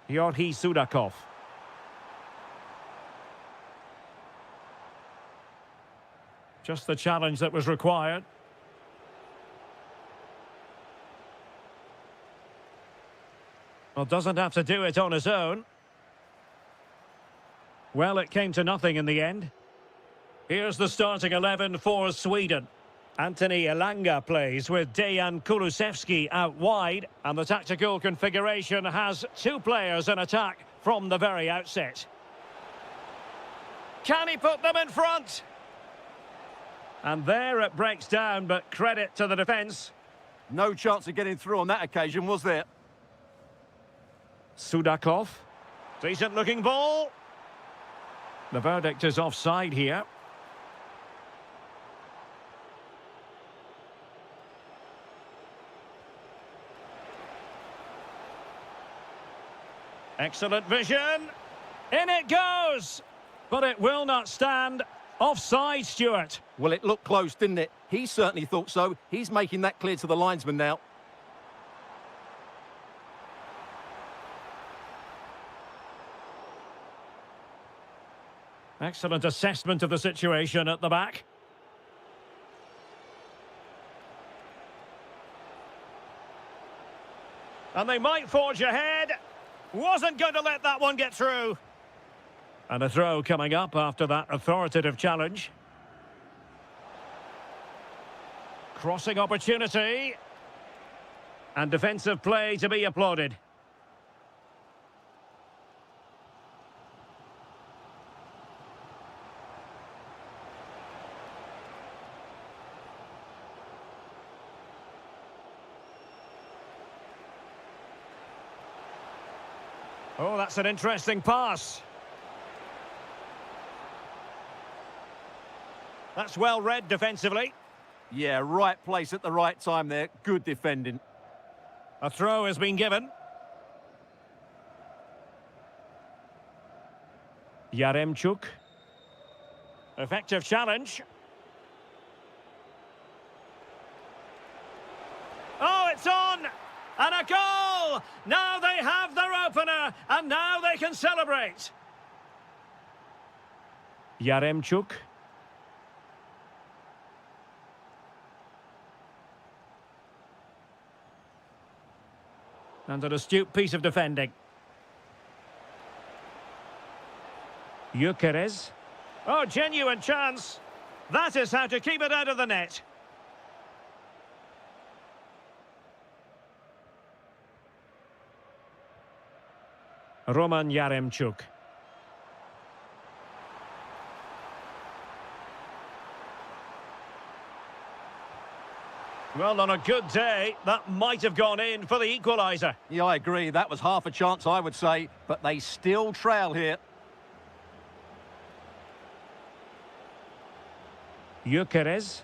Georgi Sudakov. Just the challenge that was required. Well, doesn't have to do it on his own. Well, it came to nothing in the end. Here's the starting 11 for Sweden. Anthony Elanga plays with Dejan Kulusevski out wide, and the tactical configuration has two players in attack from the very outset. Can he put them in front? And there it breaks down, but credit to the defence. No chance of getting through on that occasion, was there? Sudakov. Decent looking ball. The verdict is offside here. Excellent vision. In it goes. But it will not stand. Offside, Stuart. Well, it looked close, didn't it? He certainly thought so. He's making that clear to the linesman now. Excellent assessment of the situation at the back. And they might forge ahead. Wasn't going to let that one get through. And a throw coming up after that authoritative challenge. Crossing opportunity. And defensive play to be applauded. Oh, that's an interesting pass. That's well read defensively. Yeah, right place at the right time there. Good defending. A throw has been given. Yaremchuk. Effective challenge. Oh, it's on! And a goal! Now they have their opener, and now they can celebrate. Yaremchuk. And an astute piece of defending. Gyökeres. Oh, genuine chance. That is how to keep it out of the net. Roman Yaremchuk. Well, on a good day, that might have gone in for the equaliser. Yeah, I agree. That was half a chance, I would say. But they still trail here. Gyökeres.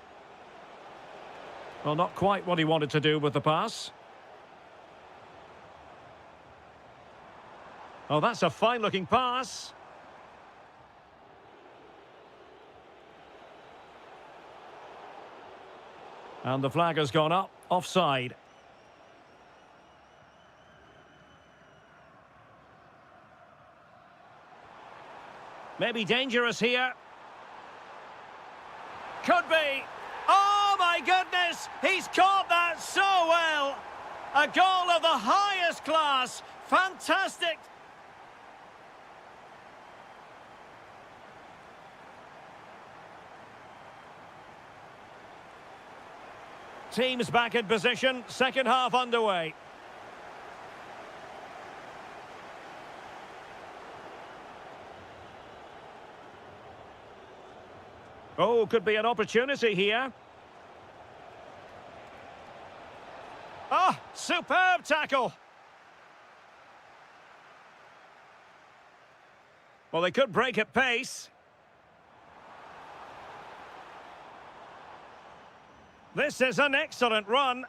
Well, not quite what he wanted to do with the pass. Oh, that's a fine-looking pass. And the flag has gone up, offside. Maybe dangerous here. Could be. Oh, my goodness! He's caught that so well! A goal of the highest class. Fantastic. Teams back in position, second half underway. Oh, could be an opportunity here. Ah, Superb tackle. Well, they could break at pace. This is an excellent run.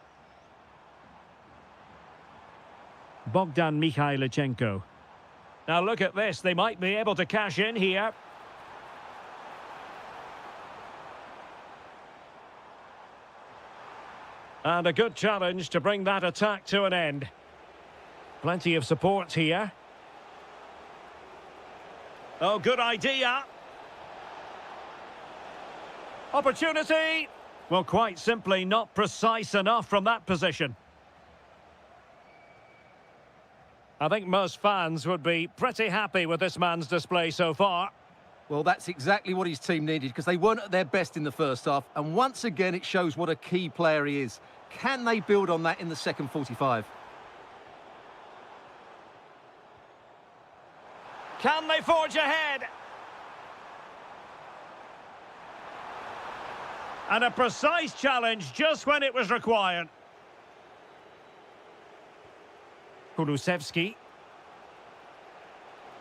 Bogdan Mikhailichenko. Now look at this, they might be able to cash in here. And a good challenge to bring that attack to an end. Plenty of support here. Oh, good idea. Opportunity. Well, quite simply not precise enough from that position. I think most fans would be pretty happy with this man's display so far. Well, that's exactly what his team needed because they weren't at their best in the first half. And once again, it shows what a key player he is. Can they build on that in the second 45? Can they forge ahead? And a precise challenge just when it was required. Kulusevski.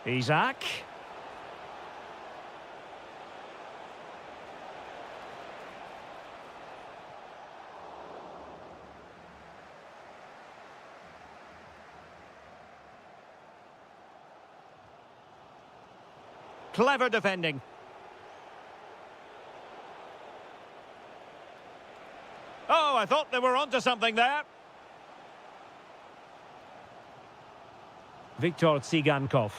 Isak. Clever defending. Oh, I thought they were onto something there. Viktor Tsigankov.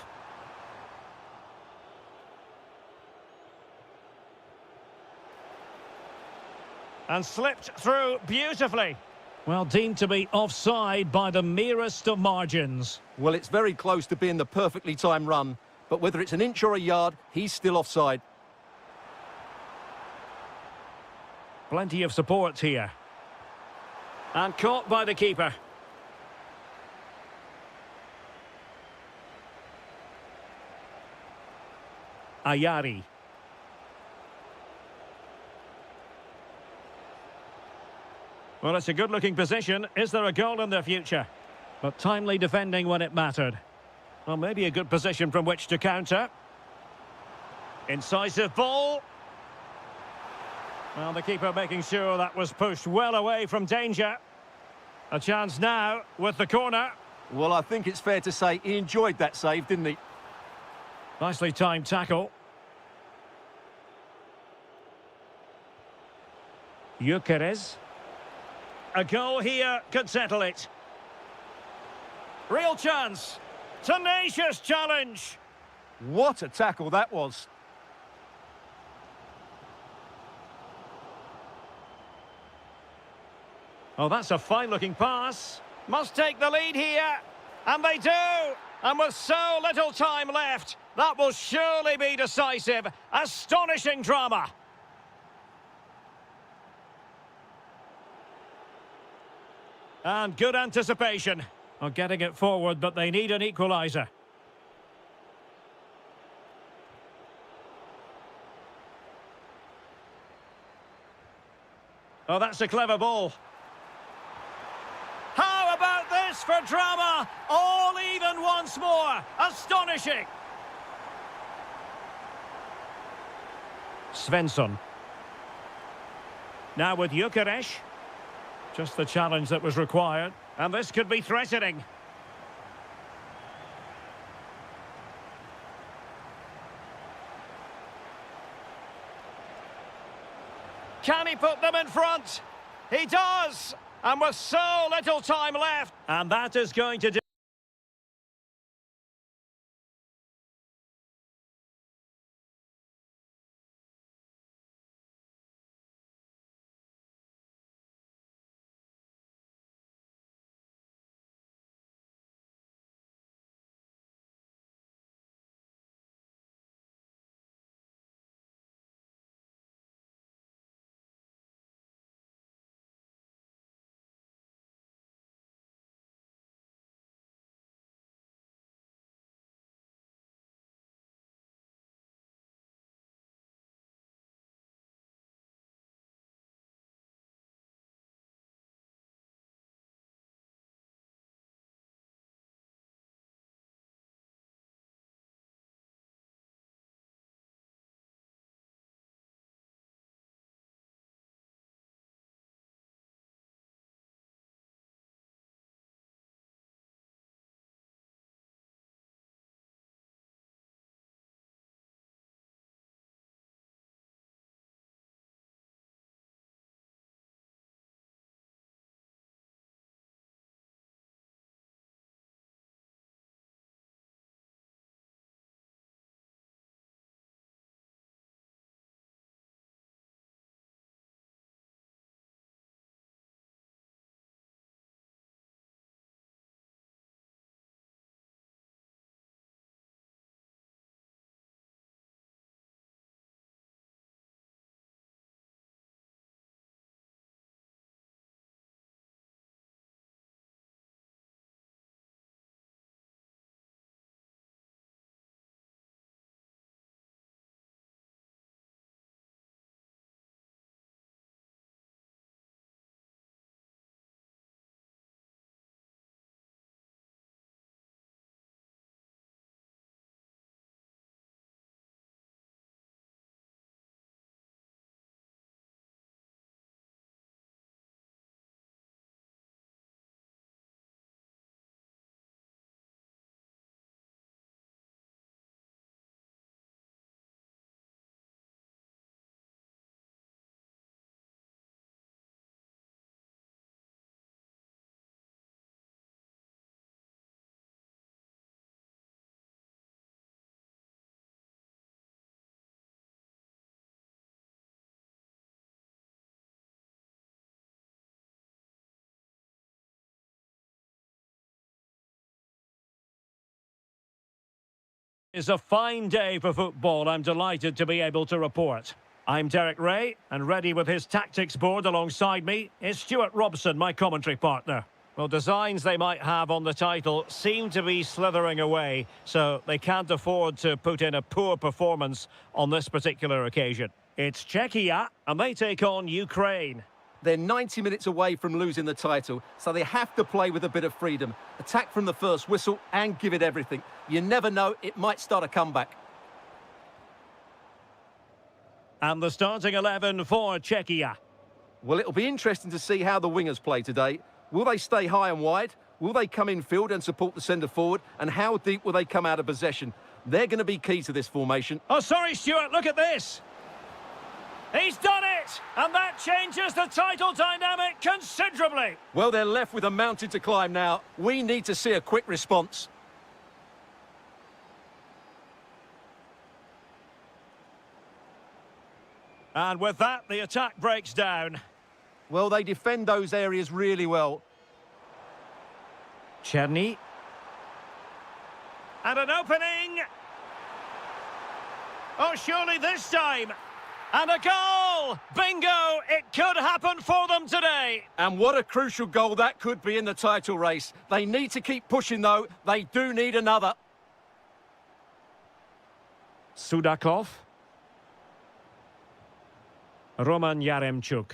And slipped through beautifully. Well, deemed to be offside by the merest of margins. Well, it's very close to being the perfectly timed run, but whether it's an inch or a yard, he's still offside. Plenty of support here. And caught by the keeper. Ayari. Well, it's a good-looking position. Is there a goal in their future? But timely defending when it mattered. Well, maybe a good position from which to counter. Incisive ball. Well, the keeper making sure that was pushed well away from danger. A chance now with the corner. Well, I think it's fair to say he enjoyed that save, didn't he? Nicely timed tackle. Gyökeres. A goal here could settle it. Real chance. Tenacious challenge. What a tackle that was. Oh, that's a fine-looking pass. Must take the lead here. And they do. And with so little time left, that will surely be decisive. Astonishing drama. And good anticipation. Well, getting it forward, but they need an equaliser. Oh, that's a clever ball. How about this for drama? All even once more. Astonishing. Svensson. Now with Gyökeres. Just the challenge that was required. And this could be threatening. Can he put them in front? He does! And with so little time left. And that is going to do It's a fine day for football, I'm delighted to be able to report. I'm Derek Ray, and ready with his tactics board alongside me is Stuart Robson, my commentary partner. Well, designs they might have on the title seem to be slithering away, so they can't afford to put in a poor performance on this particular occasion. It's Czechia, and they take on Ukraine. They're 90 minutes away from losing the title, so they have to play with a bit of freedom. Attack from the first whistle and give it everything. You never know, it might start a comeback. And the starting 11 for Czechia. Well, it'll be interesting to see how the wingers play today. Will they stay high and wide? Will they come in field and support the centre forward? And how deep will they come out of possession? They're going to be key to this formation. Oh, sorry, Stuart, look at this. He's done it! And that changes the title dynamic considerably. Well, they're left with a mountain to climb now. We need to see a quick response. And with that, the attack breaks down. Well, they defend those areas really well. Czerny. And an opening. Oh, surely this time. And a goal! Bingo! It could happen for them today. And what a crucial goal that could be in the title race. They need to keep pushing, though. They do need another. Sudakov. Roman Yaremchuk.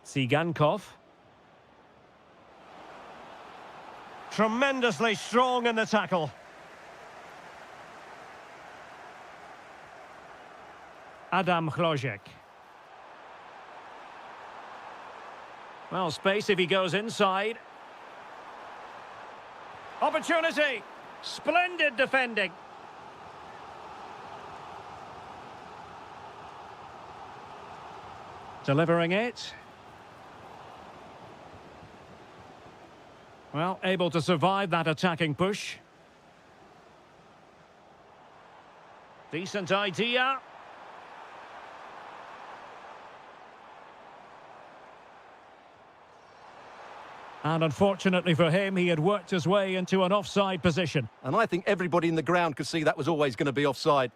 Tsigankov. Tremendously strong in the tackle. Adam Chlozek. Well, space if he goes inside. Opportunity. Splendid defending. Delivering it. Well, able to survive that attacking push. Decent idea. And unfortunately for him, he had worked his way into an offside position. And I think everybody in the ground could see that was always going to be offside.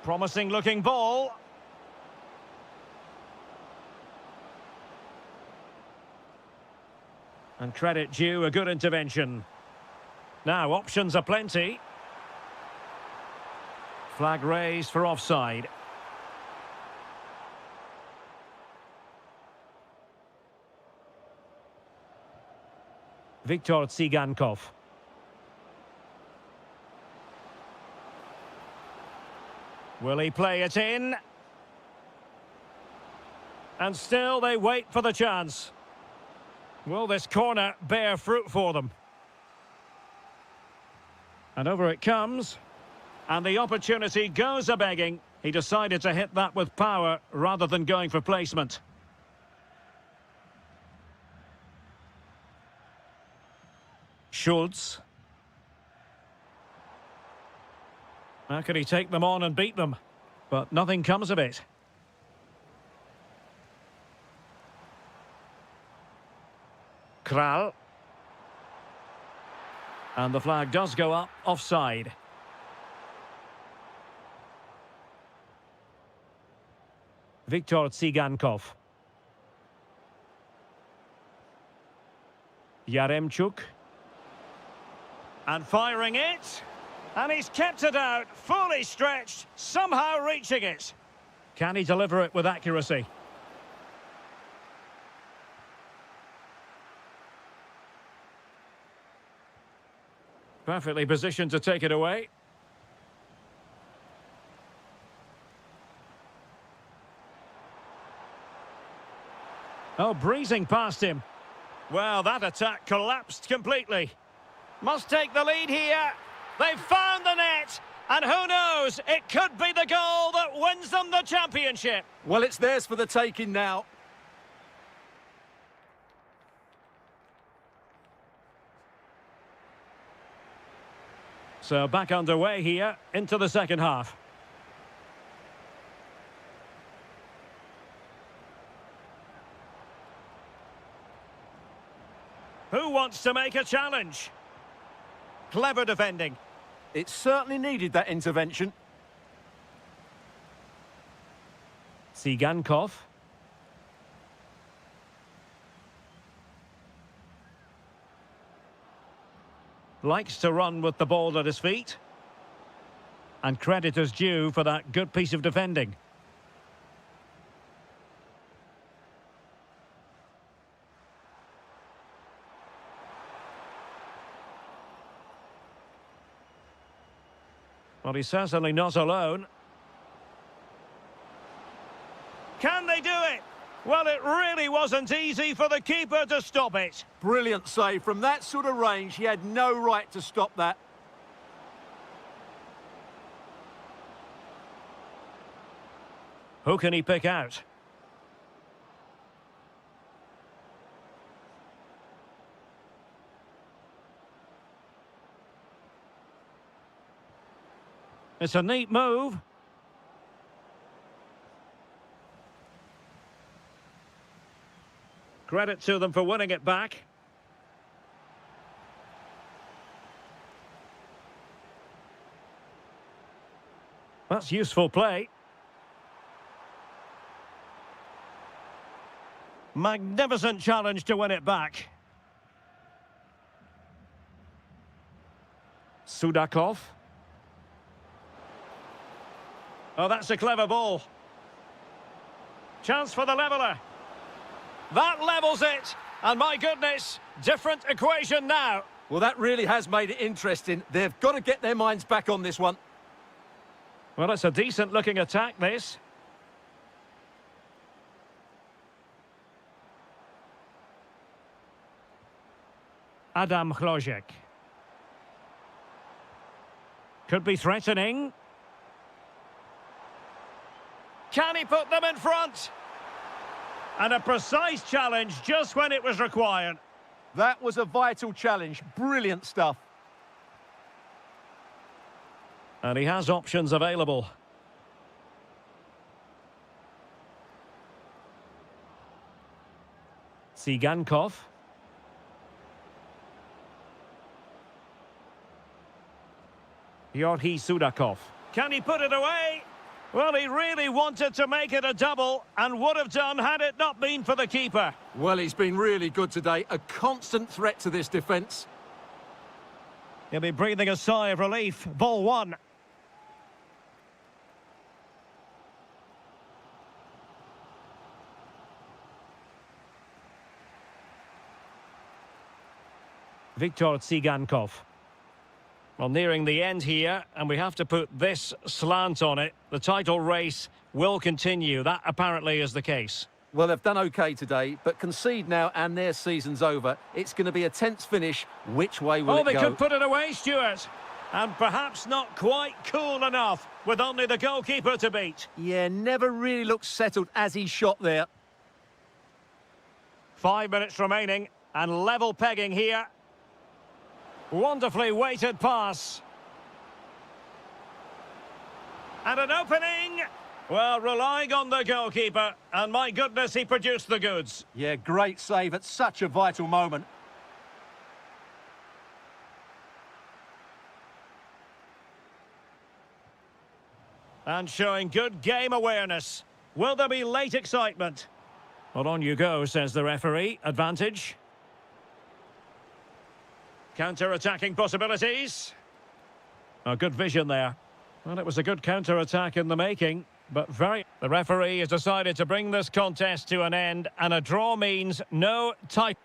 Promising looking ball. And credit due, a good intervention. Now, options are plenty. Flag raised for offside. Viktor Tsigankov. Will he play it in? And still they wait for the chance. Will this corner bear fruit for them? And over it comes. And the opportunity goes a-begging. He decided to hit that with power rather than going for placement. Schultz. How could he take them on and beat them? But nothing comes of it. Kral. And the flag does go up, offside. Viktor Tsigankov. Yaremchuk. And firing it. And he's kept it out, fully stretched, somehow reaching it. Can he deliver it with accuracy? Perfectly positioned to take it away. Oh, breezing past him. Well, that attack collapsed completely. Must take the lead here. They've found the net. And who knows, it could be the goal that wins them the championship. Well, it's theirs for the taking now. So back underway here into the second half. Who wants to make a challenge? Clever defending. It certainly needed that intervention. Tsigankov. Likes to run with the ball at his feet. And credit is due for that good piece of defending. Well, he's certainly not alone. Can they do it? Well, it really wasn't easy for the keeper to stop it. Brilliant save. From that sort of range, he had no right to stop that. Who can he pick out? It's a neat move. Credit to them for winning it back. That's useful play. Magnificent challenge to win it back. Sudakov. Oh, that's a clever ball. Chance for the leveller. That levels it. And my goodness, different equation now. Well, that really has made it interesting. They've got to get their minds back on this one. Well, it's a decent-looking attack, this. Adam Hlojek. Could be threatening. Can he put them in front? And a precise challenge just when it was required. That was a vital challenge. Brilliant stuff. And he has options available. Tsigankov. Yorhi Sudakov. Can he put it away? Well, he really wanted to make it a double and would have done had it not been for the keeper. Well, he's been really good today. A constant threat to this defence. He'll be breathing a sigh of relief. Ball one. Viktor Tsigankov. Well, nearing the end here, and we have to put this slant on it. The title race will continue. That apparently is the case. Well, they've done OK today, but concede now and their season's over. It's going to be a tense finish. Which way will it go? Oh, they could put it away, Stuart. And perhaps not quite cool enough, with only the goalkeeper to beat. Yeah, never really looked settled as he shot there. 5 minutes remaining, and level pegging here. Wonderfully weighted pass. And an opening. Well, relying on the goalkeeper. And my goodness, he produced the goods. Yeah, great save at such a vital moment. And showing good game awareness. Will there be late excitement? Well, on you go, says the referee. Advantage. Counter-attacking possibilities. Oh, good vision there. Well, it was a good counter-attack in the making, but The referee has decided to bring this contest to an end, and a draw means no title.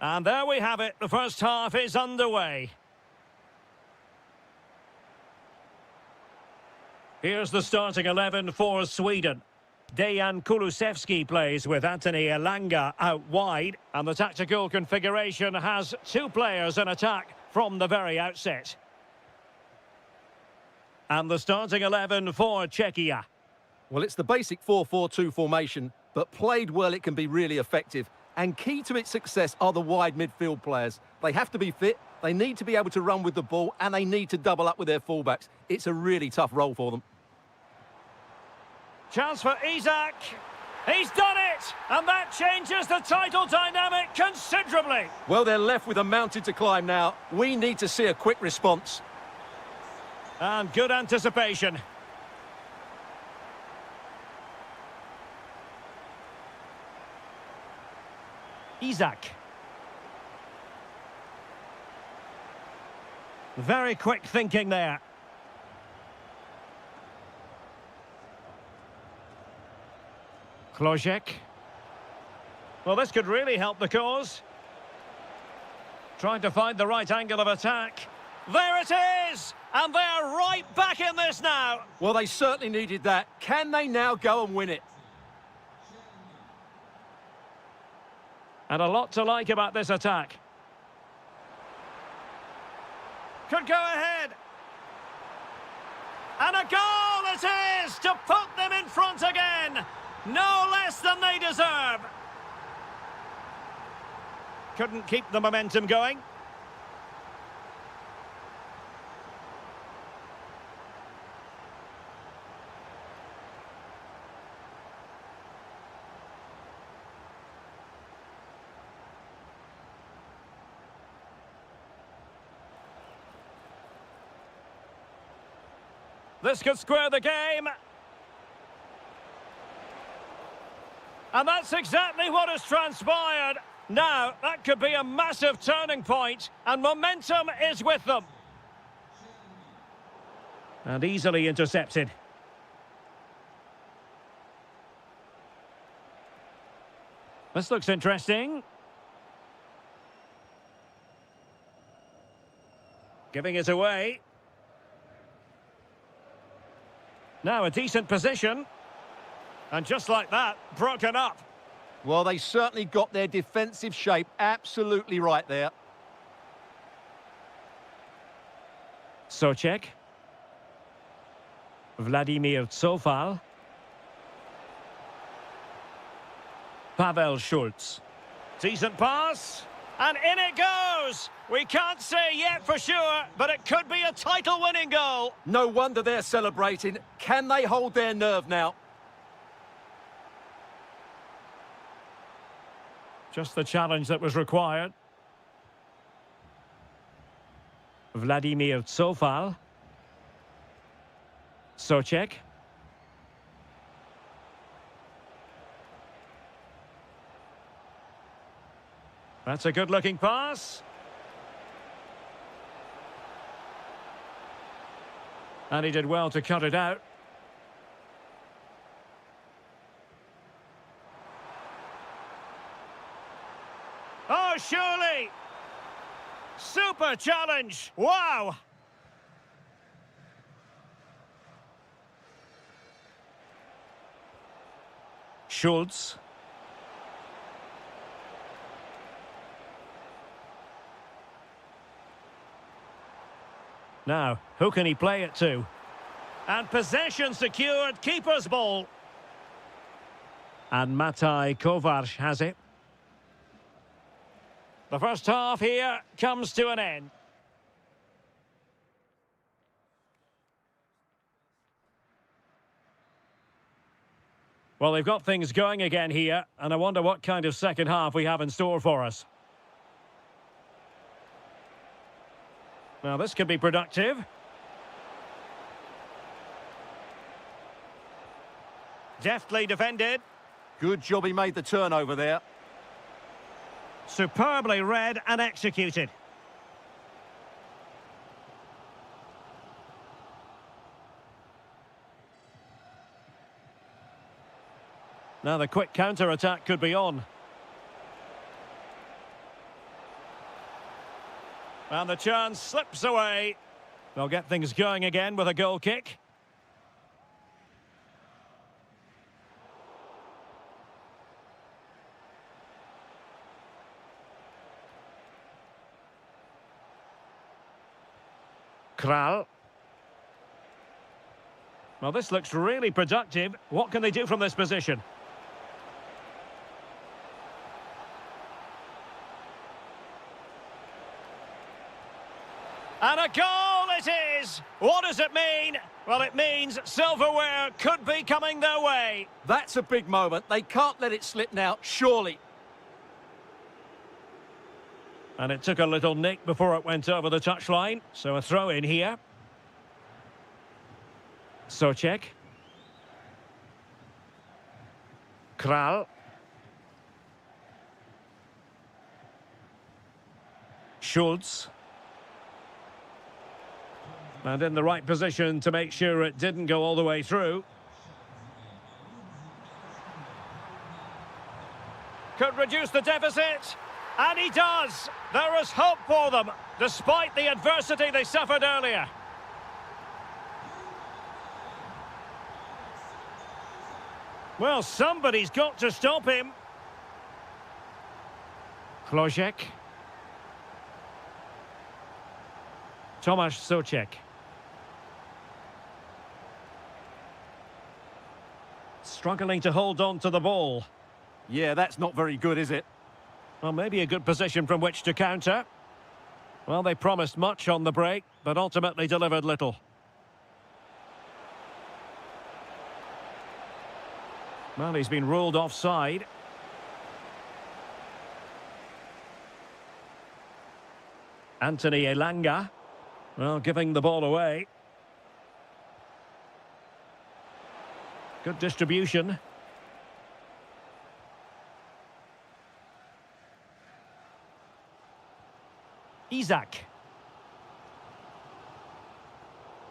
And there we have it. The first half is underway. Here's the starting 11 for Sweden. Dejan Kulusevski plays with Anthony Elanga out wide. And the tactical configuration has two players in attack from the very outset. And the starting 11 for Czechia. Well, it's the basic 4-4-2 formation, but played well it can be really effective. And key to its success are the wide midfield players. They have to be fit, they need to be able to run with the ball, and they need to double up with their fullbacks. It's a really tough role for them. Chance for Isak. He's done it! And that changes the title dynamic considerably. Well, they're left with a mountain to climb now. We need to see a quick response. And good anticipation. Isak. Very quick thinking there. Klojek. Well, this could really help the cause. Trying to find the right angle of attack. There it is! And they're right back in this now. Well, they certainly needed that. Can they now go and win it? And a lot to like about this attack. Could go ahead. And a goal it is to put them in front again. No less than they deserve. Couldn't keep the momentum going. This could square the game. And that's exactly what has transpired. Now, that could be a massive turning point, and momentum is with them. And easily intercepted. This looks interesting. Giving it away. Now a decent position. And just like that, broken up. Well, they certainly got their defensive shape absolutely right there. Socek. Vladimir Zofal. Pavel Schulz. Decent pass. And in it goes! We can't say yet for sure, but it could be a title-winning goal. No wonder they're celebrating. Can they hold their nerve now? Just the challenge that was required. Vladimir Zofal. Socek. That's a good-looking pass. And he did well to cut it out. Oh, surely! Super challenge! Wow! Schulz. Now, who can he play it to? And possession secured, keeper's ball. And Mataj Kovac has it. The first half here comes to an end. Well, they've got things going again here, and I wonder what kind of second half we have in store for us. Now, this could be productive. Deftly defended. Good job he made the turnover there. Superbly read and executed. Now the quick counter-attack could be on. And the chance slips away. They'll get things going again with a goal kick. Kral. Well, this looks really productive. What can they do from this position? And a goal it is! What does it mean? Well, it means silverware could be coming their way. That's a big moment. They can't let it slip now, surely. And it took a little nick before it went over the touchline. So a throw in here. Socek. Kral. Schultz. And in the right position to make sure it didn't go all the way through. Could reduce the deficit. And he does. There is hope for them, despite the adversity they suffered earlier. Well, somebody's got to stop him. Klojek. Tomasz Socek. Struggling to hold on to the ball. Yeah, that's not very good, is it? Well, maybe a good position from which to counter. Well, they promised much on the break, but ultimately delivered little. Well, he's been ruled offside. Anthony Elanga. Well, giving the ball away. Good distribution. Isaac.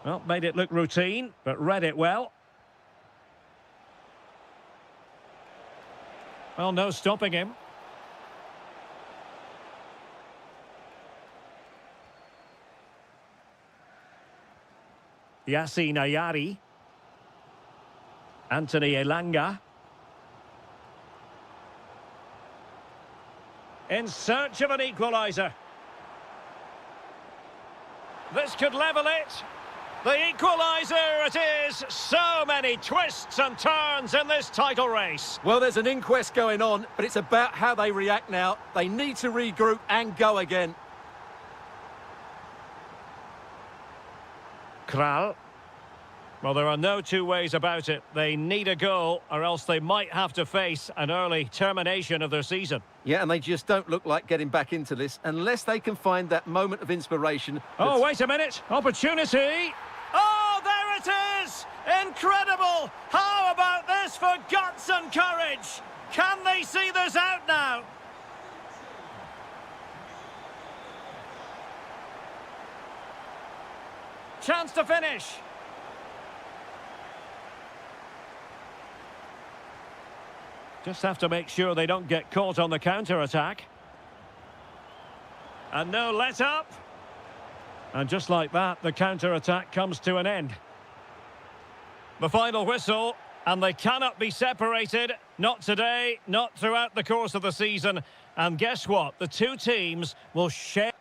Well, made it look routine, but read it well. Well, no stopping him. Yassine Ayari. Anthony Elanga. In search of an equaliser. This could level it. The equaliser it is. So many twists and turns in this title race. Well, there's an inquest going on, but it's about how they react now. They need to regroup and go again. Kral. Well, there are no two ways about it. They need a goal, or else they might have to face an early termination of their season. Yeah, and they just don't look like getting back into this unless they can find that moment of inspiration. Oh, wait a minute. Opportunity. Oh, there it is! Incredible! How about this for guts and courage? Can they see this out now? Chance to finish. Just have to make sure they don't get caught on the counter-attack. And no let-up. And just like that, the counter-attack comes to an end. The final whistle, and they cannot be separated. Not today, not throughout the course of the season. And guess what? The two teams will share...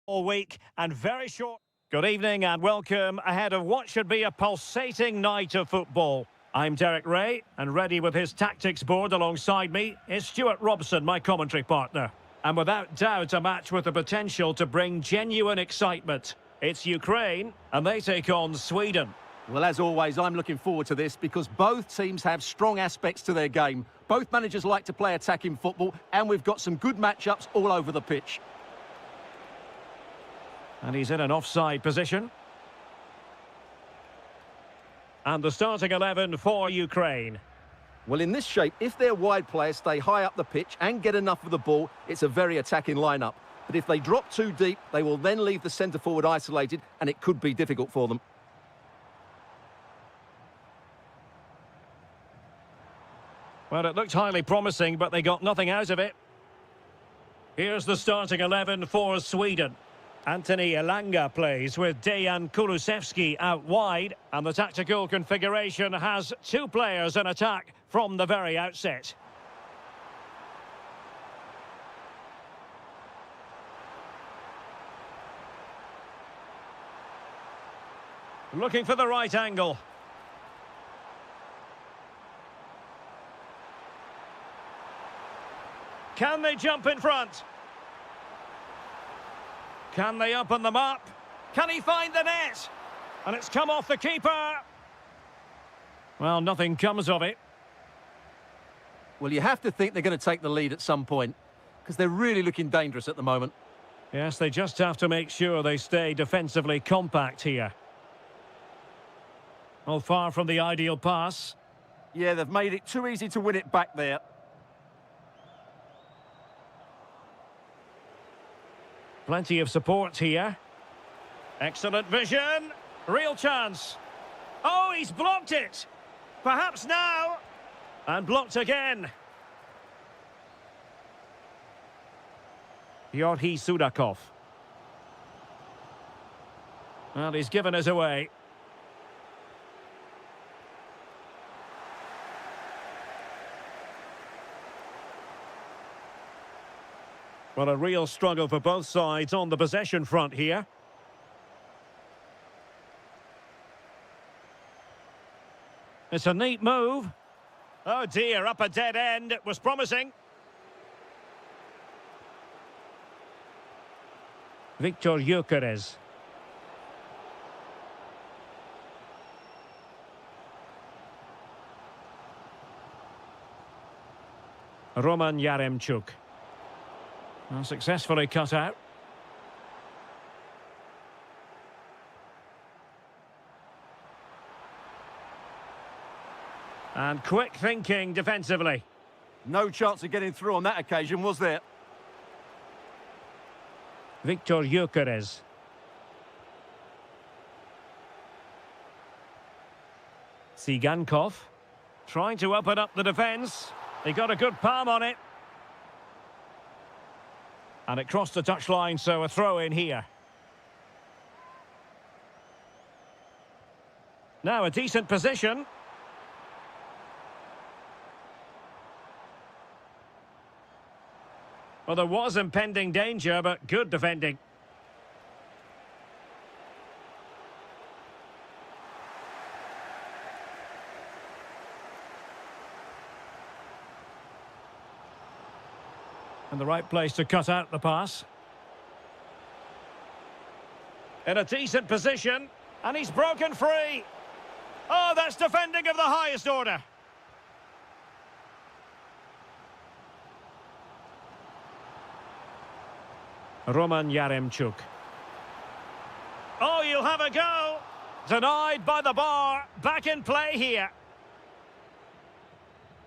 all week and very short. Good evening and welcome ahead of what should be a pulsating night of football. I'm Derek Ray, and ready with his tactics board alongside me is Stuart Robson, my commentary partner. And without doubt, a match with the potential to bring genuine excitement. It's Ukraine, and they take on Sweden. Well, as always, I'm looking forward to this because both teams have strong aspects to their game. Both managers like to play attacking football, and we've got some good matchups all over the pitch. And he's in an offside position. And the starting 11 for Ukraine. Well, in this shape, if their wide players stay high up the pitch and get enough of the ball, it's a very attacking lineup. But if they drop too deep, they will then leave the centre-forward isolated, and it could be difficult for them. Well, it looked highly promising, but they got nothing out of it. Here's the starting 11 for Sweden. Anthony Elanga plays with Dejan Kulusevski out wide, and the tactical configuration has two players in attack from the very outset. Looking for the right angle. Can they jump in front? Can they open them up? Can he find the net? And it's come off the keeper. Well, nothing comes of it. Well, you have to think they're going to take the lead at some point because they're really looking dangerous at the moment. Yes, they just have to make sure they stay defensively compact here. Well, far from the ideal pass. Yeah, they've made it too easy to win it back there. Plenty of support here. Excellent vision. Real chance. Oh, he's blocked it. Perhaps now. And blocked again. Yorhi Sudakov. Well, he's given us away. Well, a real struggle for both sides on the possession front here. It's a neat move. Oh dear, up a dead end. It was promising. Victor Gyökeres. Roman Yaremchuk. Well, successfully cut out. And quick thinking defensively. No chance of getting through on that occasion, was there? Victor Gyökeres. Sigankov. Trying to open up the defence. He got a good palm on it. And it crossed the touchline, so a throw in here. Now a decent position. Well, there was impending danger, but good defending. And the right place to cut out the pass. In a decent position, and he's broken free. Oh, that's defending of the highest order. Roman Yaremchuk. Oh, you'll have a go. Denied by the bar. Back in play here.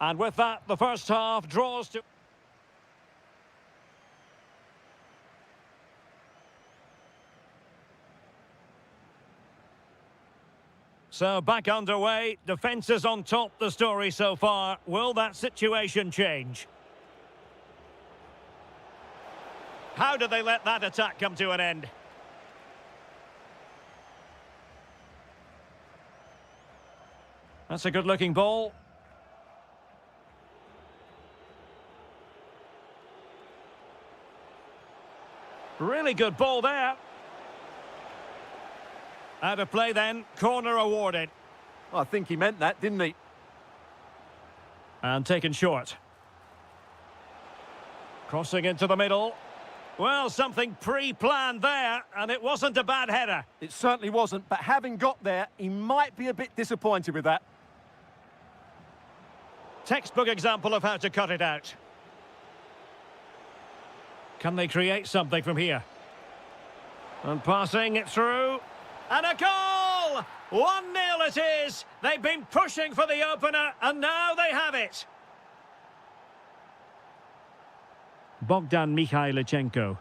And with that, the first half draws to... So back underway, defence is on top, the story so far. Will that situation change? How did they let that attack come to an end? That's a good-looking ball. Really good ball there. Out of play then, corner awarded. I think he meant that, didn't he? And taken short. Crossing into the middle. Well, something pre-planned there, and it wasn't a bad header. It certainly wasn't, but having got there, he might be a bit disappointed with that. Textbook example of how to cut it out. Can they create something from here? And passing it through. And a goal! 1-0 it is. They've been pushing for the opener, and now they have it. Bogdan Mikhailichenko.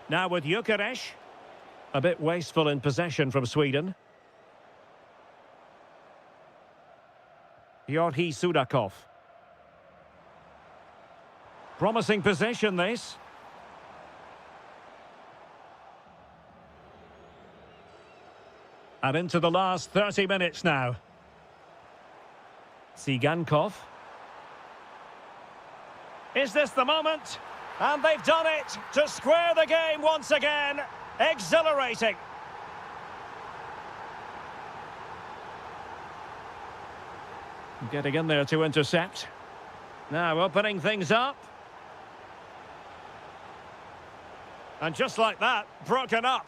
Now with Gyökeres. A bit wasteful in possession from Sweden. Georgi Sudakov. Promising possession, this. And into the last 30 minutes now. Sigankov. Is this the moment? And they've done it to square the game once again. Exhilarating. Getting in there to intercept. Now opening things up. And just like that, broken up.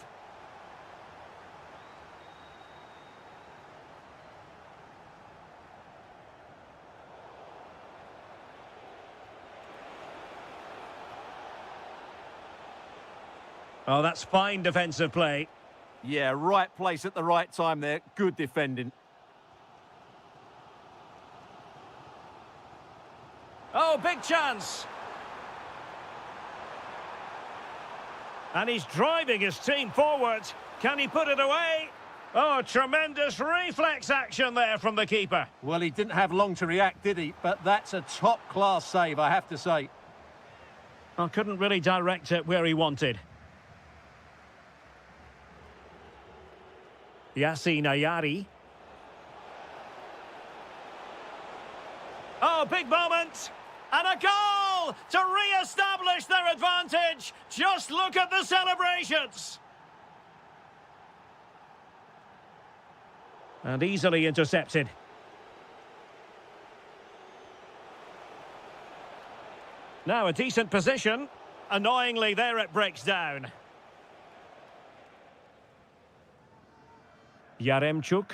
Oh, that's fine defensive play. Yeah, right place at the right time there. Good defending. Oh, big chance. And he's driving his team forward. Can he put it away? Oh, tremendous reflex action there from the keeper. Well, he didn't have long to react, did he? But that's a top-class save, I have to say. I couldn't really direct it where he wanted. Yasin Ayari. Oh, big moment. And a goal to re-establish their advantage. Just look at the celebrations. And easily intercepted. Now a decent position. Annoyingly, there it breaks down. Yaremchuk.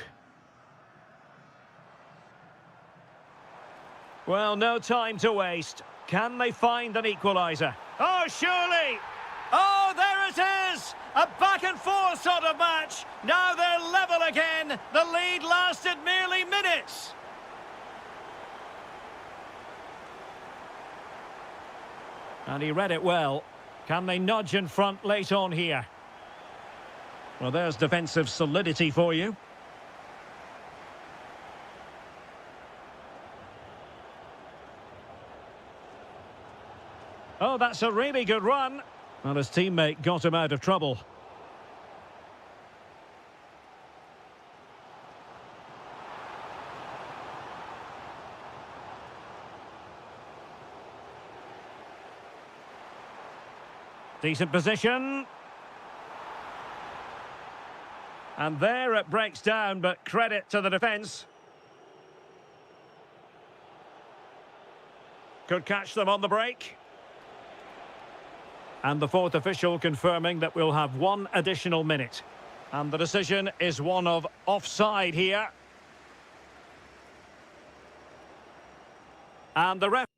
Well, no time to waste. Can they find an equaliser? Oh, surely! Oh, there it is! A back-and-forth sort of match. Now they're level again. The lead lasted merely minutes. And he read it well. Can they nudge in front late on here? Well, there's defensive solidity for you. Oh, that's a really good run. Well, his teammate got him out of trouble. Decent position. And there it breaks down, but credit to the defence. Could catch them on the break. And the fourth official confirming that we'll have one additional minute. And the decision is one of offside here. And the ref...